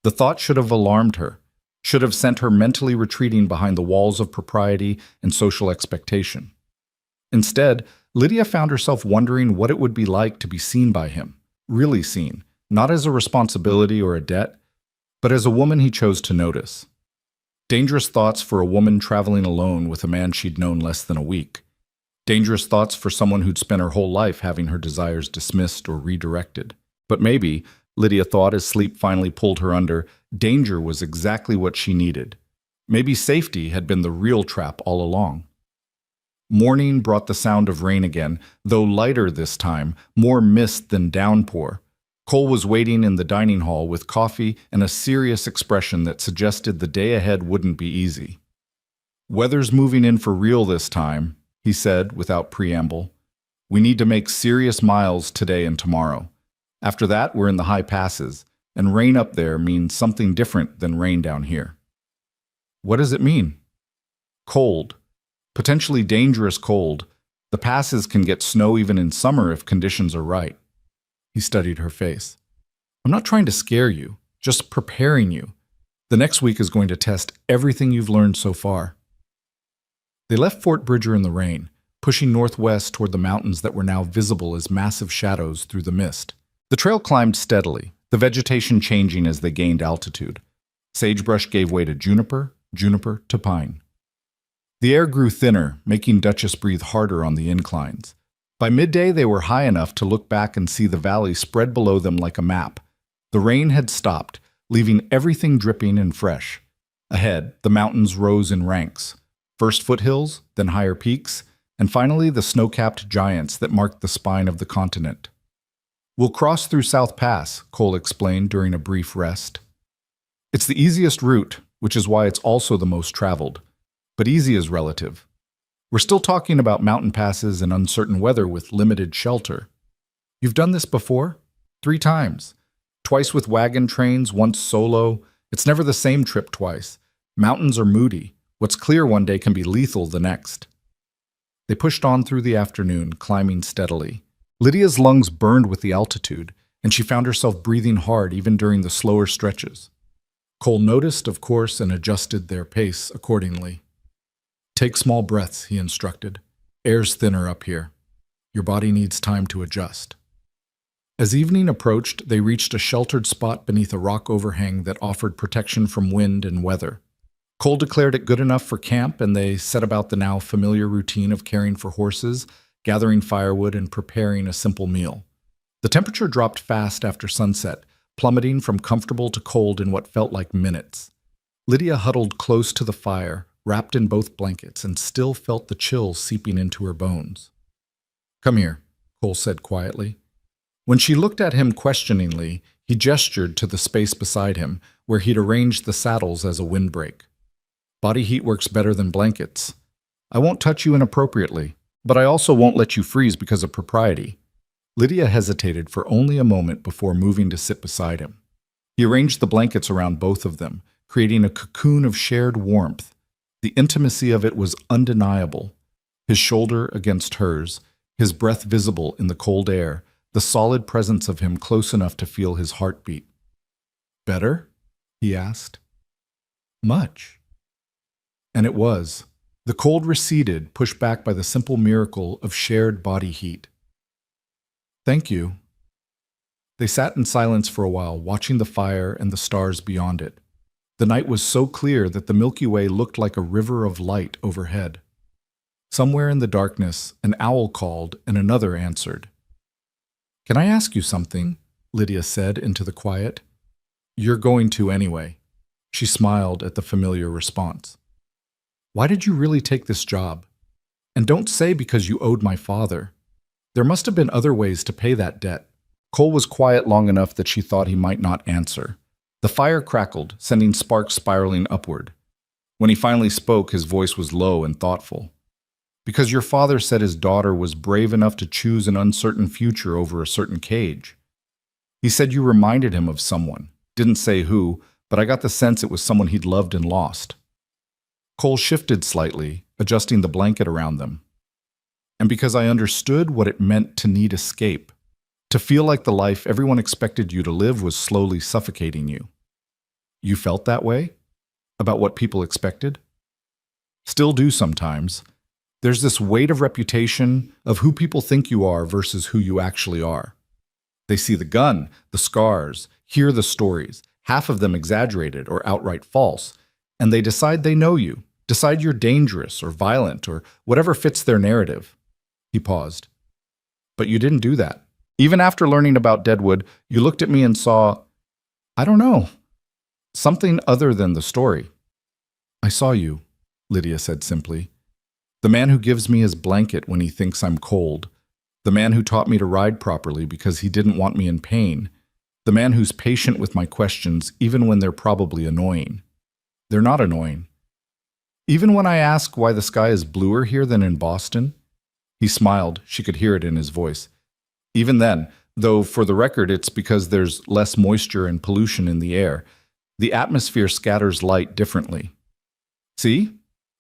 The thought should have alarmed her, should have sent her mentally retreating behind the walls of propriety and social expectation. Instead, Lydia found herself wondering what it would be like to be seen by him, really seen, not as a responsibility or a debt, but as a woman he chose to notice. Dangerous thoughts for a woman traveling alone with a man she'd known less than a week. Dangerous thoughts for someone who'd spent her whole life having her desires dismissed or redirected. But maybe, Lydia thought as sleep finally pulled her under, danger was exactly what she needed. Maybe safety had been the real trap all along. Morning brought the sound of rain again, though lighter this time, more mist than downpour. Cole was waiting in the dining hall with coffee and a serious expression that suggested the day ahead wouldn't be easy. Weather's moving in for real this time, he said without preamble. We need to make serious miles today and tomorrow. After that, we're in the high passes, and rain up there means something different than rain down here. What does it mean? Cold. Potentially dangerous cold. The passes can get snow even in summer if conditions are right. He studied her face. I'm not trying to scare you, just preparing you. The next week is going to test everything you've learned so far. They left Fort Bridger in the rain, pushing northwest toward the mountains that were now visible as massive shadows through the mist. The trail climbed steadily, the vegetation changing as they gained altitude. Sagebrush gave way to juniper, juniper to pine. The air grew thinner, making Duchess breathe harder on the inclines. By midday, they were high enough to look back and see the valley spread below them like a map. The rain had stopped, leaving everything dripping and fresh. Ahead, the mountains rose in ranks. First foothills, then higher peaks, and finally the snow-capped giants that marked the spine of the continent. "We'll cross through South Pass," Cole explained during a brief rest. "It's the easiest route, which is why it's also the most traveled. But easy is relative. We're still talking about mountain passes and uncertain weather with limited shelter. You've done this before? 3 times. Twice with wagon trains, once solo. It's never the same trip twice. Mountains are moody. What's clear one day can be lethal the next." They pushed on through the afternoon, climbing steadily. Lydia's lungs burned with the altitude, and she found herself breathing hard even during the slower stretches. Cole noticed, of course, and adjusted their pace accordingly. "Take small breaths," he instructed. "Air's thinner up here. Your body needs time to adjust." As evening approached, they reached a sheltered spot beneath a rock overhang that offered protection from wind and weather. Cole declared it good enough for camp, and they set about the now familiar routine of caring for horses, gathering firewood, and preparing a simple meal. The temperature dropped fast after sunset, plummeting from comfortable to cold in what felt like minutes. Lydia huddled close to the fire, wrapped in both blankets, and still felt the chill seeping into her bones. "Come here," Cole said quietly. When she looked at him questioningly, he gestured to the space beside him, where he'd arranged the saddles as a windbreak. "Body heat works better than blankets. I won't touch you inappropriately, but I also won't let you freeze because of propriety." Lydia hesitated for only a moment before moving to sit beside him. He arranged the blankets around both of them, creating a cocoon of shared warmth. The intimacy of it was undeniable. His shoulder against hers, his breath visible in the cold air, the solid presence of him close enough to feel his heartbeat. "Better?" he asked. "Much." And it was. The cold receded, pushed back by the simple miracle of shared body heat. "Thank you." They sat in silence for a while, watching the fire and the stars beyond it. The night was so clear that the Milky Way looked like a river of light overhead. Somewhere in the darkness, an owl called and another answered. "Can I ask you something?" Lydia said into the quiet. "You're going to anyway." She smiled at the familiar response. "Why did you really take this job? And don't say because you owed my father. There must have been other ways to pay that debt." Cole was quiet long enough that she thought he might not answer. The fire crackled, sending sparks spiraling upward. When he finally spoke, his voice was low and thoughtful. "Because your father said his daughter was brave enough to choose an uncertain future over a certain cage. He said you reminded him of someone. Didn't say who, but I got the sense it was someone he'd loved and lost." Cole shifted slightly, adjusting the blanket around them. "And because I understood what it meant to need escape, to feel like the life everyone expected you to live was slowly suffocating you." "You felt that way? About what people expected?" "Still do sometimes. There's this weight of reputation, of who people think you are versus who you actually are. They see the gun, the scars, hear the stories, half of them exaggerated or outright false, and they decide they know you, decide you're dangerous or violent or whatever fits their narrative." He paused. "But you didn't do that. Even after learning about Deadwood, you looked at me and saw, I don't know, something other than the story." "I saw you," Lydia said simply. "The man who gives me his blanket when he thinks I'm cold. The man who taught me to ride properly because he didn't want me in pain. The man who's patient with my questions even when they're probably annoying. They're not annoying. Even when I ask why the sky is bluer here than in Boston." He smiled. She could hear it in his voice. "Even then, though for the record it's because there's less moisture and pollution in the air. The atmosphere scatters light differently." "See?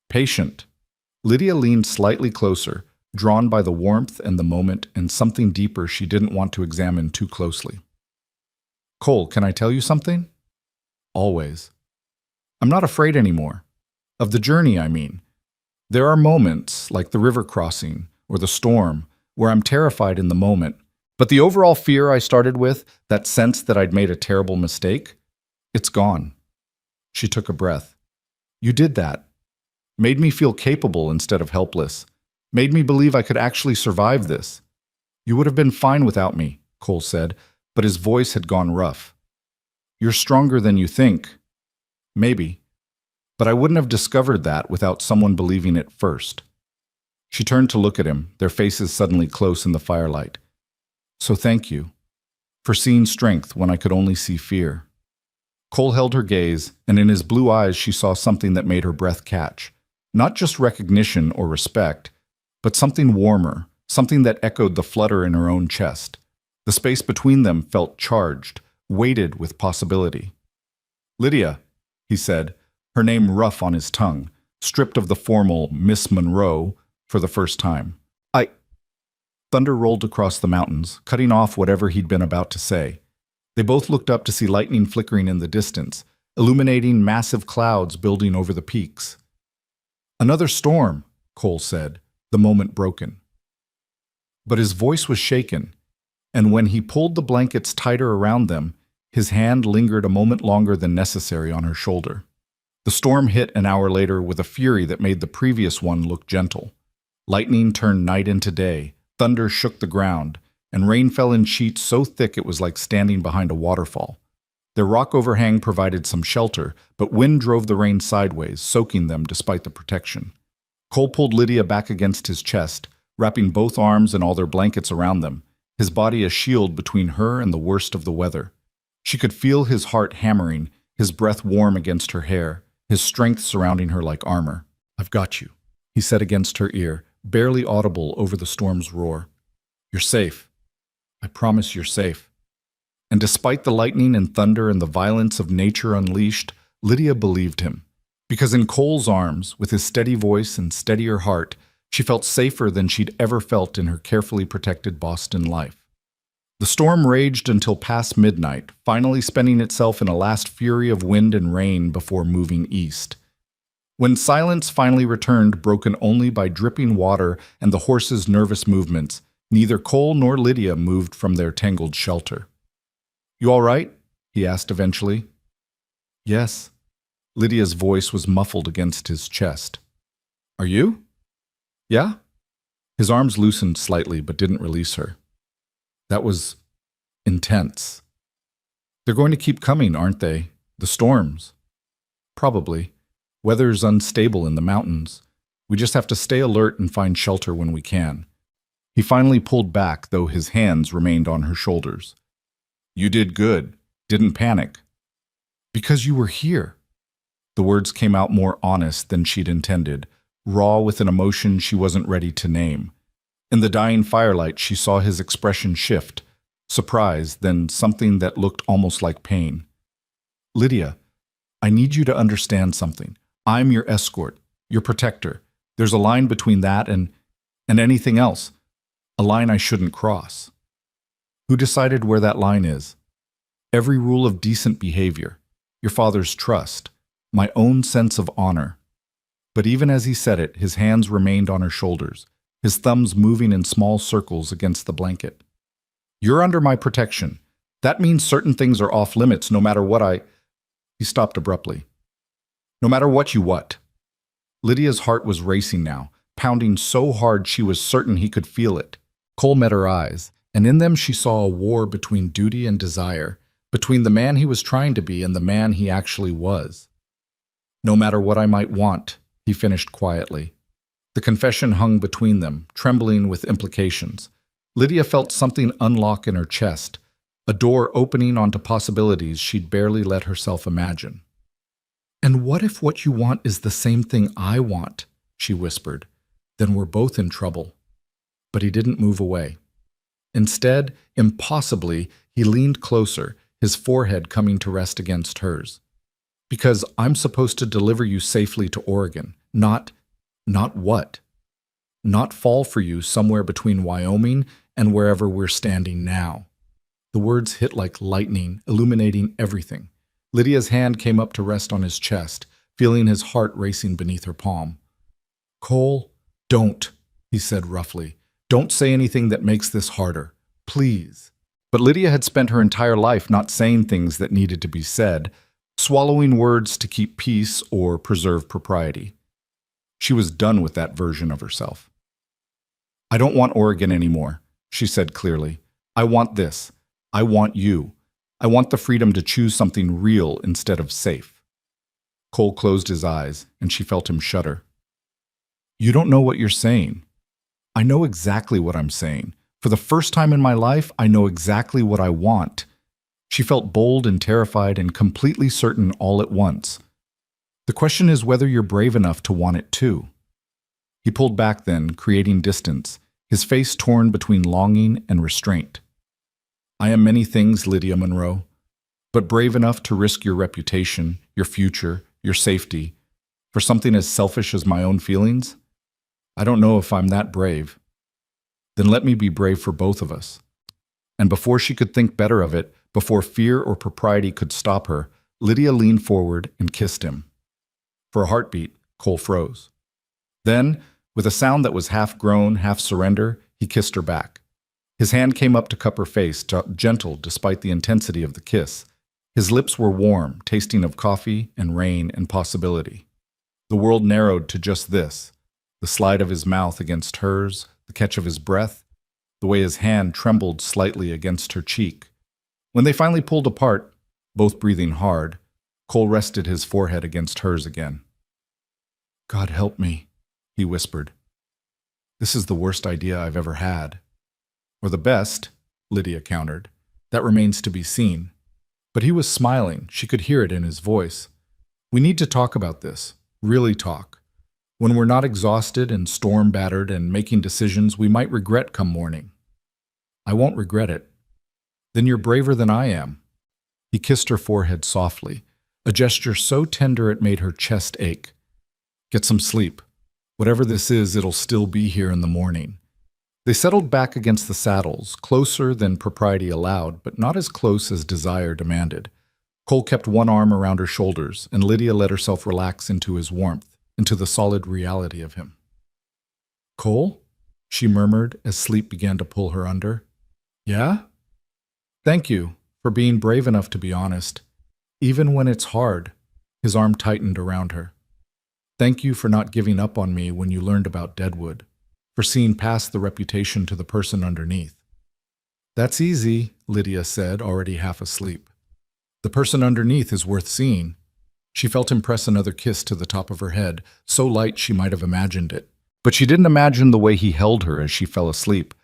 Patient." Lydia leaned slightly closer, drawn by the warmth and the moment and something deeper she didn't want to examine too closely. "Cole, can I tell you something?" "Always." "I'm not afraid anymore. Of the journey, I mean. There are moments, like the river crossing or the storm, where I'm terrified in the moment. But the overall fear I started with, that sense that I'd made a terrible mistake, it's gone." She took a breath. "You did that. Made me feel capable instead of helpless. Made me believe I could actually survive this. You would have been fine without me, Cole said, but his voice had gone rough. You're stronger than you think. Maybe. But I wouldn't have discovered that without someone believing it first. She turned to look at him, their faces suddenly close in the firelight. So thank you. For seeing strength when I could only see fear. Cole held her gaze, and in his blue eyes she saw something that made her breath catch. Not just recognition or respect, but something warmer, something that echoed the flutter in her own chest. The space between them felt charged, weighted with possibility. Lydia, he said, her name rough on his tongue, stripped of the formal Miss Monroe for the first time. Thunder rolled across the mountains, cutting off whatever he'd been about to say. They both looked up to see lightning flickering in the distance, illuminating massive clouds building over the peaks. Another storm, Cole said, the moment broken. But his voice was shaken, and when he pulled the blankets tighter around them, his hand lingered a moment longer than necessary on her shoulder. The storm hit an hour later with a fury that made the previous one look gentle. Lightning turned night into day, thunder shook the ground, and rain fell in sheets so thick it was like standing behind a waterfall. Their rock overhang provided some shelter, but wind drove the rain sideways, soaking them despite the protection. Cole pulled Lydia back against his chest, wrapping both arms and all their blankets around them, his body a shield between her and the worst of the weather. She could feel his heart hammering, his breath warm against her hair, his strength surrounding her like armor. I've got you, he said against her ear, barely audible over the storm's roar. You're safe. I promise you're safe. And despite the lightning and thunder and the violence of nature unleashed, Lydia believed him. Because in Cole's arms, with his steady voice and steadier heart, she felt safer than she'd ever felt in her carefully protected Boston life. The storm raged until past midnight, finally spending itself in a last fury of wind and rain before moving east. When silence finally returned, broken only by dripping water and the horses' nervous movements, neither Cole nor Lydia moved from their tangled shelter. You all right? He asked eventually. Yes. Lydia's voice was muffled against his chest. Are you? Yeah? His arms loosened slightly but didn't release her. That was intense. They're going to keep coming, aren't they? The storms. Probably. Weather's unstable in the mountains. We just have to stay alert and find shelter when we can. He finally pulled back, though his hands remained on her shoulders. You did good. Didn't panic. Because you were here. The words came out more honest than she'd intended, raw with an emotion she wasn't ready to name. In the dying firelight, she saw his expression shift, surprise, then something that looked almost like pain. Lydia, I need you to understand something. I'm your escort, your protector. There's a line between that and anything else, a line I shouldn't cross. Who decided where that line is? Every rule of decent behavior, your father's trust, my own sense of honor. But even as he said it, his hands remained on her shoulders, his thumbs moving in small circles against the blanket. You're under my protection. That means certain things are off limits no matter what He stopped abruptly. No matter what you what. Lydia's heart was racing now, pounding so hard she was certain he could feel it. Cole met her eyes, and in them she saw a war between duty and desire, between the man he was trying to be and the man he actually was. No matter what I might want, he finished quietly. The confession hung between them, trembling with implications. Lydia felt something unlock in her chest, a door opening onto possibilities she'd barely let herself imagine. And what if what you want is the same thing I want? She whispered. Then we're both in trouble. But he didn't move away. Instead, impossibly, he leaned closer, his forehead coming to rest against hers. Because I'm supposed to deliver you safely to Oregon, not what? Not fall for you somewhere between Wyoming and wherever we're standing now. The words hit like lightning, illuminating everything. Lydia's hand came up to rest on his chest, feeling his heart racing beneath her palm. Cole, don't, he said roughly. Don't say anything that makes this harder. Please. But Lydia had spent her entire life not saying things that needed to be said, swallowing words to keep peace or preserve propriety. She was done with that version of herself. "I don't want Oregon anymore," she said clearly. "I want this. I want you. I want the freedom to choose something real instead of safe." Cole closed his eyes, and she felt him shudder. "You don't know what you're saying." "I know exactly what I'm saying. For the first time in my life, I know exactly what I want." She felt bold and terrified and completely certain all at once. "The question is whether you're brave enough to want it too." He pulled back then, creating distance, his face torn between longing and restraint. "I am many things, Lydia Monroe, but brave enough to risk your reputation, your future, your safety, for something as selfish as my own feelings? I don't know if I'm that brave." "Then let me be brave for both of us." And before she could think better of it, before fear or propriety could stop her, Lydia leaned forward and kissed him. For a heartbeat, Cole froze. Then, with a sound that was half groan, half surrender, he kissed her back. His hand came up to cup her face, gentle despite the intensity of the kiss. His lips were warm, tasting of coffee and rain and possibility. The world narrowed to just this: the slide of his mouth against hers, the catch of his breath, the way his hand trembled slightly against her cheek. When they finally pulled apart, both breathing hard, Cole rested his forehead against hers again. "God help me," he whispered. "This is the worst idea I've ever had." "Or the best," Lydia countered. "That remains to be seen." But he was smiling. She could hear it in his voice. "We need to talk about this. Really talk. When we're not exhausted and storm-battered and making decisions we might regret come morning." "I won't regret it." "Then you're braver than I am." He kissed her forehead softly, a gesture so tender it made her chest ache. "Get some sleep. Whatever this is, it'll still be here in the morning." They settled back against the saddles, closer than propriety allowed, but not as close as desire demanded. Cole kept one arm around her shoulders, and Lydia let herself relax into his warmth, into the solid reality of him. "Cole?" she murmured as sleep began to pull her under. "Yeah?" "Thank you for being brave enough to be honest, even when it's hard." His arm tightened around her. "Thank you for not giving up on me when you learned about Deadwood, for seeing past the reputation to the person underneath." "That's easy," Lydia said, already half asleep. "The person underneath is worth seeing." She felt him press another kiss to the top of her head, so light she might have imagined it. But she didn't imagine the way he held her as she fell asleep,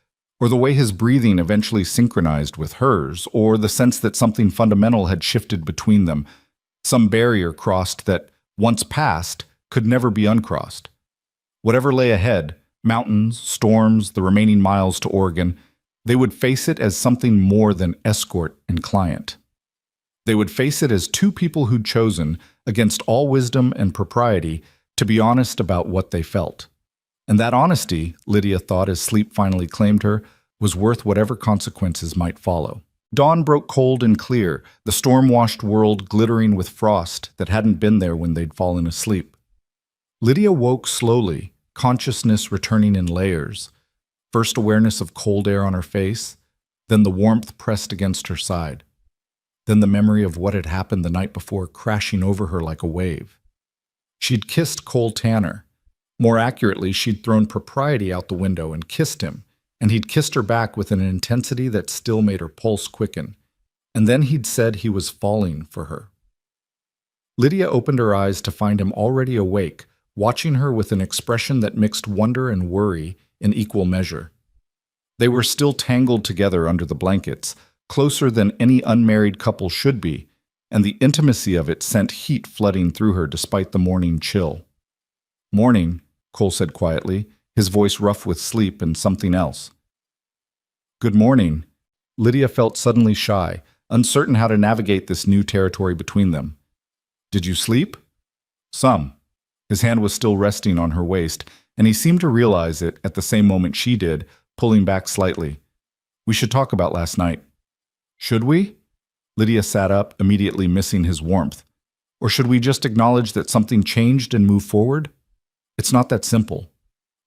or the way his breathing eventually synchronized with hers, or the sense that something fundamental had shifted between them, some barrier crossed that, once passed, could never be uncrossed. Whatever lay ahead, mountains, storms, the remaining miles to Oregon, they would face it as something more than escort and client. They would face it as two people who'd chosen, against all wisdom and propriety, to be honest about what they felt. And that honesty, Lydia thought as sleep finally claimed her, was worth whatever consequences might follow. Dawn broke cold and clear, the storm-washed world glittering with frost that hadn't been there when they'd fallen asleep. Lydia woke slowly, consciousness returning in layers. First awareness of cold air on her face, then the warmth pressed against her side. Then the memory of what had happened the night before crashing over her like a wave. She'd kissed Cole Tanner. More accurately, she'd thrown propriety out the window and kissed him, and he'd kissed her back with an intensity that still made her pulse quicken. And then he'd said he was falling for her. Lydia opened her eyes to find him already awake, watching her with an expression that mixed wonder and worry in equal measure. They were still tangled together under the blankets, closer than any unmarried couple should be, and the intimacy of it sent heat flooding through her despite the morning chill. "Morning," Cole said quietly, his voice rough with sleep and something else. "Good morning." Lydia felt suddenly shy, uncertain how to navigate this new territory between them. "Did you sleep?" "Some." His hand was still resting on her waist, and he seemed to realize it at the same moment she did, pulling back slightly. "We should talk about last night." "Should we?" Lydia sat up, immediately missing his warmth. "Or should we just acknowledge that something changed and move forward?" "It's not that simple."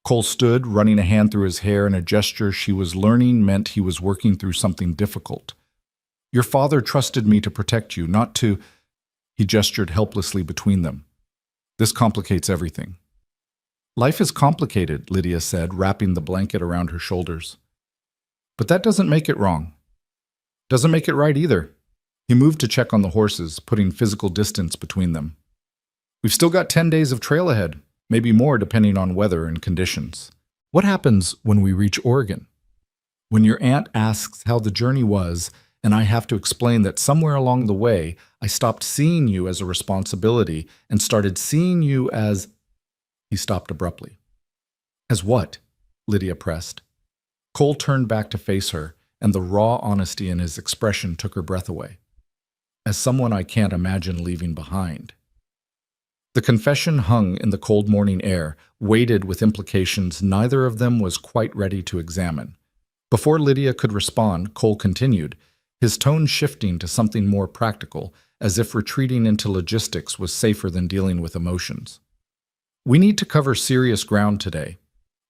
Cole stood, running a hand through his hair in a gesture she was learning meant he was working through something difficult. "Your father trusted me to protect you, not to—" He gestured helplessly between them. "This complicates everything." Life is complicated, Lydia said, wrapping the blanket around her shoulders. But that doesn't make it wrong. Doesn't make it right either. He moved to check on the horses, putting physical distance between them. We've still got 10 days of trail ahead, maybe more depending on weather and conditions. What happens when we reach Oregon? When your aunt asks how the journey was, and I have to explain that somewhere along the way, I stopped seeing you as a responsibility and started seeing you as... He stopped abruptly. As what? Lydia pressed. Cole turned back to face her, and the raw honesty in his expression took her breath away. As someone I can't imagine leaving behind. The confession hung in the cold morning air, weighted with implications neither of them was quite ready to examine. Before Lydia could respond, Cole continued, his tone shifting to something more practical, as if retreating into logistics was safer than dealing with emotions. We need to cover serious ground today.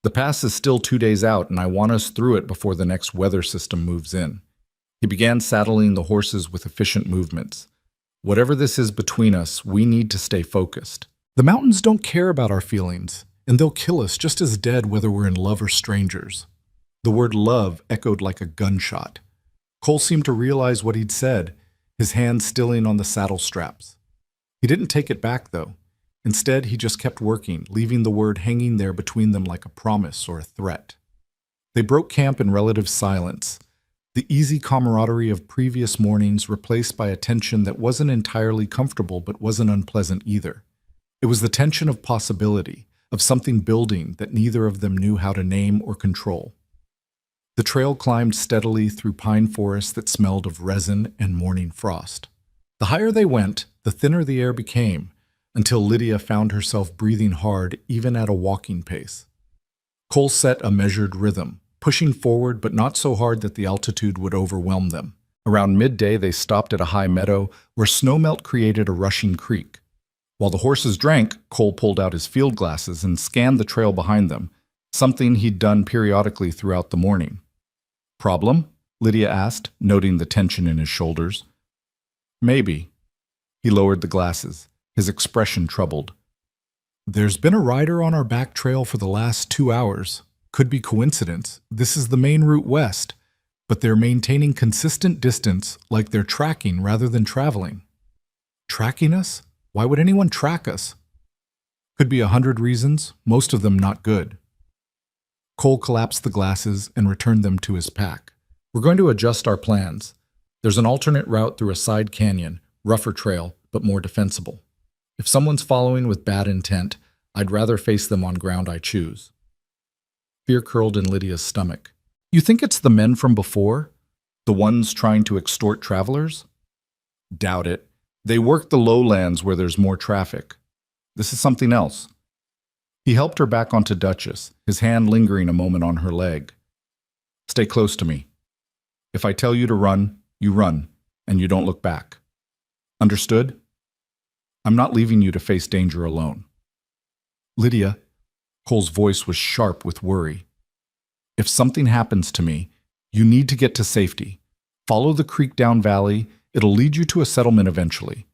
The pass is still 2 days out, and I want us through it before the next weather system moves in. He began saddling the horses with efficient movements. Whatever this is between us, we need to stay focused. The mountains don't care about our feelings, and they'll kill us just as dead whether we're in love or strangers. The word love echoed like a gunshot. Cole seemed to realize what he'd said, his hand stilling on the saddle straps. He didn't take it back, though. Instead, he just kept working, leaving the word hanging there between them like a promise or a threat. They broke camp in relative silence, the easy camaraderie of previous mornings replaced by a tension that wasn't entirely comfortable but wasn't unpleasant either. It was the tension of possibility, of something building that neither of them knew how to name or control. The trail climbed steadily through pine forests that smelled of resin and morning frost. The higher they went, the thinner the air became, until Lydia found herself breathing hard even at a walking pace. Cole set a measured rhythm, pushing forward but not so hard that the altitude would overwhelm them. Around midday, they stopped at a high meadow where snowmelt created a rushing creek. While the horses drank, Cole pulled out his field glasses and scanned the trail behind them, something he'd done periodically throughout the morning. Problem? Lydia asked, noting the tension in his shoulders. Maybe. He lowered the glasses, his expression troubled. There's been a rider on our back trail for the last 2 hours. Could be coincidence. This is the main route west, but they're maintaining consistent distance like they're tracking rather than traveling. Tracking us? Why would anyone track us? Could be 100 reasons, most of them not good. Cole collapsed the glasses and returned them to his pack. We're going to adjust our plans. There's an alternate route through a side canyon, rougher trail, but more defensible. If someone's following with bad intent, I'd rather face them on ground I choose. Fear curled in Lydia's stomach. You think it's the men from before? The ones trying to extort travelers? Doubt it. They work the lowlands where there's more traffic. This is something else. He helped her back onto Duchess, his hand lingering a moment on her leg. Stay close to me. If I tell you to run, you run, and you don't look back. Understood? I'm not leaving you to face danger alone. Lydia, Cole's voice was sharp with worry. If something happens to me, you need to get to safety. Follow the creek down valley. It'll lead you to a settlement eventually.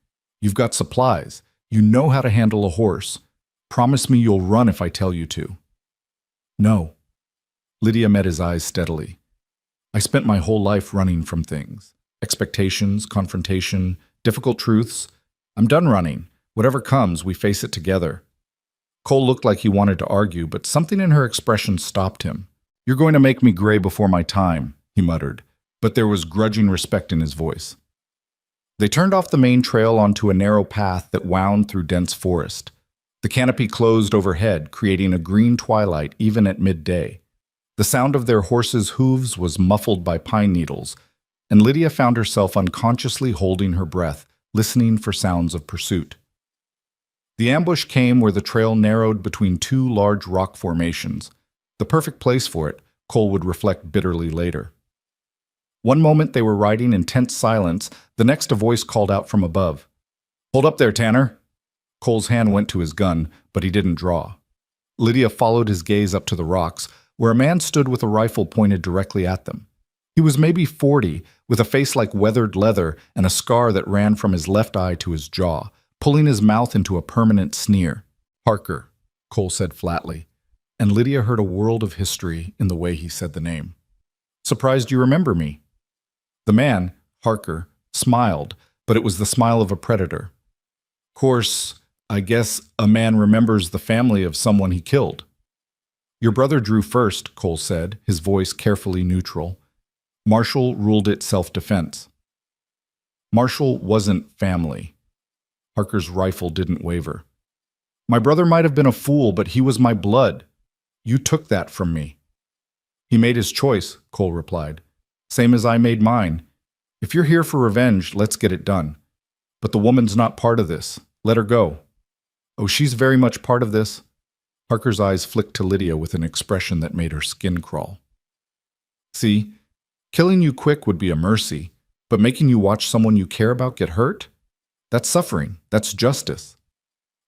You've got supplies. You know how to handle a horse. Promise me you'll run if I tell you to. No. Lydia met his eyes steadily. I spent my whole life running from things. Expectations, confrontation, difficult truths. I'm done running. Whatever comes, we face it together. Cole looked like he wanted to argue, but something in her expression stopped him. You're going to make me gray before my time, he muttered, but there was grudging respect in his voice. They turned off the main trail onto a narrow path that wound through dense forest. The canopy closed overhead, creating a green twilight even at midday. The sound of their horses' hooves was muffled by pine needles, and Lydia found herself unconsciously holding her breath, listening for sounds of pursuit. The ambush came where the trail narrowed between two large rock formations. The perfect place for it, Cole would reflect bitterly later. One moment they were riding in tense silence, the next a voice called out from above. Hold up there, Tanner. Cole's hand went to his gun, but he didn't draw. Lydia followed his gaze up to the rocks, where a man stood with a rifle pointed directly at them. He was maybe 40, with a face like weathered leather and a scar that ran from his left eye to his jaw, pulling his mouth into a permanent sneer. Parker. Cole said flatly, and Lydia heard a world of history in the way he said the name. Surprised you remember me. The man, Harker, smiled, but it was the smile of a predator. Course, I guess a man remembers the family of someone he killed. Your brother drew first, Cole said, his voice carefully neutral. Marshall ruled it self-defense. Marshall wasn't family. Harker's rifle didn't waver. My brother might have been a fool, but he was my blood. You took that from me. He made his choice, Cole replied. Same as I made mine. If you're here for revenge, let's get it done. But the woman's not part of this. Let her go. Oh, she's very much part of this. Harker's eyes flicked to Lydia with an expression that made her skin crawl. See, killing you quick would be a mercy, but making you watch someone you care about get hurt? That's suffering. That's justice.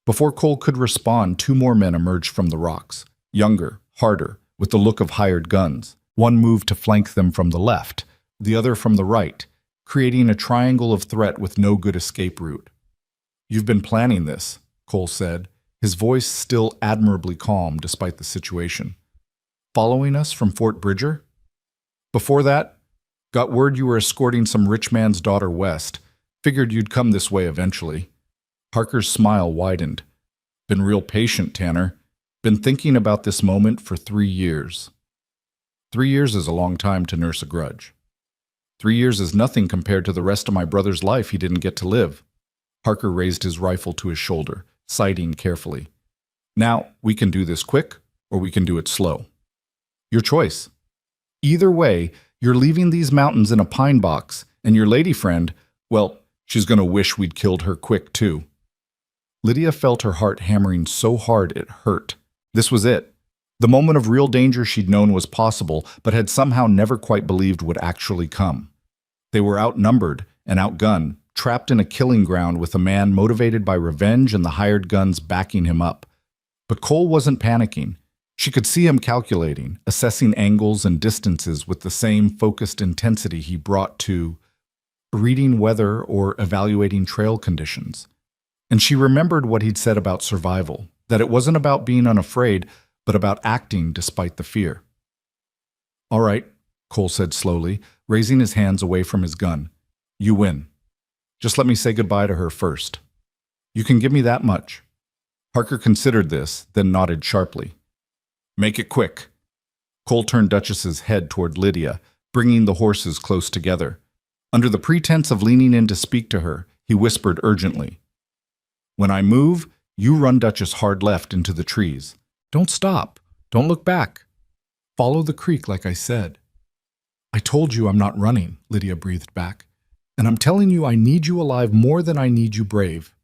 Before Cole could respond, two more men emerged from the rocks, younger, harder, with the look of hired guns. One moved to flank them from the left, the other from the right, creating a triangle of threat with no good escape route. You've been planning this, Cole said, his voice still admirably calm despite the situation. Following us from Fort Bridger? Before that, got word you were escorting some rich man's daughter west. Figured you'd come this way eventually. Harker's smile widened. Been real patient, Tanner. Been thinking about this moment for 3 years. 3 years is a long time to nurse a grudge. 3 years is nothing compared to the rest of my brother's life he didn't get to live. Harker raised his rifle to his shoulder, sighting carefully. Now, we can do this quick, or we can do it slow. Your choice. Either way, you're leaving these mountains in a pine box, and your lady friend, well, she's going to wish we'd killed her quick, too. Lydia felt her heart hammering so hard it hurt. This was it. The moment of real danger she'd known was possible, but had somehow never quite believed would actually come. They were outnumbered and outgunned, trapped in a killing ground with a man motivated by revenge and the hired guns backing him up. But Cole wasn't panicking. She could see him calculating, assessing angles and distances with the same focused intensity he brought to reading weather or evaluating trail conditions. And she remembered what he'd said about survival, that it wasn't about being unafraid, but about acting despite the fear. All right, Cole said slowly, raising his hands away from his gun. You win. Just let me say goodbye to her first. You can give me that much. Harker considered this, then nodded sharply. Make it quick. Cole turned Duchess's head toward Lydia, bringing the horses close together. Under the pretense of leaning in to speak to her, he whispered urgently. When I move, you run Duchess hard left into the trees. Don't stop. Don't look back. Follow the creek like I said. I told you I'm not running, Lydia breathed back. And I'm telling you I need you alive more than I need you brave.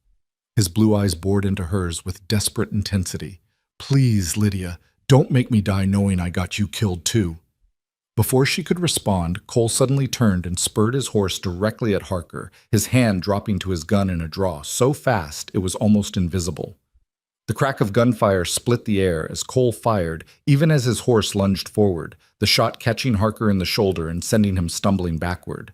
His blue eyes bored into hers with desperate intensity. Please, Lydia, don't make me die knowing I got you killed too. Before she could respond, Cole suddenly turned and spurred his horse directly at Harker, his hand dropping to his gun in a draw so fast it was almost invisible. The crack of gunfire split the air as Cole fired, even as his horse lunged forward, the shot catching Harker in the shoulder and sending him stumbling backward.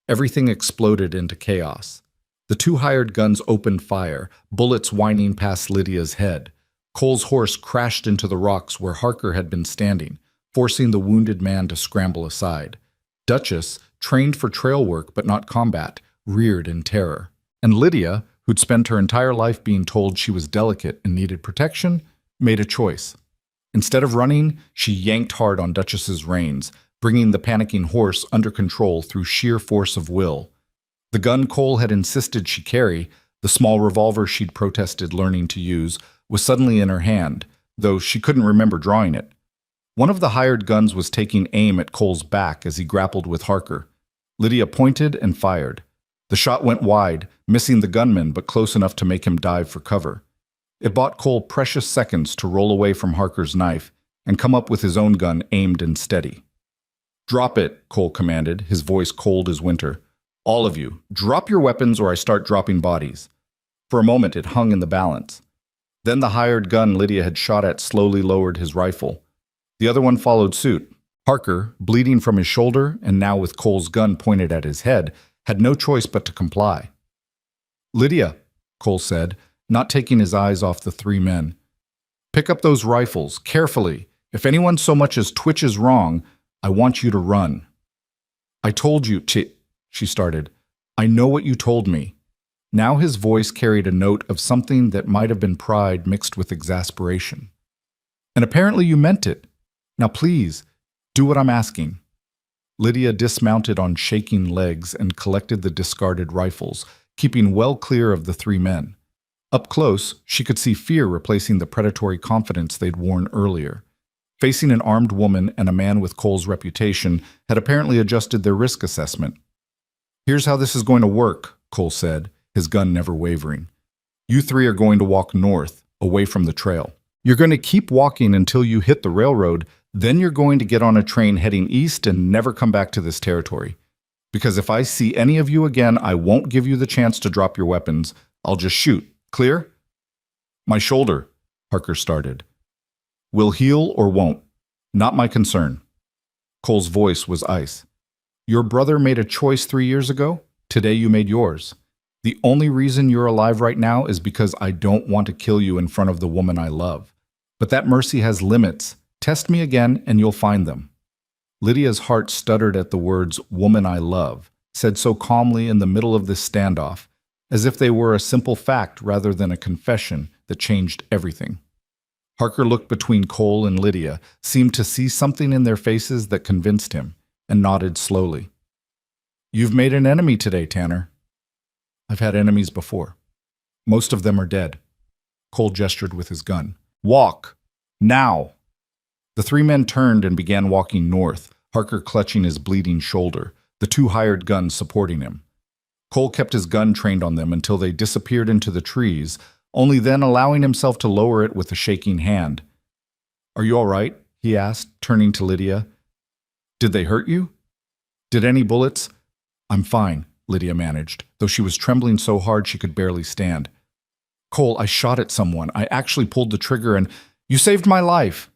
Everything exploded into chaos. The two hired guns opened fire, bullets whining past Lydia's head. Cole's horse crashed into the rocks where Harker had been standing, forcing the wounded man to scramble aside. Duchess, trained for trail work but not combat, reared in terror. And Lydia, who'd spent her entire life being told she was delicate and needed protection, made a choice. Instead of running, she yanked hard on Duchess's reins, bringing the panicking horse under control through sheer force of will. The gun Cole had insisted she carry, the small revolver she'd protested learning to use, was suddenly in her hand, though she couldn't remember drawing it. One of the hired guns was taking aim at Cole's back as he grappled with Harker. Lydia pointed and fired. The shot went wide, missing the gunman but close enough to make him dive for cover. It bought Cole precious seconds to roll away from Harker's knife and come up with his own gun aimed and steady. Drop it, Cole commanded, his voice cold as winter. All of you, drop your weapons or I start dropping bodies. For a moment it hung in the balance. Then the hired gun Lydia had shot at slowly lowered his rifle. The other one followed suit. Harker, bleeding from his shoulder and now with Cole's gun pointed at his head, had no choice but to comply. Lydia, Cole said, not taking his eyes off the three men. Pick up those rifles, carefully. If anyone so much as twitches wrong, I want you to run. I told you, she started. I know what you told me. Now his voice carried a note of something that might have been pride mixed with exasperation. And apparently you meant it. Now please, do what I'm asking. Lydia dismounted on shaking legs and collected the discarded rifles, keeping well clear of the three men. Up close, she could see fear replacing the predatory confidence they'd worn earlier. Facing an armed woman and a man with Cole's reputation had apparently adjusted their risk assessment. Here's how this is going to work, Cole said, his gun never wavering. You three are going to walk north, away from the trail. You're going to keep walking until you hit the railroad, then you're going to get on a train heading east and never come back to this territory. Because if I see any of you again, I won't give you the chance to drop your weapons. I'll just shoot. Clear? My shoulder, Harker started. Will heal or won't. Not my concern. Cole's voice was ice. Your brother made a choice 3 years ago. Today you made yours. The only reason you're alive right now is because I don't want to kill you in front of the woman I love. But that mercy has limits. Test me again and you'll find them. Lydia's heart stuttered at the words, woman I love, said so calmly in the middle of this standoff, as if they were a simple fact rather than a confession that changed everything. Harker looked between Cole and Lydia, seemed to see something in their faces that convinced him, and nodded slowly. You've made an enemy today, Tanner. I've had enemies before. Most of them are dead. Cole gestured with his gun. Walk! Now! The three men turned and began walking north, Harker clutching his bleeding shoulder, the two hired guns supporting him. Cole kept his gun trained on them until they disappeared into the trees, only then allowing himself to lower it with a shaking hand. Are you all right? He asked, turning to Lydia. Did they hurt you? Did any bullets? I'm fine, Lydia managed, though she was trembling so hard she could barely stand. Cole, I shot at someone. I actually pulled the trigger and you saved my life.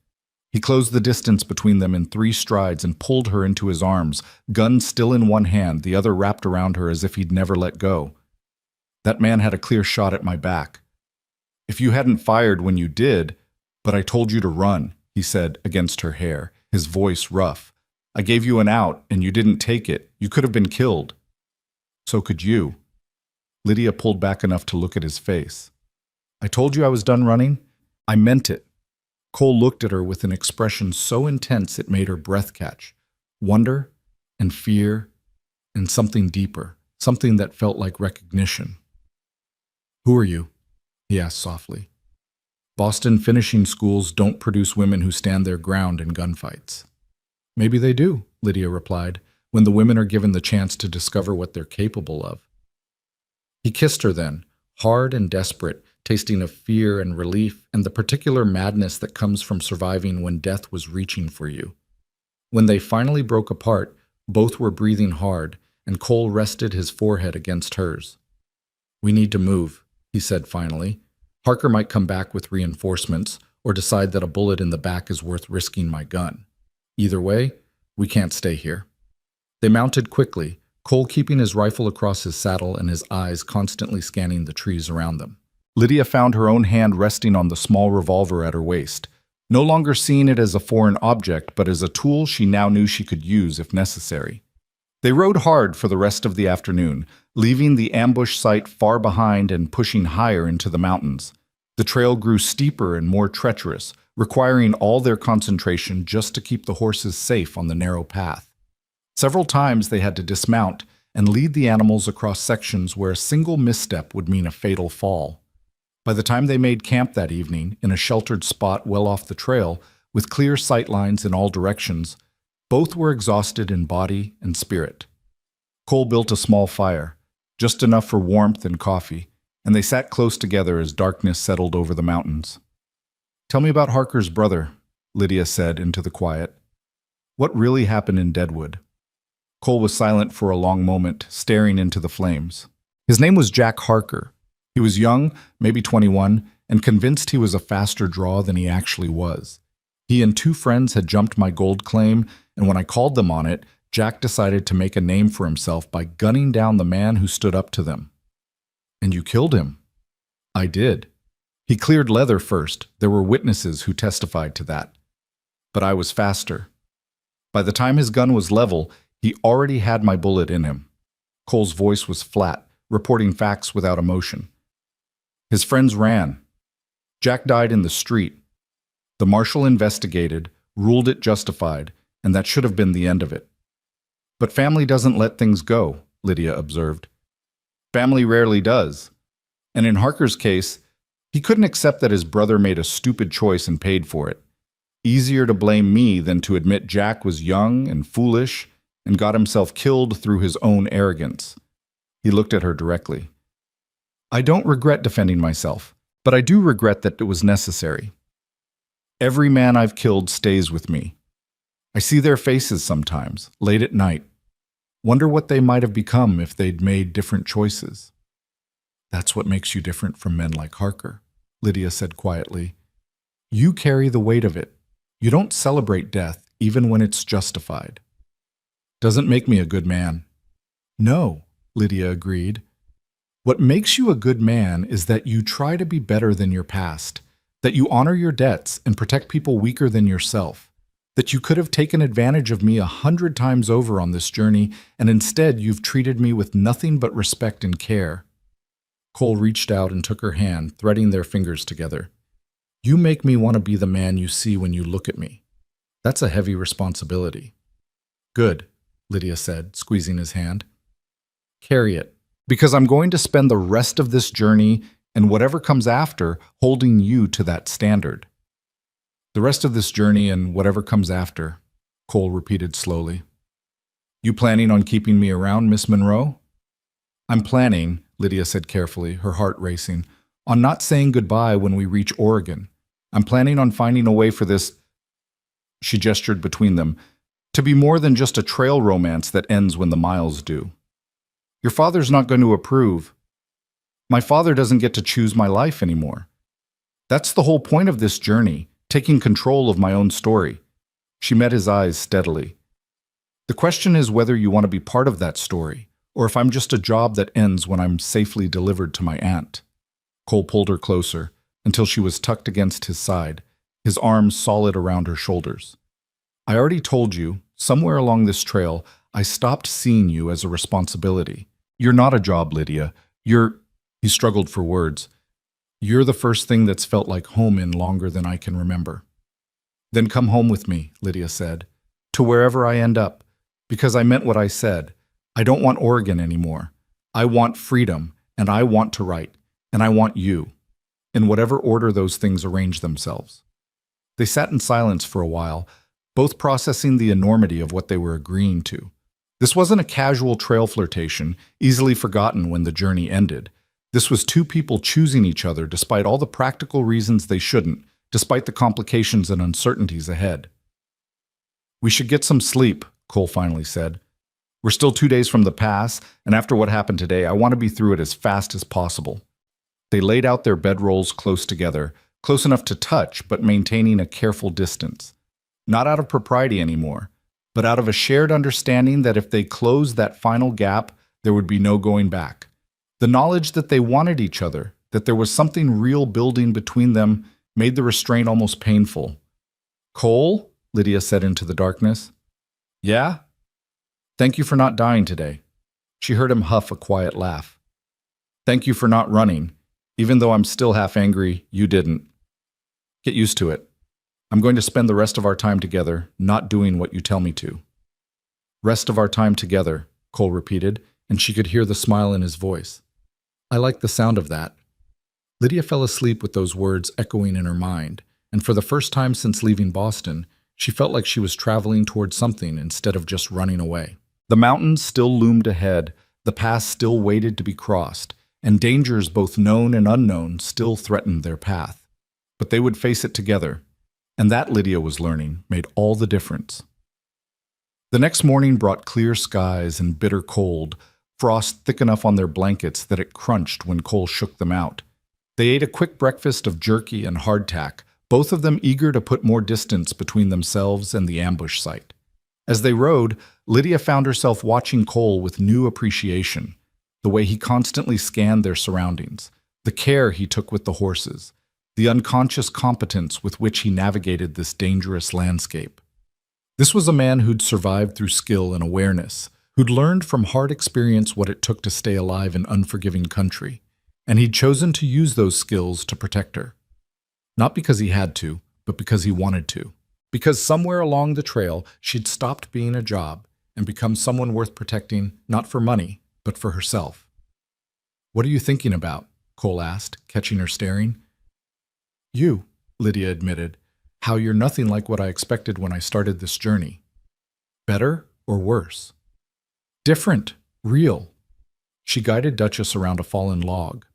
He closed the distance between them in 3 strides and pulled her into his arms, gun still in one hand, the other wrapped around her as if he'd never let go. That man had a clear shot at my back. If you hadn't fired when you did, but I told you to run, he said against her hair, his voice rough. I gave you an out and you didn't take it. You could have been killed. So could you. Lydia pulled back enough to look at his face. I told you I was done running. I meant it. Cole looked at her with an expression so intense it made her breath catch. Wonder and fear and something deeper, something that felt like recognition. Who are you? He asked softly. Boston finishing schools don't produce women who stand their ground in gunfights. Maybe they do, Lydia replied, when the women are given the chance to discover what they're capable of. He kissed her then, hard and desperate, tasting of fear and relief and the particular madness that comes from surviving when death was reaching for you. When they finally broke apart, both were breathing hard, and Cole rested his forehead against hers. We need to move, he said finally. Harker might come back with reinforcements or decide that a bullet in the back is worth risking my gun. Either way, we can't stay here. They mounted quickly, Cole keeping his rifle across his saddle and his eyes constantly scanning the trees around them. Lydia found her own hand resting on the small revolver at her waist, no longer seeing it as a foreign object, but as a tool she now knew she could use if necessary. They rode hard for the rest of the afternoon, leaving the ambush site far behind and pushing higher into the mountains. The trail grew steeper and more treacherous, requiring all their concentration just to keep the horses safe on the narrow path. Several times they had to dismount and lead the animals across sections where a single misstep would mean a fatal fall. By the time they made camp that evening, in a sheltered spot well off the trail, with clear sight lines in all directions, both were exhausted in body and spirit. Cole built a small fire, just enough for warmth and coffee, and they sat close together as darkness settled over the mountains. Tell me about Harker's brother, Lydia said into the quiet. What really happened in Deadwood? Cole was silent for a long moment, staring into the flames. His name was Jack Harker. He was young, maybe 21, and convinced he was a faster draw than he actually was. He and 2 friends had jumped my gold claim, and when I called them on it, Jack decided to make a name for himself by gunning down the man who stood up to them. And you killed him. I did. He cleared leather first. There were witnesses who testified to that. But I was faster. By the time his gun was level, he already had my bullet in him. Cole's voice was flat, reporting facts without emotion. His friends ran. Jack died in the street. The marshal investigated, ruled it justified, and that should have been the end of it. But family doesn't let things go, Lydia observed. Family rarely does. And in Harker's case, he couldn't accept that his brother made a stupid choice and paid for it. Easier to blame me than to admit Jack was young and foolish and got himself killed through his own arrogance. He looked at her directly. I don't regret defending myself, but I do regret that it was necessary. Every man I've killed stays with me. I see their faces sometimes, late at night. Wonder what they might have become if they'd made different choices. That's what makes you different from men like Harker, Lydia said quietly. You carry the weight of it. You don't celebrate death, even when it's justified. Doesn't make me a good man. No, Lydia agreed. What makes you a good man is that you try to be better than your past, that you honor your debts and protect people weaker than yourself, that you could have taken advantage of me 100 times over on this journey, and instead you've treated me with nothing but respect and care. Cole reached out and took her hand, threading their fingers together. You make me want to be the man you see when you look at me. That's a heavy responsibility. Good, Lydia said, squeezing his hand. Carry it, because I'm going to spend the rest of this journey and whatever comes after holding you to that standard. The rest of this journey and whatever comes after, Cole repeated slowly. You planning on keeping me around, Miss Monroe? I'm planning, Lydia said carefully, her heart racing, on not saying goodbye when we reach Oregon. I'm planning on finding a way for this, she gestured between them, to be more than just a trail romance that ends when the miles do. Your father's not going to approve. My father doesn't get to choose my life anymore. That's the whole point of this journey, taking control of my own story. She met his eyes steadily. The question is whether you want to be part of that story, or if I'm just a job that ends when I'm safely delivered to my aunt. Cole pulled her closer, until she was tucked against his side, his arms solid around her shoulders. I already told you, somewhere along this trail, I stopped seeing you as a responsibility. You're not a job, Lydia. He struggled for words. You're the first thing that's felt like home in longer than I can remember. Then come home with me, Lydia said, to wherever I end up, because I meant what I said. I don't want Oregon anymore. I want freedom, and I want to write, and I want you, in whatever order those things arrange themselves. They sat in silence for a while, both processing the enormity of what they were agreeing to. This wasn't a casual trail flirtation, easily forgotten when the journey ended. This was two people choosing each other despite all the practical reasons they shouldn't, despite the complications and uncertainties ahead. We should get some sleep, Cole finally said. We're still 2 days from the pass, and after what happened today, I want to be through it as fast as possible. They laid out their bedrolls close together, close enough to touch, but maintaining a careful distance. Not out of propriety anymore, but out of a shared understanding that if they closed that final gap, there would be no going back. The knowledge that they wanted each other, that there was something real building between them, made the restraint almost painful. Cole? Lydia said into the darkness. Yeah? Thank you for not dying today. She heard him huff a quiet laugh. Thank you for not running. Even though I'm still half angry, you didn't. Get used to it. I'm going to spend the rest of our time together, not doing what you tell me to. Rest of our time together, Cole repeated, and she could hear the smile in his voice. I like the sound of that. Lydia fell asleep with those words echoing in her mind, and for the first time since leaving Boston, she felt like she was traveling toward something instead of just running away. The mountains still loomed ahead, the pass still waited to be crossed, and dangers both known and unknown still threatened their path. But they would face it together, and that, Lydia was learning, made all the difference. The next morning brought clear skies and bitter cold, frost thick enough on their blankets that it crunched when Cole shook them out. They ate a quick breakfast of jerky and hardtack, both of them eager to put more distance between themselves and the ambush site. As they rode, Lydia found herself watching Cole with new appreciation, the way he constantly scanned their surroundings, the care he took with the horses, the unconscious competence with which he navigated this dangerous landscape. This was a man who'd survived through skill and awareness, who'd learned from hard experience what it took to stay alive in unforgiving country, and he'd chosen to use those skills to protect her. Not because he had to, but because he wanted to. Because somewhere along the trail, she'd stopped being a job and become someone worth protecting, not for money, but for herself. "What are you thinking about?" Cole asked, catching her staring. "You," Lydia admitted. "How you're nothing like what I expected when I started this journey. Better or worse?" "Different. Real." She guided Duchess around a fallen log.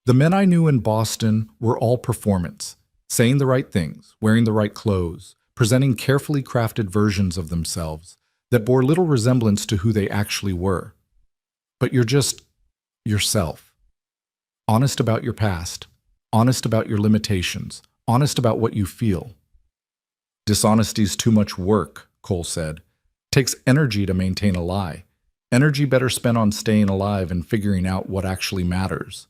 "The men I knew in Boston were all performance, saying the right things, wearing the right clothes, presenting carefully crafted versions of themselves that bore little resemblance to who they actually were. But you're just yourself. Honest about your past, honest about your limitations, honest about what you feel." "Dishonesty's too much work," Cole said. "Takes energy to maintain a lie. Energy better spent on staying alive and figuring out what actually matters."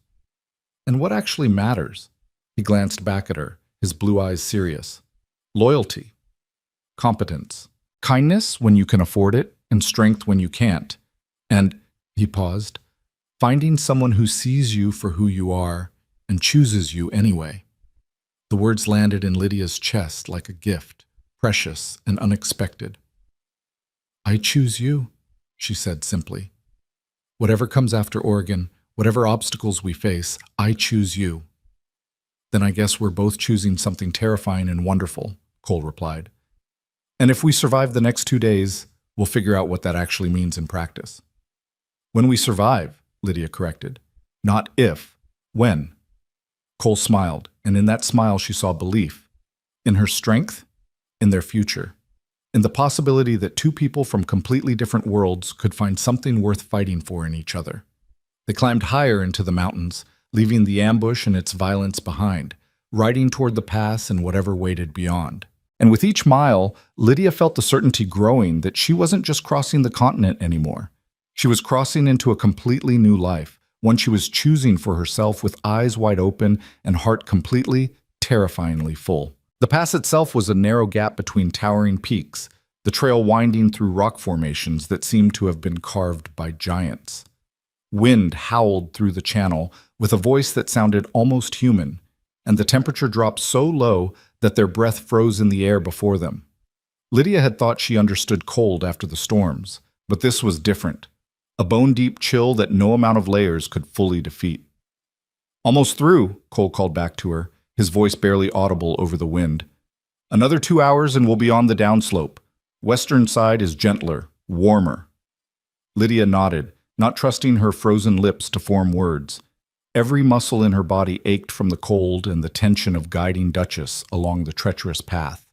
"And what actually matters?" He glanced back at her, his blue eyes serious. "Loyalty. Competence. Kindness when you can afford it, and strength when you can't. And," he paused, "finding someone who sees you for who you are and chooses you anyway." The words landed in Lydia's chest like a gift, precious and unexpected. "I choose you," she said simply. "Whatever comes after Oregon, whatever obstacles we face, I choose you." "Then I guess we're both choosing something terrifying and wonderful," Cole replied. "And if we survive the next 2 days, we'll figure out what that actually means in practice." "When we survive," Lydia corrected. "Not if. When." Cole smiled, and in that smile she saw belief. In her strength, in their future. In the possibility that two people from completely different worlds could find something worth fighting for in each other. They climbed higher into the mountains, leaving the ambush and its violence behind, riding toward the pass and whatever waited beyond. And with each mile, Lydia felt the certainty growing that she wasn't just crossing the continent anymore. She was crossing into a completely new life, one she was choosing for herself with eyes wide open and heart completely, terrifyingly full. The pass itself was a narrow gap between towering peaks, the trail winding through rock formations that seemed to have been carved by giants. Wind howled through the channel with a voice that sounded almost human, and the temperature dropped so low that their breath froze in the air before them. Lydia had thought she understood cold after the storms, but this was different. A bone-deep chill that no amount of layers could fully defeat. "Almost through," Cole called back to her, his voice barely audible over the wind. "Another 2 hours and we'll be on the downslope. Western side is gentler, warmer." Lydia nodded, not trusting her frozen lips to form words. Every muscle in her body ached from the cold and the tension of guiding Duchess along the treacherous path.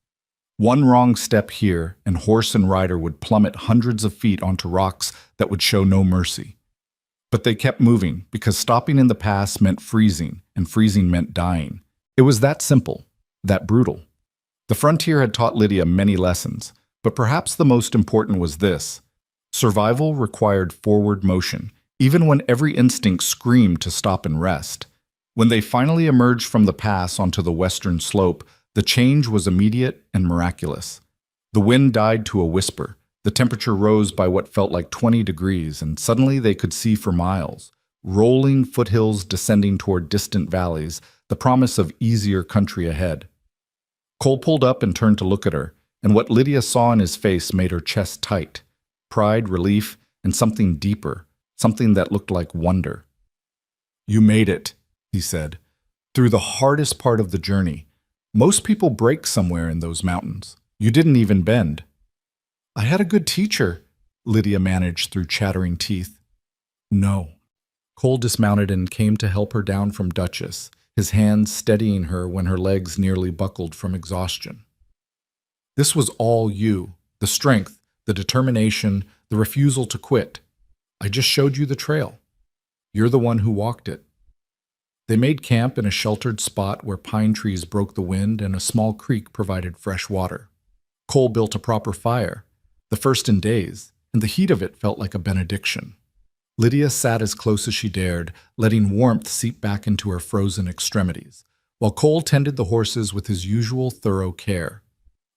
One wrong step here, and horse and rider would plummet hundreds of feet onto rocks that would show no mercy. But they kept moving, because stopping in the pass meant freezing, and freezing meant dying. It was that simple, that brutal. The frontier had taught Lydia many lessons, but perhaps the most important was this. Survival required forward motion, even when every instinct screamed to stop and rest. When they finally emerged from the pass onto the western slope, the change was immediate and miraculous. The wind died to a whisper. The temperature rose by what felt like 20 degrees, and suddenly they could see for miles. Rolling foothills descending toward distant valleys, the promise of easier country ahead. Cole pulled up and turned to look at her, and what Lydia saw in his face made her chest tight. Pride, relief, and something deeper, something that looked like wonder. "You made it," he said, "through the hardest part of the journey. Most people break somewhere in those mountains. You didn't even bend." "I had a good teacher," Lydia managed through chattering teeth. "No." Cole dismounted and came to help her down from Duchess, his hands steadying her when her legs nearly buckled from exhaustion. "This was all you, the strength, the determination, the refusal to quit. I just showed you the trail. You're the one who walked it." They made camp in a sheltered spot where pine trees broke the wind and a small creek provided fresh water. Cole built a proper fire, the first in days, and the heat of it felt like a benediction. Lydia sat as close as she dared, letting warmth seep back into her frozen extremities, while Cole tended the horses with his usual thorough care.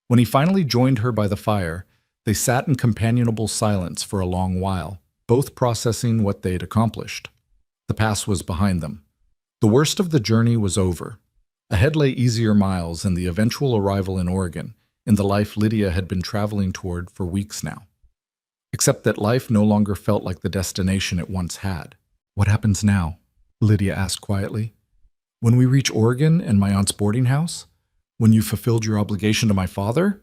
When he finally joined her by the fire, they sat in companionable silence for a long while, both processing what they'd accomplished. The past was behind them. The worst of the journey was over. Ahead lay easier miles and the eventual arrival in Oregon, in the life Lydia had been traveling toward for weeks now. Except that life no longer felt like the destination it once had. "What happens now?" Lydia asked quietly. "When we reach Oregon and my aunt's boarding house? When you've fulfilled your obligation to my father?"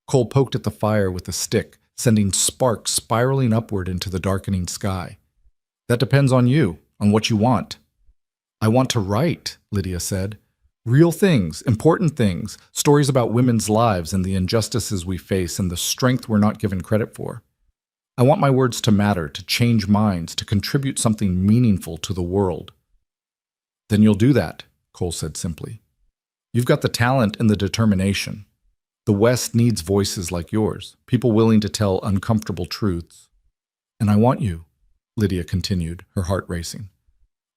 Cole poked at the fire with a stick, sending sparks spiraling upward into the darkening sky. "That depends on you, on what you want." "I want to write," Lydia said. "Real things, important things, stories about women's lives and the injustices we face and the strength we're not given credit for. I want my words to matter, to change minds, to contribute something meaningful to the world." "Then you'll do that," Cole said simply. "You've got the talent and the determination. The West needs voices like yours, people willing to tell uncomfortable truths. And I want you," Lydia continued, her heart racing.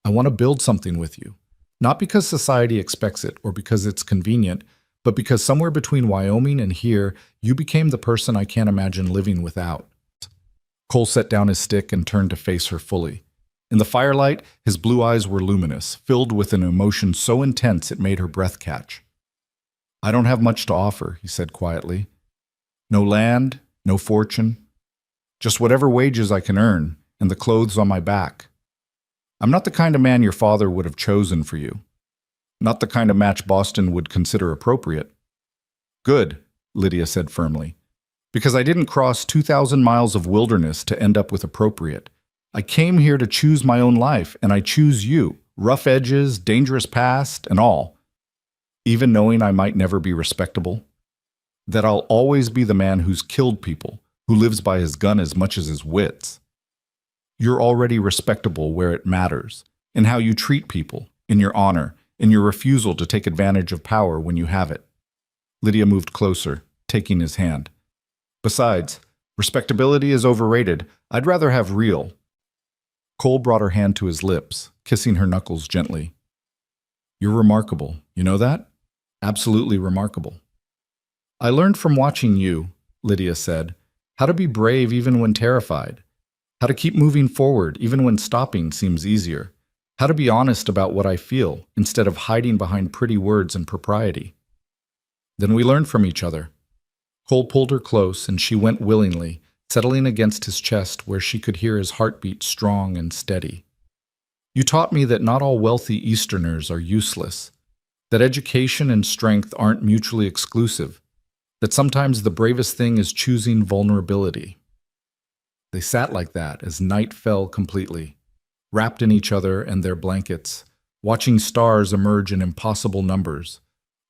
"I want to build something with you. Not because society expects it or because it's convenient, but because somewhere between Wyoming and here, you became the person I can't imagine living without." Cole set down his stick and turned to face her fully. In the firelight, his blue eyes were luminous, filled with an emotion so intense it made her breath catch. "I don't have much to offer," he said quietly. "No land, no fortune. Just whatever wages I can earn, and the clothes on my back. I'm not the kind of man your father would have chosen for you. Not the kind of match Boston would consider appropriate." "Good," Lydia said firmly. "Because I didn't cross 2,000 miles of wilderness to end up with appropriate. I came here to choose my own life, and I choose you, rough edges, dangerous past, and all. Even knowing I might never be respectable. That I'll always be the man who's killed people, who lives by his gun as much as his wits. You're already respectable where it matters, in how you treat people, in your honor, in your refusal to take advantage of power when you have it." Lydia moved closer, taking his hand. "Besides, respectability is overrated. I'd rather have real." Cole brought her hand to his lips, kissing her knuckles gently. "You're remarkable, you know that? Absolutely remarkable." "I learned from watching you," Lydia said, "how to be brave even when terrified. How to keep moving forward even when stopping seems easier. How to be honest about what I feel instead of hiding behind pretty words and propriety." "Then we learned from each other." Cole pulled her close and she went willingly, settling against his chest where she could hear his heartbeat strong and steady. "You taught me that not all wealthy Easterners are useless, that education and strength aren't mutually exclusive, that sometimes the bravest thing is choosing vulnerability." They sat like that as night fell completely, wrapped in each other and their blankets, watching stars emerge in impossible numbers.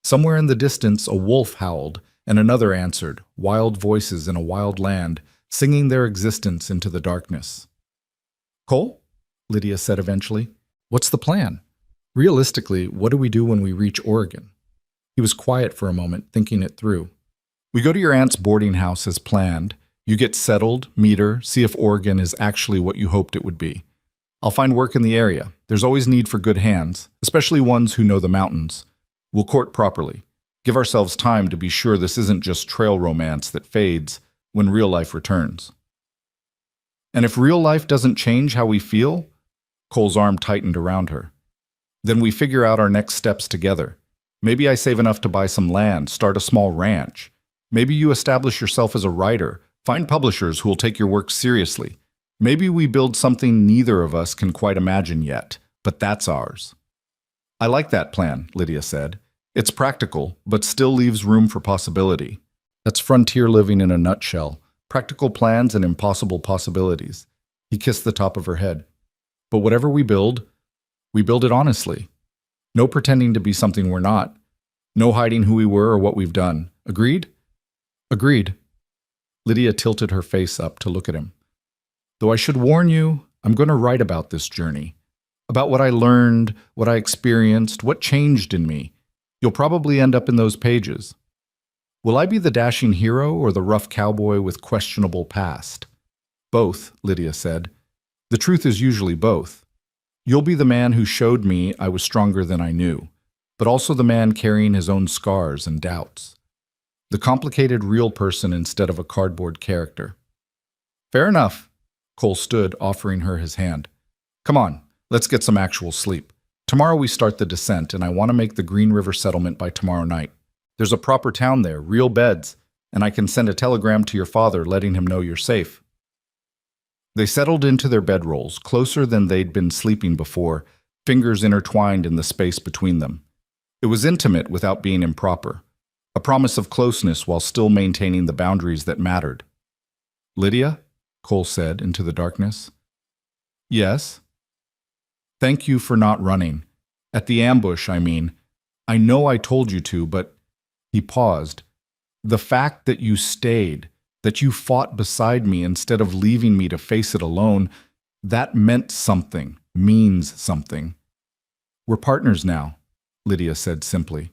Somewhere in the distance a wolf howled, and another answered, wild voices in a wild land, singing their existence into the darkness. "Cole?" Lydia said eventually. "What's the plan? Realistically, what do we do when we reach Oregon?" He was quiet for a moment, thinking it through. "We go to your aunt's boarding house as planned. You get settled, meet her, see if Oregon is actually what you hoped it would be. I'll find work in the area. There's always need for good hands, especially ones who know the mountains. We'll court properly. Give ourselves time to be sure this isn't just trail romance that fades when real life returns." "And if real life doesn't change how we feel?" Cole's arm tightened around her. "Then we figure out our next steps together. Maybe I save enough to buy some land, start a small ranch. Maybe you establish yourself as a writer, find publishers who will take your work seriously. Maybe we build something neither of us can quite imagine yet, but that's ours." "I like that plan," Lydia said. "It's practical, but still leaves room for possibility. That's frontier living in a nutshell. Practical plans and impossible possibilities." He kissed the top of her head. "But whatever we build it honestly. No pretending to be something we're not. No hiding who we were or what we've done. Agreed?" "Agreed." Lydia tilted her face up to look at him. "Though I should warn you, I'm going to write about this journey. About what I learned, what I experienced, what changed in me. You'll probably end up in those pages. Will I be the dashing hero or the rough cowboy with questionable past?" "Both," Lydia said. "The truth is usually both. You'll be the man who showed me I was stronger than I knew. but also the man carrying his own scars and doubts. The complicated real person instead of a cardboard character. Fair enough. Cole stood, offering her his hand. Come on, let's get some actual sleep. Tomorrow we start the descent, and I want to make the Green River settlement by tomorrow night. There's a proper town there, real beds, and I can send a telegram to your father letting him know you're safe. They settled into their bedrolls, closer than they'd been sleeping before, fingers intertwined in the space between them. It was intimate without being improper, a promise of closeness while still maintaining the boundaries that mattered. Lydia? Cole said into the darkness. Yes? Thank you for not running. At the ambush, I mean. I know I told you to, but... He paused. The fact that you stayed, that you fought beside me instead of leaving me to face it alone, that meant something, means something. We're partners now, Lydia said simply.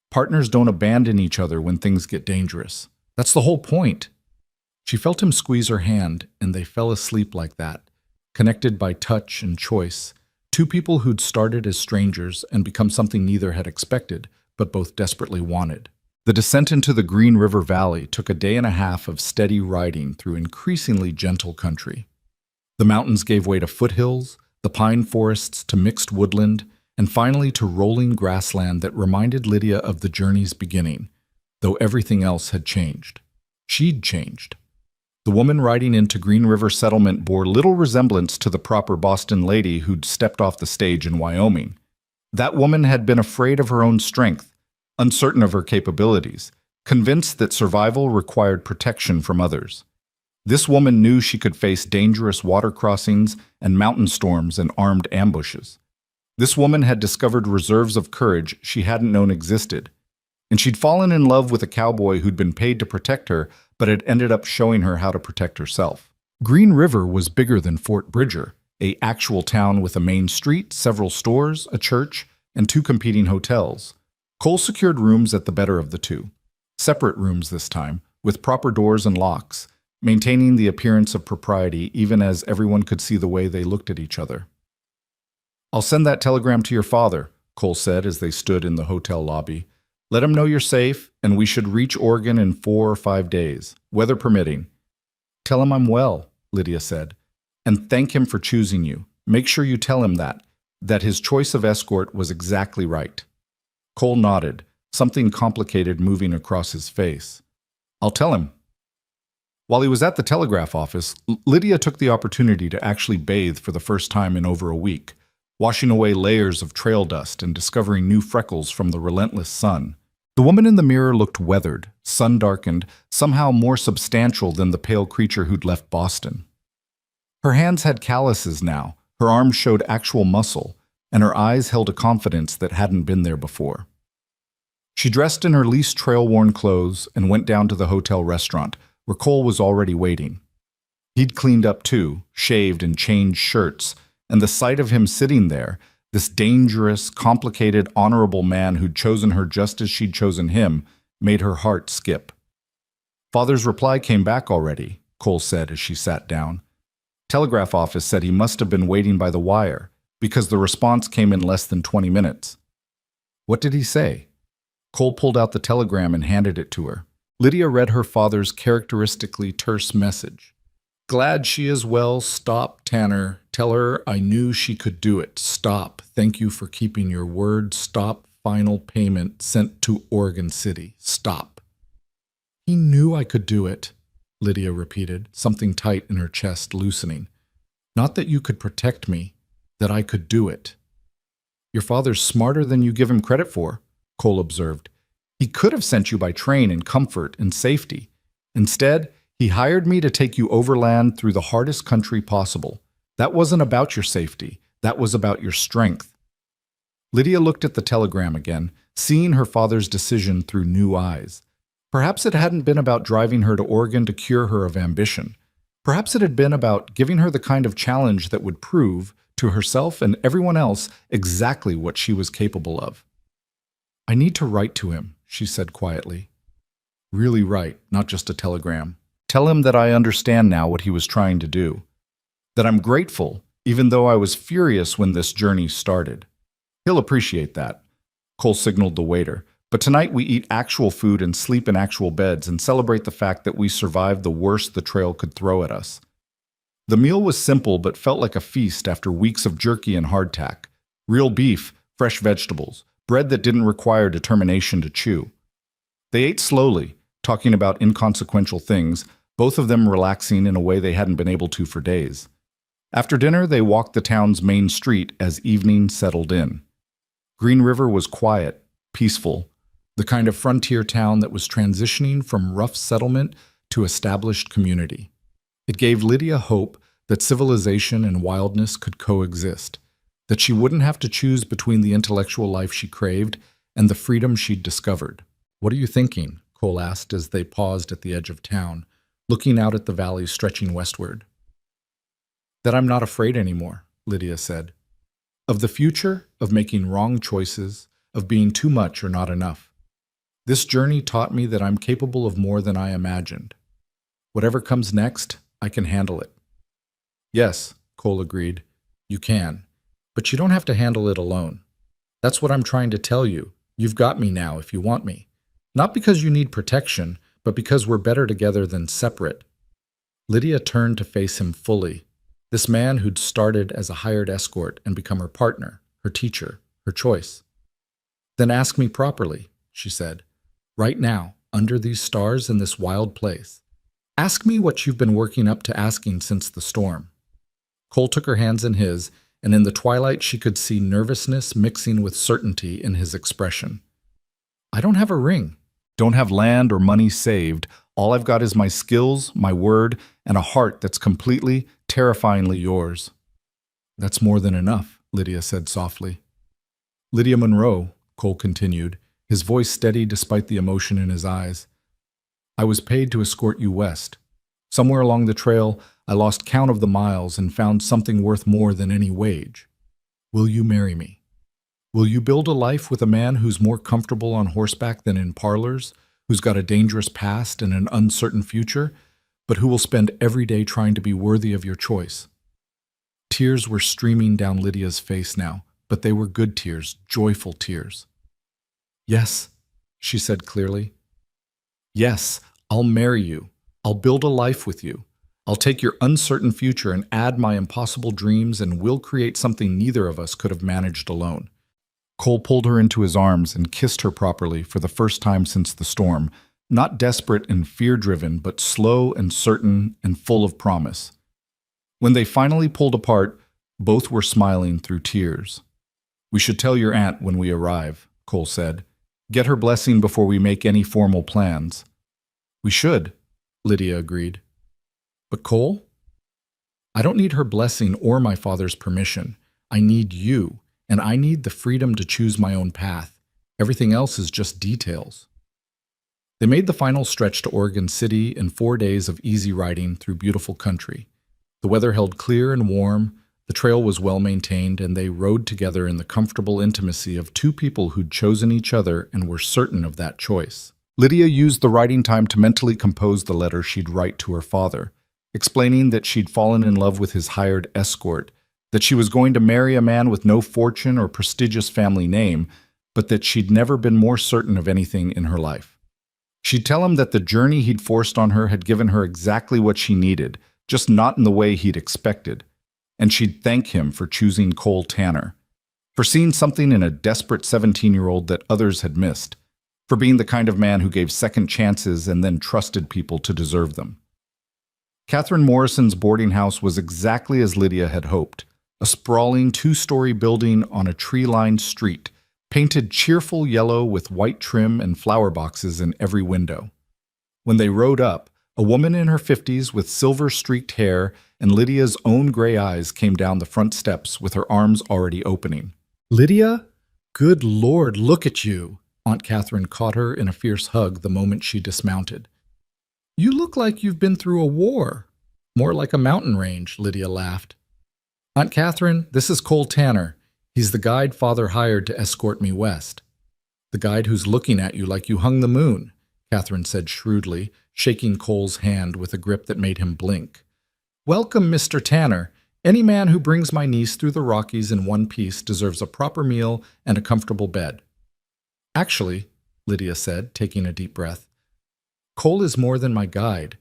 Partners don't abandon each other when things get dangerous. That's the whole point. She felt him squeeze her hand, and they fell asleep like that, connected by touch and choice. Two people who'd started as strangers and become something neither had expected, but both desperately wanted. The descent into the Green River Valley took a day and a half of steady riding through increasingly gentle country. The mountains gave way to foothills, the pine forests to mixed woodland, and finally to rolling grassland that reminded Lydia of the journey's beginning, though everything else had changed. She'd changed. The woman riding into Green River Settlement bore little resemblance to the proper Boston lady who'd stepped off the stage in Wyoming. That woman had been afraid of her own strength, uncertain of her capabilities, convinced that survival required protection from others. This woman knew she could face dangerous water crossings and mountain storms and armed ambushes. This woman had discovered reserves of courage she hadn't known existed, and she'd fallen in love with a cowboy who'd been paid to protect her, but had ended up showing her how to protect herself. Green River was bigger than Fort Bridger, an actual town with a main street, several stores, a church, and two competing hotels. Cole secured rooms at the better of the two. Separate rooms this time, with proper doors and locks, maintaining the appearance of propriety even as everyone could see the way they looked at each other. I'll send that telegram to your father, Cole said as they stood in the hotel lobby. Let him know you're safe, and we should reach Oregon in 4 or 5 days, weather permitting. Tell him I'm well, Lydia said, and thank him for choosing you. Make sure you tell him that his choice of Escort was exactly right. Cole nodded, something complicated moving across his face. I'll tell him. While he was at the telegraph office, Lydia took the opportunity to actually bathe for the first time in over a week, washing away layers of trail dust and discovering new freckles from the relentless sun. The woman in the mirror looked weathered, sun-darkened, somehow more substantial than the pale creature who'd left Boston. Her hands had calluses now, her arms showed actual muscle, and her eyes held a confidence that hadn't been there before. She dressed in her least trail-worn clothes and went down to the hotel restaurant, where Cole was already waiting. He'd cleaned up too, shaved and changed shirts, and the sight of him sitting there, this dangerous, complicated, honorable man who'd chosen her just as she'd chosen him, made her heart skip. Father's reply came back already, Cole said as she sat down. Telegraph office said he must have been waiting by the wire, because the response came in less than 20 minutes. What did he say? Cole pulled out the telegram and handed it to her. Lydia read her father's characteristically terse message. Glad she is well. Stop, Tanner. Tell her I knew she could do it. Stop. Thank you for keeping your word. Stop. Final payment sent to Oregon City. Stop. He knew I could do it, Lydia repeated, something tight in her chest loosening. Not that you could protect me, that I could do it. Your father's smarter than you give him credit for, Cole observed. He could have sent you by train in comfort and safety. Instead, he hired me to take you overland through the hardest country possible. That wasn't about your safety. That was about your strength. Lydia looked at the telegram again, seeing her father's decision through new eyes. Perhaps it hadn't been about driving her to Oregon to cure her of ambition. Perhaps it had been about giving her the kind of challenge that would prove, to herself and everyone else, exactly what she was capable of. I need to write to him, she said quietly. Really write, not just a telegram. Tell him that I understand now what he was trying to do. That I'm grateful, even though I was furious when this journey started. He'll appreciate that. Cole signaled the waiter. But tonight we eat actual food and sleep in actual beds and celebrate the fact that we survived the worst the trail could throw at us. The meal was simple but felt like a feast after weeks of jerky and hardtack. Real beef, fresh vegetables, bread that didn't require determination to chew. They ate slowly, talking about inconsequential things, both of them relaxing in a way they hadn't been able to for days. After dinner, they walked the town's main street as evening settled in. Green River was quiet, peaceful, the kind of frontier town that was transitioning from rough settlement to established community. It gave Lydia hope that civilization and wildness could coexist, that she wouldn't have to choose between the intellectual life she craved and the freedom she'd discovered. "What are you thinking?" Cole asked as they paused at the edge of town, looking out at the valley stretching westward. "That I'm not afraid anymore," Lydia said. "Of the future, of making wrong choices, of being too much or not enough. This journey taught me that I'm capable of more than I imagined. Whatever comes next, I can handle it." "Yes," Cole agreed, "you can. But you don't have to handle it alone. That's what I'm trying to tell you. You've got me now if you want me. Not because you need protection, but because we're better together than separate." Lydia turned to face him fully. This man who'd started as a hired escort and become her partner, her teacher, her choice. "Then ask me properly," she said. "Right now, under these stars in this wild place. Ask me what you've been working up to asking since the storm." Cole took her hands in his, and in the twilight she could see nervousness mixing with certainty in his expression. "I don't have a ring. Don't have land or money saved. All I've got is my skills, my word, and a heart that's completely, terrifyingly yours." "That's more than enough," Lydia said softly. "Lydia Monroe," Cole continued, his voice steady despite the emotion in his eyes. "I was paid to escort you west. Somewhere along the trail, I lost count of the miles and found something worth more than any wage. Will you marry me? Will you build a life with a man who's more comfortable on horseback than in parlors, who's got a dangerous past and an uncertain future, but who will spend every day trying to be worthy of your choice?" Tears were streaming down Lydia's face now, but they were good tears, joyful tears. "Yes," she said clearly. "Yes, I'll marry you. I'll build a life with you. I'll take your uncertain future and add my impossible dreams, and we'll create something neither of us could have managed alone." Cole pulled her into his arms and kissed her properly for the first time since the storm, not desperate and fear-driven, but slow and certain and full of promise. When they finally pulled apart, both were smiling through tears. "We should tell your aunt when we arrive," Cole said. "Get her blessing before we make any formal plans." "We should," Lydia agreed. "But Cole? I don't need her blessing or my father's permission. I need you, and I need the freedom to choose my own path. Everything else is just details." They made the final stretch to Oregon City in 4 days of easy riding through beautiful country. The weather held clear and warm, the trail was well maintained, and they rode together in the comfortable intimacy of two people who'd chosen each other and were certain of that choice. Lydia used the riding time to mentally compose the letter she'd write to her father, explaining that she'd fallen in love with his hired escort, that she was going to marry a man with no fortune or prestigious family name, but that she'd never been more certain of anything in her life. She'd tell him that the journey he'd forced on her had given her exactly what she needed, just not in the way he'd expected. And she'd thank him for choosing Cole Tanner, for seeing something in a desperate 17-year-old that others had missed, for being the kind of man who gave second chances and then trusted people to deserve them. Catherine Morrison's boarding house was exactly as Lydia had hoped, a sprawling 2-story building on a tree-lined street, painted cheerful yellow with white trim and flower boxes in every window. When they rode up, a woman in her 50s with silver-streaked hair and Lydia's own gray eyes came down the front steps with her arms already opening. "Lydia? Good Lord, look at you!" Aunt Catherine caught her in a fierce hug the moment she dismounted. "You look like you've been through a war." "More like a mountain range," Lydia laughed. "Aunt Catherine, this is Cole Tanner. He's the guide Father hired to escort me west." "The guide who's looking at you like you hung the moon," Catherine said shrewdly, shaking Cole's hand with a grip that made him blink. "Welcome, Mr. Tanner. Any man who brings my niece through the Rockies in one piece deserves a proper meal and a comfortable bed." Actually, Lydia said, taking a deep breath, Cole is more than my guide.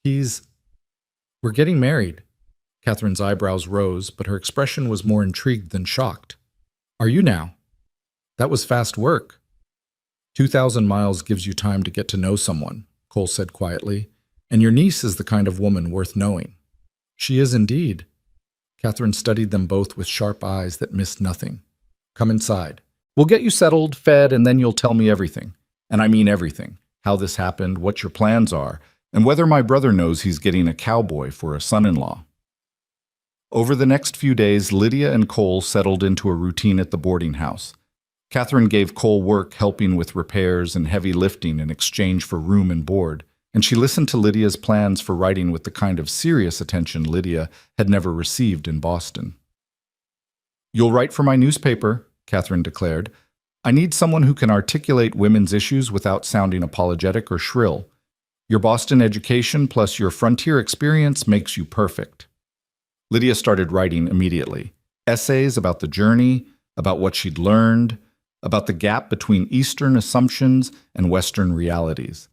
We're getting married. Catherine's eyebrows rose, but her expression was more intrigued than shocked. Are you now? That was fast work. 2,000 miles gives you time to get to know someone, Cole said quietly, and your niece is the kind of woman worth knowing. She is indeed. Catherine studied them both with sharp eyes that missed nothing. Come inside. We'll get you settled, fed, and then you'll tell me everything. And I mean everything. How this happened, what your plans are, and whether my brother knows he's getting a cowboy for a son-in-law. Over the next few days, Lydia and Cole settled into a routine at the boarding house. Catherine gave Cole work helping with repairs and heavy lifting in exchange for room and board, and she listened to Lydia's plans for writing with the kind of serious attention Lydia had never received in Boston. You'll write for my newspaper, Catherine declared. I need someone who can articulate women's issues without sounding apologetic or shrill. Your Boston education plus your frontier experience makes you perfect. Lydia started writing immediately. Essays about the journey, about what she'd learned, about the gap between Eastern assumptions and Western realities.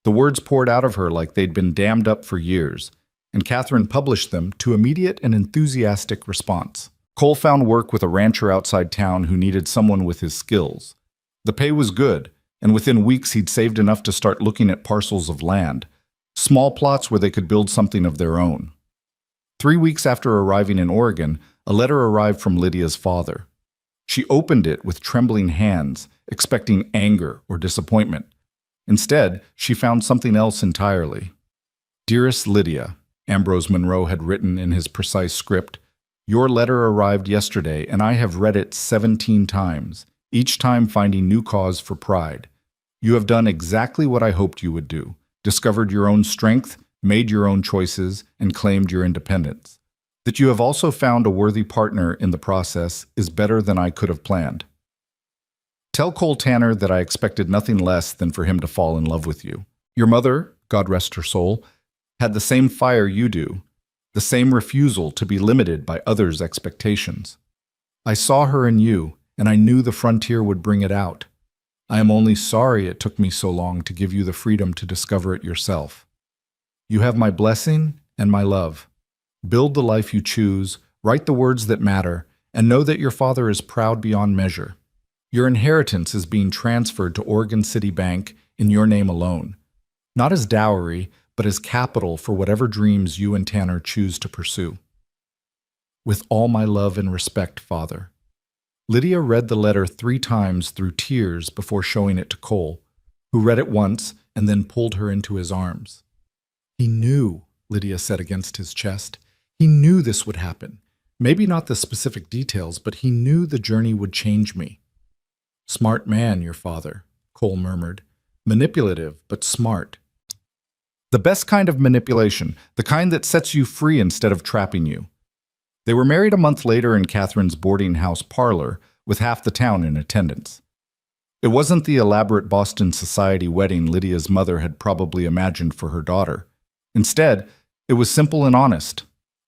The words poured out of her like they'd been dammed up for years, and Catherine published them to immediate and enthusiastic response. Cole found work with a rancher outside town who needed someone with his skills. The pay was good, and within weeks he'd saved enough to start looking at parcels of land, small plots where they could build something of their own. 3 weeks after arriving in Oregon, a letter arrived from Lydia's father. She opened it with trembling hands, expecting anger or disappointment. Instead, she found something else entirely. Dearest Lydia, Ambrose Monroe had written in his precise script, your letter arrived yesterday, and I have read it 17 times, each time finding new cause for pride. You have done exactly what I hoped you would do, discovered your own strength, made your own choices, and claimed your independence. That you have also found a worthy partner in the process is better than I could have planned. Tell Cole Tanner that I expected nothing less than for him to fall in love with you. Your mother, God rest her soul, had the same fire you do, the same refusal to be limited by others' expectations. I saw her in you, and I knew the frontier would bring it out. I am only sorry it took me so long to give you the freedom to discover it yourself. You have my blessing and my love. Build the life you choose, write the words that matter, and know that your father is proud beyond measure. Your inheritance is being transferred to Oregon City Bank in your name alone, not as dowry, but as capital for whatever dreams you and Tanner choose to pursue. With all my love and respect, Father. Lydia read the letter 3 times through tears before showing it to Cole, who read it once and then pulled her into his arms. He knew, Lydia said against his chest. He knew this would happen. Maybe not the specific details, but he knew the journey would change me. Smart man, your father, Cole murmured. Manipulative, but smart. The best kind of manipulation, the kind that sets you free instead of trapping you. They were married a month later in Catherine's boarding house parlor, with half the town in attendance. It wasn't the elaborate Boston society wedding Lydia's mother had probably imagined for her daughter. Instead, it was simple and honest.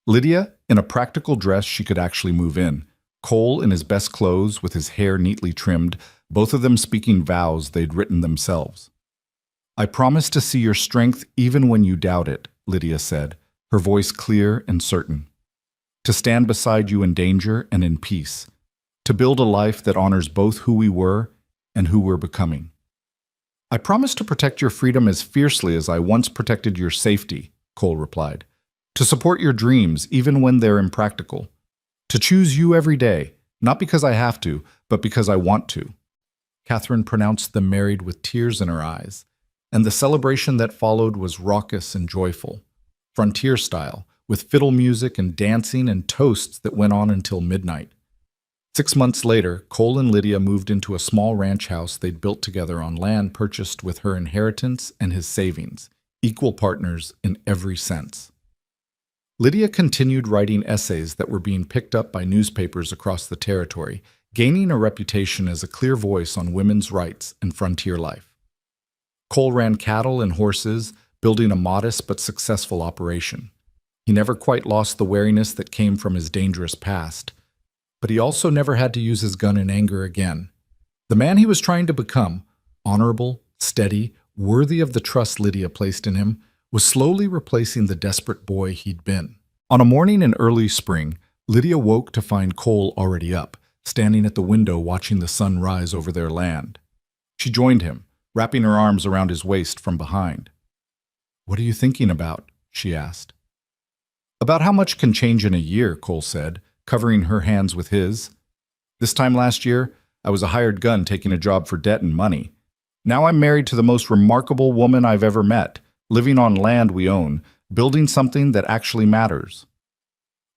Lydia, in a practical dress she could actually move in. Cole in his best clothes with his hair neatly trimmed, both of them speaking vows they'd written themselves. I promise to see your strength even when you doubt it, Lydia said, her voice clear and certain. To stand beside you in danger and in peace. To build a life that honors both who we were and who we're becoming. I promise to protect your freedom as fiercely as I once protected your safety, Cole replied. To support your dreams even when they're impractical. To choose you every day, not because I have to, but because I want to. Catherine pronounced them married with tears in her eyes, and the celebration that followed was raucous and joyful, frontier style, with fiddle music and dancing and toasts that went on until midnight. 6 months later, Cole and Lydia moved into a small ranch house they'd built together on land purchased with her inheritance and his savings, equal partners in every sense. Lydia continued writing essays that were being picked up by newspapers across the territory, gaining a reputation as a clear voice on women's rights and frontier life. Cole ran cattle and horses, building a modest but successful operation. He never quite lost the wariness that came from his dangerous past, but he also never had to use his gun in anger again. The man he was trying to become, honorable, steady, worthy of the trust Lydia placed in him, was slowly replacing the desperate boy he'd been. On a morning in early spring, Lydia woke to find Cole already up, standing at the window watching the sun rise over their land. She joined him, wrapping her arms around his waist from behind. "What are you thinking about?" she asked. "About how much can change in a year," Cole said, covering her hands with his. "This time last year, I was a hired gun taking a job for debt and money. Now I'm married to the most remarkable woman I've ever met, living on land we own, building something that actually matters."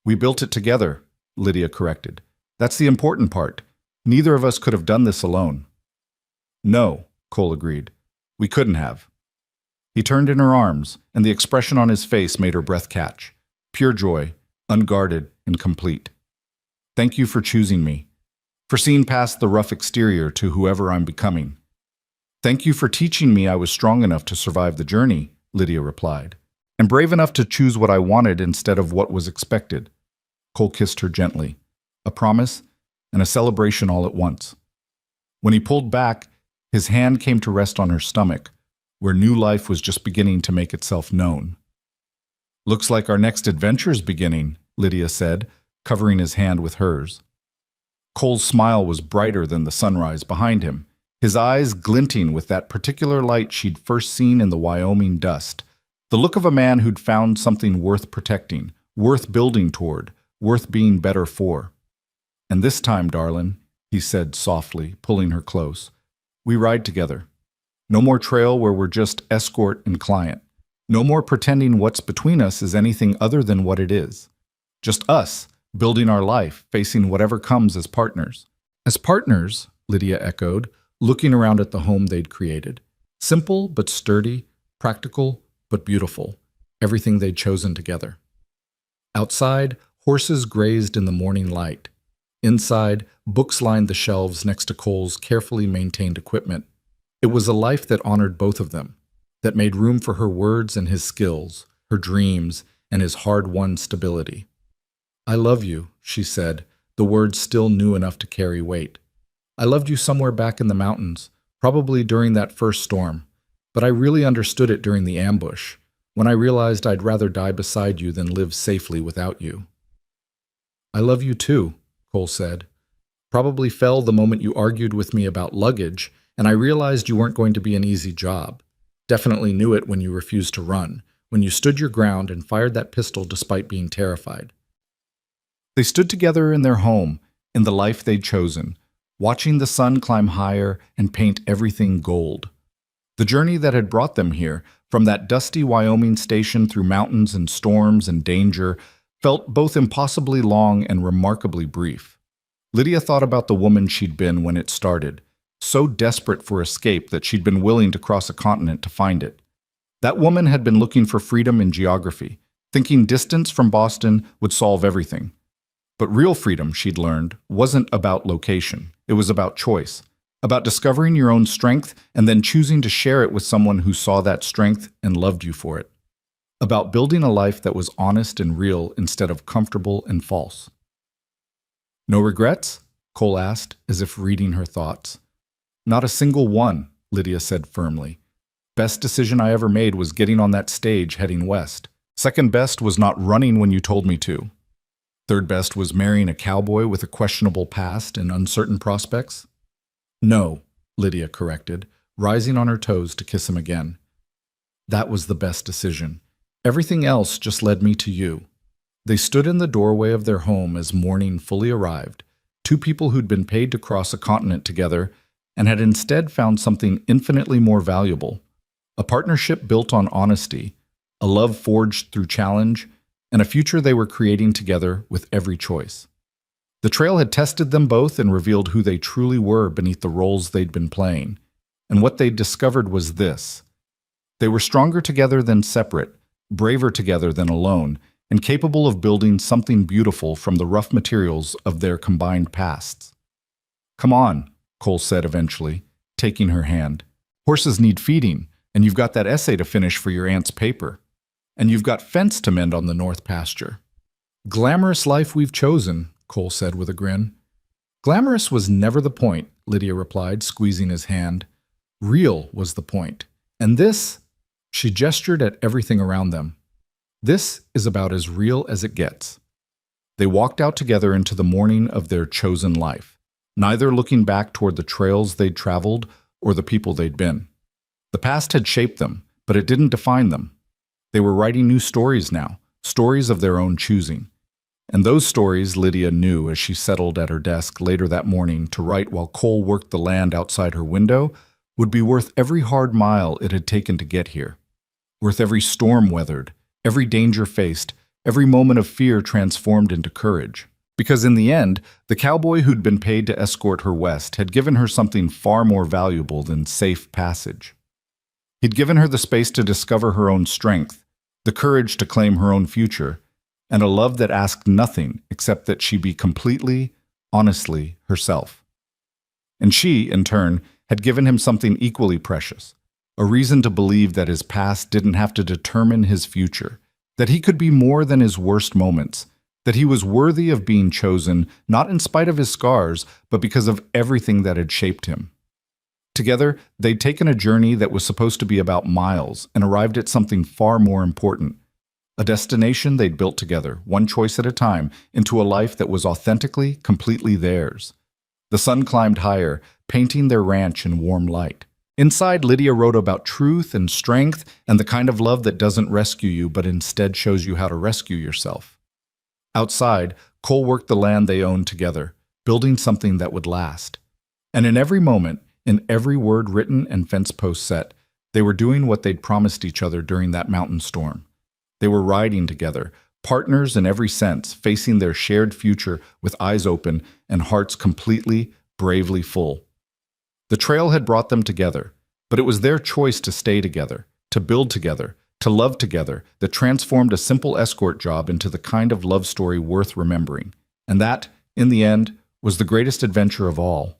"We built it together," Lydia corrected. "That's the important part. Neither of us could have done this alone." "No," Cole agreed. "We couldn't have." He turned in her arms, and the expression on his face made her breath catch. Pure joy, unguarded and complete. "Thank you for choosing me, for seeing past the rough exterior to whoever I'm becoming." "Thank you for teaching me I was strong enough to survive the journey," Lydia replied, "and brave enough to choose what I wanted instead of what was expected." Cole kissed her gently, a promise and a celebration all at once. When he pulled back, his hand came to rest on her stomach, where new life was just beginning to make itself known. "Looks like our next adventure's beginning," Lydia said, covering his hand with hers. Cole's smile was brighter than the sunrise behind him, his eyes glinting with that particular light she'd first seen in the Wyoming dust, the look of a man who'd found something worth protecting, worth building toward, worth being better for. "And this time, darling," he said softly, pulling her close, "we ride together. No more trail where we're just escort and client. No more pretending what's between us is anything other than what it is. Just us, building our life, facing whatever comes as partners." "As partners," Lydia echoed, looking around at the home they'd created. Simple but sturdy, practical but beautiful, everything they'd chosen together. Outside, horses grazed in the morning light. Inside, books lined the shelves next to Cole's carefully maintained equipment. It was a life that honored both of them, that made room for her words and his skills, her dreams and his hard-won stability. "I love you," she said, the words still new enough to carry weight. "I loved you somewhere back in the mountains, probably during that first storm, but I really understood it during the ambush, when I realized I'd rather die beside you than live safely without you." "I love you too," Cole said. "Probably fell the moment you argued with me about luggage, and I realized you weren't going to be an easy job. Definitely knew it when you refused to run, when you stood your ground and fired that pistol despite being terrified." They stood together in their home, in the life they'd chosen, watching the sun climb higher and paint everything gold. The journey that had brought them here, from that dusty Wyoming station through mountains and storms and danger, felt both impossibly long and remarkably brief. Lydia thought about the woman she'd been when it started, so desperate for escape that she'd been willing to cross a continent to find it. That woman had been looking for freedom in geography, thinking distance from Boston would solve everything. But real freedom, she'd learned, wasn't about location. It was about choice, about discovering your own strength and then choosing to share it with someone who saw that strength and loved you for it. About building a life that was honest and real instead of comfortable and false. "No regrets?" Cole asked, as if reading her thoughts. "Not a single one," Lydia said firmly. "Best decision I ever made was getting on that stage heading west. Second best was not running when you told me to. Third best was marrying a cowboy with a questionable past and uncertain prospects." "No," Lydia corrected, rising on her toes to kiss him again. "That was the best decision. Everything else just led me to you." They stood in the doorway of their home as morning fully arrived, two people who'd been paid to cross a continent together and had instead found something infinitely more valuable, a partnership built on honesty, a love forged through challenge, and a future they were creating together with every choice. The trail had tested them both and revealed who they truly were beneath the roles they'd been playing, and what they'd discovered was this. They were stronger together than separate, braver together than alone, and capable of building something beautiful from the rough materials of their combined pasts. "Come on," Cole said eventually, taking her hand. "Horses need feeding, and you've got that essay to finish for your aunt's paper. And you've got fence to mend on the north pasture." "Glamorous life we've chosen," Cole said with a grin. Glamorous was never the point, Lydia replied, squeezing his hand. Real was the point. And this, she gestured at everything around them. This is about as real as it gets. They walked out together into the morning of their chosen life, neither looking back toward the trails they'd traveled or the people they'd been. The past had shaped them, but it didn't define them. They were writing new stories now, stories of their own choosing. And those stories, Lydia knew as she settled at her desk later that morning to write while Cole worked the land outside her window, would be worth every hard mile it had taken to get here, worth every storm weathered, every danger faced, every moment of fear transformed into courage. Because in the end, the cowboy who'd been paid to escort her west had given her something far more valuable than safe passage. He'd given her the space to discover her own strength, the courage to claim her own future, and a love that asked nothing except that she be completely, honestly herself. And she, in turn, had given him something equally precious, a reason to believe that his past didn't have to determine his future, that he could be more than his worst moments, that he was worthy of being chosen not in spite of his scars, but because of everything that had shaped him. Together, they'd taken a journey that was supposed to be about miles and arrived at something far more important, a destination they'd built together, one choice at a time, into a life that was authentically, completely theirs. The sun climbed higher, painting their ranch in warm light. Inside, Lydia wrote about truth and strength and the kind of love that doesn't rescue you but instead shows you how to rescue yourself. Outside, Cole worked the land they owned together, building something that would last. And in every moment, in every word written and fence post set, they were doing what they'd promised each other during that mountain storm. They were riding together, partners in every sense, facing their shared future with eyes open and hearts completely, bravely full. The trail had brought them together, but it was their choice to stay together, to build together, to love together, that transformed a simple escort job into the kind of love story worth remembering. And that, in the end, was the greatest adventure of all,